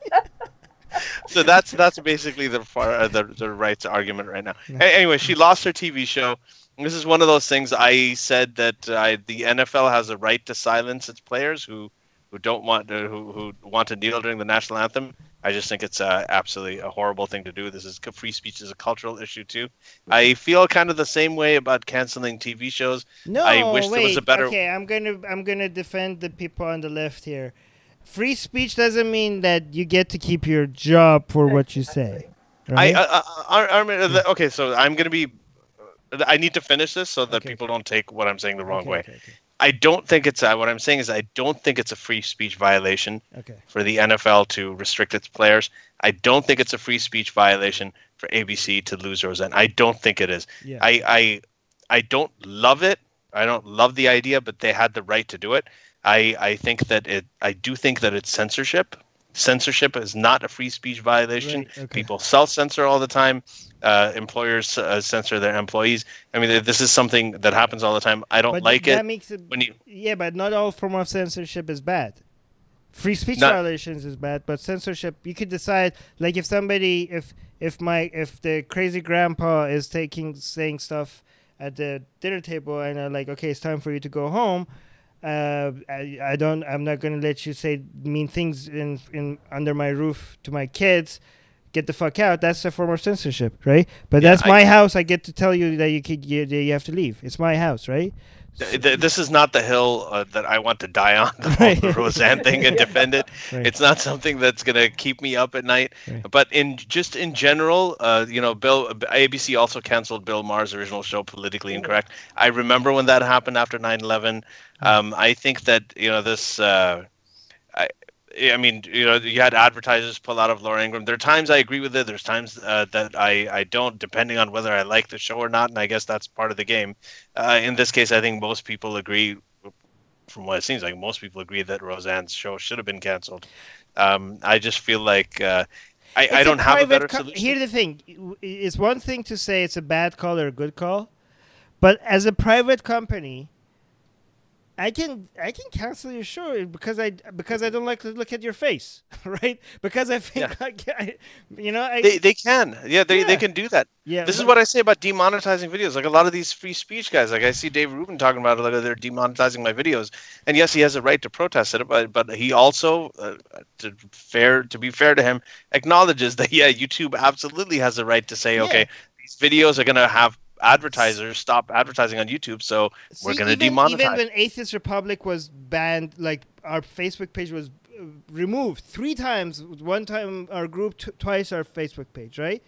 So that's basically the right's argument right now. Anyway, she lost her TV show. This is one of those things I said that the NFL has a right to silence its players who want to kneel during the national anthem. I just think it's absolutely a horrible thing to do. Free speech is a cultural issue too. I feel kind of the same way about canceling TV shows. No, I wish there was a better. Okay, I'm gonna defend the people on the left here. Free speech doesn't mean that you get to keep your job for what you say. Right? Okay, so I'm gonna be. I need to finish this so that people don't take what I'm saying the wrong way. Okay. I don't think it's what I'm saying is I don't think it's a free speech violation for the NFL to restrict its players. I don't think it's a free speech violation for ABC to lose Roseanne. I don't think it is. Yeah. I don't love it. I don't love the idea, but they had the right to do it. I do think that it's censorship. Censorship is not a free speech violation. Right, okay. People self-censor all the time. Employers censor their employees. I mean, this is something that happens all the time. I don't like it. But not all form of censorship is bad. Free speech violations is bad, but censorship, you could decide, like if if the crazy grandpa is saying stuff at the dinner table, and I'm like, okay, it's time for you to go home. I'm not gonna let you say mean things in under my roof to my kids. Get the fuck out. That's a form of censorship, right? But that's my house. I get to tell you that you have to leave. It's my house, right? This is not the hill that I want to die on, the whole Roseanne thing, and defend it. Right. It's not something that's going to keep me up at night. Right. But in general, ABC also canceled Bill Maher's original show, Politically Incorrect. I remember when that happened after 9/11. I think that, this... I mean, you had advertisers pull out of Laura Ingraham. There are times I agree with it. There's times that I don't, depending on whether I like the show or not. And I guess that's part of the game. In this case, I think most people agree, from what it seems like, most people agree that Roseanne's show should have been canceled. I just feel like I don't have a better solution. Here's the thing. It's one thing to say it's a bad call or a good call. But as a private company... I can cancel your show because I don't like to look at your face, right? Because I think they can, they can do that. Yeah, this is what I say about demonetizing videos. Like a lot of these free speech guys, like I see Dave Rubin talking about it, like they're demonetizing my videos, and yes, he has a right to protest it, but he also, to be fair to him, acknowledges that YouTube absolutely has a right to say, okay, these videos are gonna have advertisers stop advertising on YouTube, so we're going to demonetize. Even when Atheist Republic was banned, like our Facebook page was removed 3 times. One time our group, twice our Facebook page, right?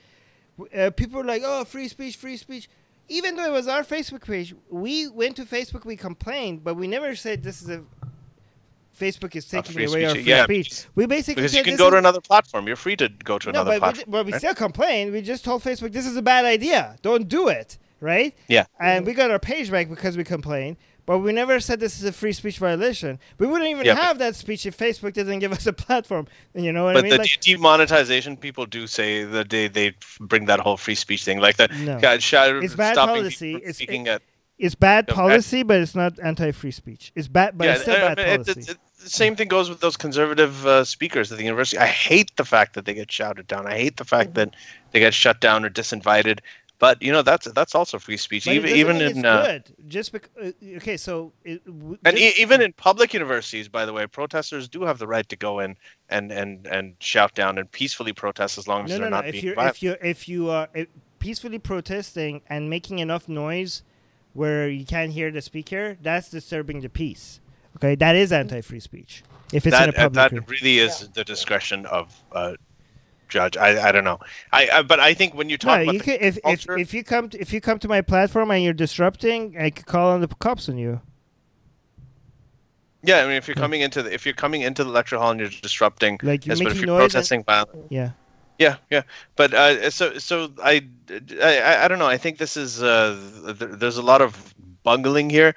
People were like, oh, free speech. Even though it was our Facebook page, we went to Facebook, we complained, but we never said this is Facebook is taking away our free speech. We basically because you can go to another platform. You're free to go to another platform. But we still complained. We just told Facebook this is a bad idea. Don't do it, right? Yeah. And we got our page back because we complained. But we never said this is a free speech violation. We wouldn't even have that speech if Facebook didn't give us a platform. You know what I mean? But the demonetization people do say that they bring that whole free speech thing like that. No. It's bad policy. It's bad policy, but it's not anti-free speech. It's bad, but it's still bad policy. The same thing goes with those conservative speakers at the university. I hate the fact that they get shouted down. I hate the fact that they get shut down or disinvited. But that's also free speech. But even in good. Just okay, so even in public universities, by the way, protesters do have the right to go in and shout down and peacefully protest as long as they're not being violent. If you are peacefully protesting and making enough noise where you can't hear the speaker, that's disturbing the peace. Okay, that is anti-free speech. If it's in a public that really is the discretion of judge. I don't know. But I think when you talk about if you come to my platform and you're disrupting, I could call on the cops on you. Yeah, I mean, if you're coming into the lecture hall and you're disrupting, like you're making noise, protesting violence. Yeah. Yeah. But so I don't know. I think this is there's a lot of bungling here.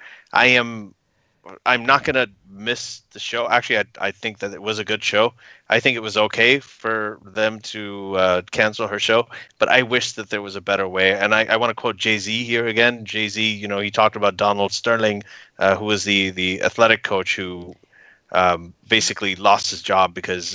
I'm not going to miss the show. Actually, I think that it was a good show. I think it was okay for them to cancel her show, but I wish that there was a better way. And I want to quote Jay-Z here again. Jay-Z, he talked about Donald Sterling, who was the athletic coach who basically lost his job because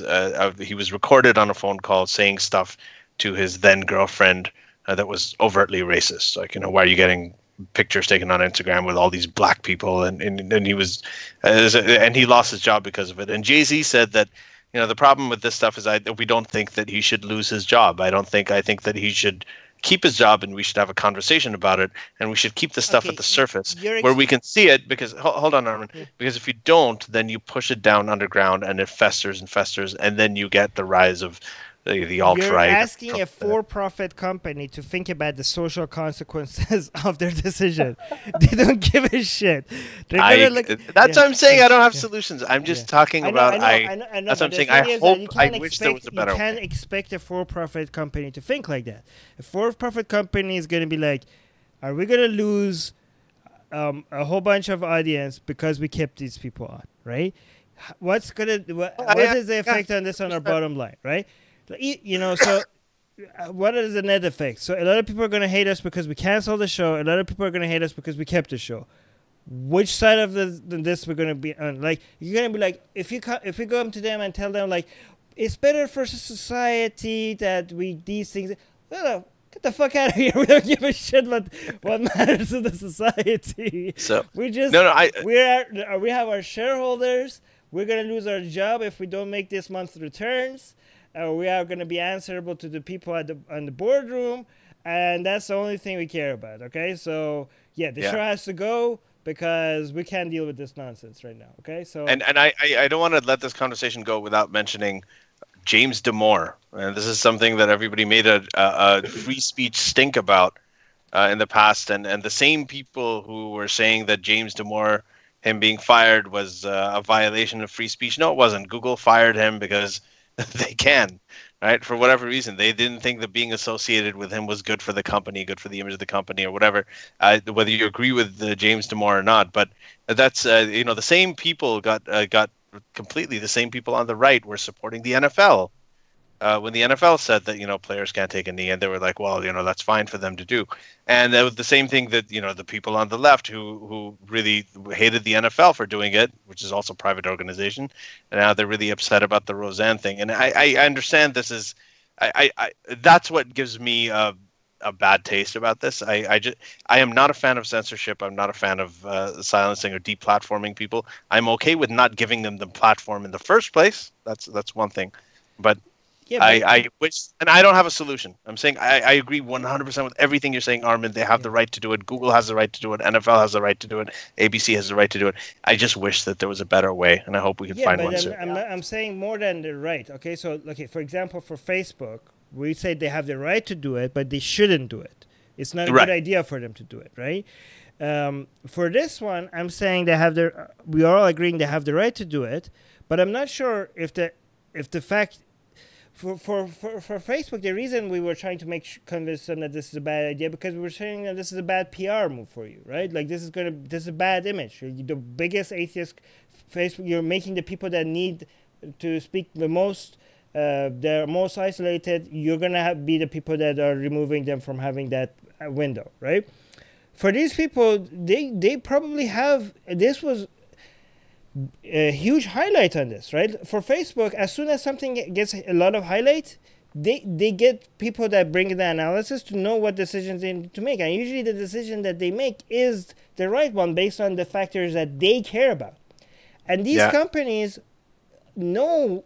he was recorded on a phone call saying stuff to his then girlfriend that was overtly racist. Like, why are you getting pictures taken on Instagram with all these black people, and he was and he lost his job because of it. And Jay-Z said that the problem with this stuff is we don't think that he should lose his job. I think that he should keep his job, and we should have a conversation about it, and we should keep the stuff at the surface where we can see it. Because hold on, Armin. Yeah. Because if you don't, then you push it down underground and it festers and festers, and then you get the rise of the alt-right. You're asking a for-profit company to think about the social consequences of their decision. They don't give a shit. That's what I'm saying. I don't have solutions. I'm just talking about. That's what I'm saying. I wish there was a better way. You can't expect a for-profit company to think like that. A for-profit company is going to be like, are we going to lose a whole bunch of audience because we kept these people on, right? What is the effect on this on our bottom line, right? So what is the net effect? So a lot of people are going to hate us because we canceled the show. A lot of people are going to hate us because we kept the show. Which side of this we're going to be on? Like, you're going to be like, if we go up to them and tell them, like, it's better for society that these things. No, get the fuck out of here. We don't give a shit what matters to the society. So we just we have our shareholders. We're gonna lose our job if we don't make this month's returns. We are gonna be answerable to the people on the boardroom, and that's the only thing we care about. Okay, so yeah, the show has to go because we can't deal with this nonsense right now. Okay, so and I don't want to let this conversation go without mentioning James Damore. And this is something that everybody made a free speech stink about in the past, and the same people who were saying that James Damore, him being fired, was a violation of free speech. No, it wasn't. Google fired him because they can, right? For whatever reason, they didn't think that being associated with him was good for the company, good for the image of the company, or whatever. Whether you agree with James Damore or not, but that's the same people got completely the same people on the right were supporting the NFL. When the NFL said that, players can't take a knee, and they were like, well, that's fine for them to do. And that was the same thing that, the people on the left who really hated the NFL for doing it, which is also a private organization. And now they're really upset about the Roseanne thing. And I understand this is, that's what gives me a bad taste about this. I am not a fan of censorship. I'm not a fan of silencing or deplatforming people. I'm okay with not giving them the platform in the first place. That's one thing. But yeah, I wish, and I don't have a solution. I'm saying I agree 100% with everything you're saying, Armin. They have the right to do it. Google has the right to do it. NFL has the right to do it. ABC has the right to do it. I just wish that there was a better way, and I hope we can find one soon. I'm saying more than the right. Okay, so for example, for Facebook, we say they have the right to do it, but they shouldn't do it. It's not a good idea for them to do it, right? For this one, I'm saying we are all agreeing they have the right to do it, but I'm not sure if the fact. For Facebook, the reason we were trying to convince them that this is a bad idea, because we were saying that this is a bad PR move for you, right? Like this is a bad image. You're the biggest atheist Facebook. You're making the people that need to speak the most, they're most isolated. You're gonna be the people that are removing them from having that window, right? For these people, they probably have. This was a huge highlight on this, right? For Facebook, as soon as something gets a lot of highlight, they get people that bring the analysis to know what decisions they need to make. And usually the decision that they make is the right one based on the factors that they care about. And these companies know,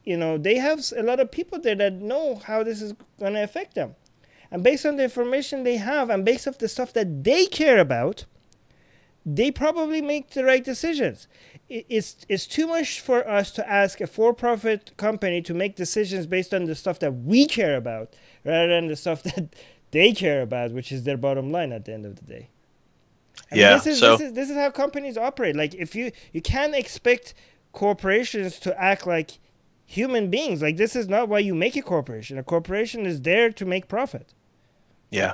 they have a lot of people there that know how this is going to affect them. And based on the information they have and based on the stuff that they care about, they probably make the right decisions. It's too much for us to ask a for-profit company to make decisions based on the stuff that we care about rather than the stuff that they care about, which is their bottom line at the end of the day. This is how companies operate. Like if you can't expect corporations to act like human beings. Like this is not why you make a corporation. A corporation is there to make profit. Yeah.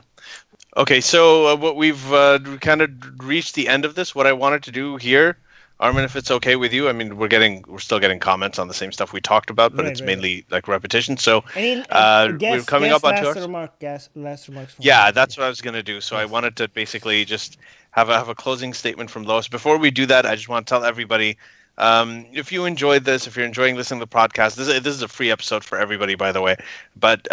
Okay, so what we've kind of reached the end of this. What I wanted to do here, Armin, if it's okay with you, I mean, we're still getting comments on the same stuff we talked about, but it's mainly like repetition. So we're coming up on last remarks. Yeah, that's what I was going to do. So I wanted to basically just have a closing statement from Lois. Before we do that, I just want to tell everybody, if you enjoyed this, if you're enjoying listening to the podcast, this is a free episode for everybody, by the way. But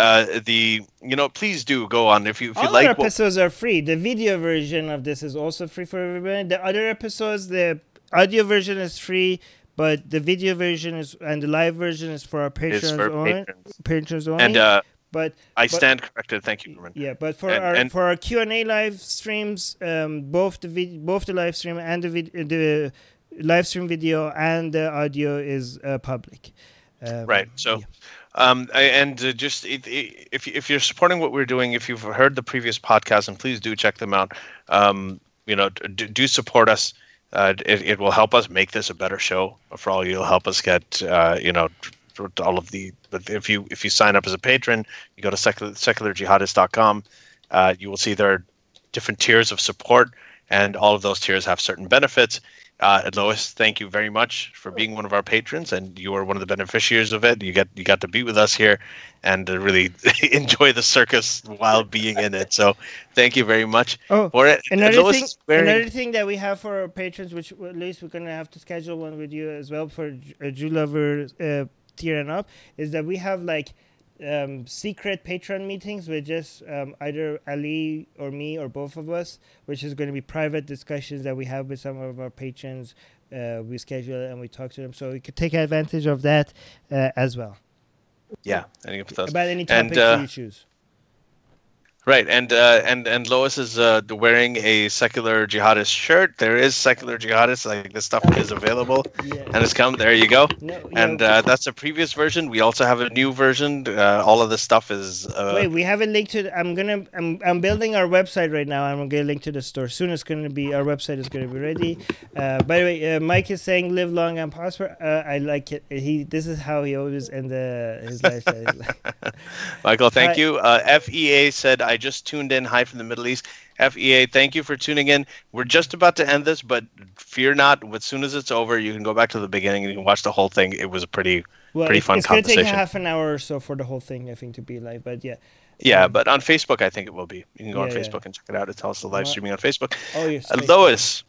please do go on if you all like. All episodes are free. The video version of this is also free for everybody. The other episodes, the audio version is free, but the video version and the live version is for our patrons only. Patrons only. And but I stand corrected. Thank you, Armin. Yeah, but for our Q&A live streams, both the live stream and the live stream video and the audio is public. Right. So, just if you're supporting what we're doing, if you've heard the previous podcast, and please do check them out. Do support us. It will help us make this a better show for all you. It'll help us get all of the. But if you sign up as a patron, you go to secularjihadist.com. You will see there are different tiers of support, and all of those tiers have certain benefits. Lois, thank you very much for being one of our patrons, and you are one of the beneficiaries of it. You got to be with us here and to really enjoy the circus while being in it. So thank you very much for it. Another thing that we have for our patrons, which at least we're going to have to schedule one with you as well for Jew Lover tier and up, is that we have like secret Patron meetings with just either Ali or me or both of us, which is going to be private discussions that we have with some of our patrons. We schedule it and we talk to them, so you could take advantage of that as well. Yeah, about any topics you choose. Right, and Lois is wearing a secular jihadist shirt. There is secular jihadists, like this stuff is available, and it's come. There you go. That's a previous version. We also have a new version. All of this stuff is. Wait, we haven't linked to. I'm building our website right now. I'm gonna link to the store soon. It's gonna be our website is gonna be ready. By the way, Mike is saying live long and prosper. I like it. This is how he always end his lifestyle. Michael, thank you. FEA said I just tuned in. Hi from the Middle East. FEA, thank you for tuning in. We're just about to end this, but fear not. As soon as it's over, you can go back to the beginning and you can watch the whole thing. It was a pretty fun conversation. It's going to take half an hour or so for the whole thing, I think, to be live. But yeah. Yeah, but on Facebook, I think it will be. You can go on Facebook and check it out. It's also live streaming on Facebook. Oh, yes. Lois,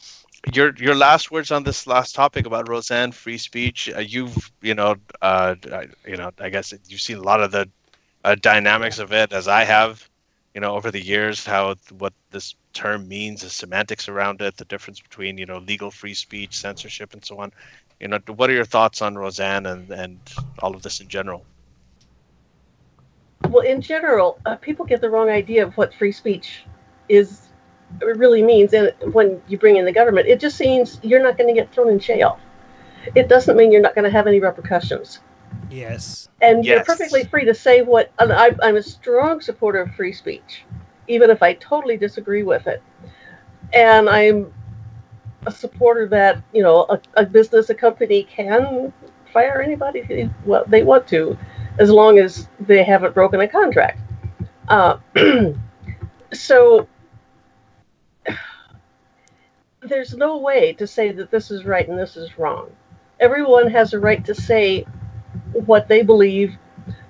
your last words on this last topic about Roseanne, free speech. I guess you've seen a lot of the dynamics of it, as I have. Over the years, what this term means, the semantics around it, the difference between, legal free speech, censorship, and so on. What are your thoughts on Roseanne and all of this in general? Well, in general, people get the wrong idea of what free speech really means. And when you bring in the government, it just means you're not going to get thrown in jail. It doesn't mean you're not going to have any repercussions. Yes. And you're perfectly free to say what. I'm a strong supporter of free speech, even if I totally disagree with it. And I'm a supporter that, a business, a company can fire anybody they want to, as long as they haven't broken a contract. So there's no way to say that this is right and this is wrong. Everyone has a right to say what they believe.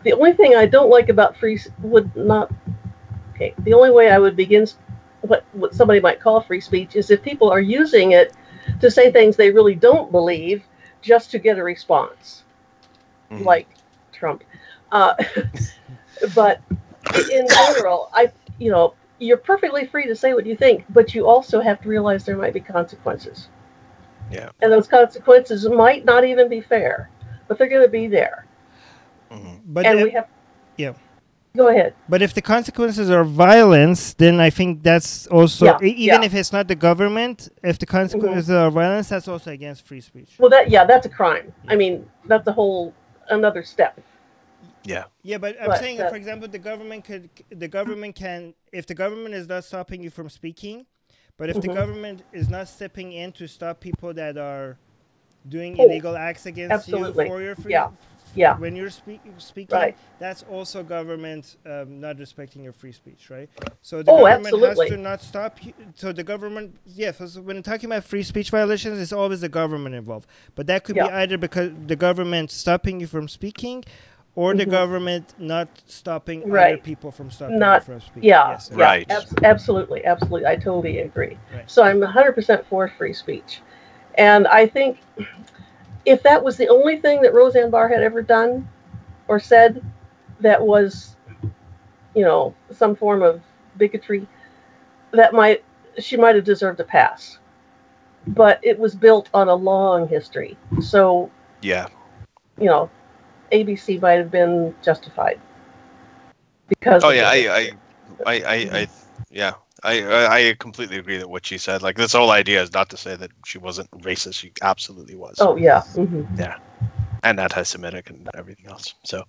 The only thing I don't like about the only way I would begin what somebody might call free speech is if people are using it to say things they really don't believe just to get a response, like Trump. But in general, you're perfectly free to say what you think, but you also have to realize there might be consequences. Yeah. And those consequences might not even be fair, but they're going to be there. But Go ahead. But if the consequences are violence, then I think that's also if it's not the government, if the consequences are violence, that's also against free speech. Well, that's a crime. I mean, that's another step. Yeah. Yeah, but I'm saying, for example, the government can, if the government is not stopping you from speaking, but if the government is not stepping in to stop people that are doing illegal acts against you for your free, when you're speaking, that's also government not respecting your free speech, right? So the government has to not stop you. So the government, so when talking about free speech violations, it's always the government involved. But that could be either because the government stopping you from speaking, or the government not stopping other people from stopping you from speaking. Right. Absolutely. I totally agree. Right. So I'm 100% for free speech. And I think if that was the only thing that Roseanne Barr had ever done or said that was, some form of bigotry, she might have deserved a pass. But it was built on a long history. So, ABC might have been justified. Because I completely agree that what she said, like, this whole idea is not to say that she wasn't racist. She absolutely was. Oh, yeah. Yeah. And anti-Semitic and everything else. So,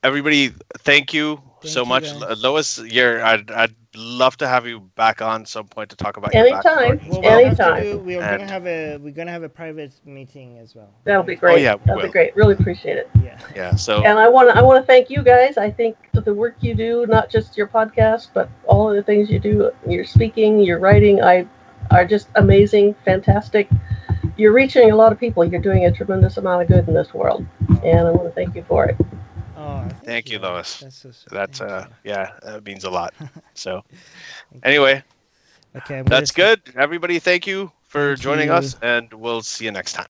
everybody, thank you so much. Lois, I'd love to have you back on some point to talk about your backstory. Anytime. We're gonna have a private meeting as well. That'll be great. That'll be great. Really appreciate it. So. And I want to thank you guys. I think the work you do, not just your podcast, but all of the things you do, your speaking, your writing, are just amazing, fantastic. You're reaching a lot of people. You're doing a tremendous amount of good in this world, and I want to thank you for it. Oh, thank you, Lois. That's that means a lot. So, anyway, that's good. Everybody, thank you for joining us, and we'll see you next time.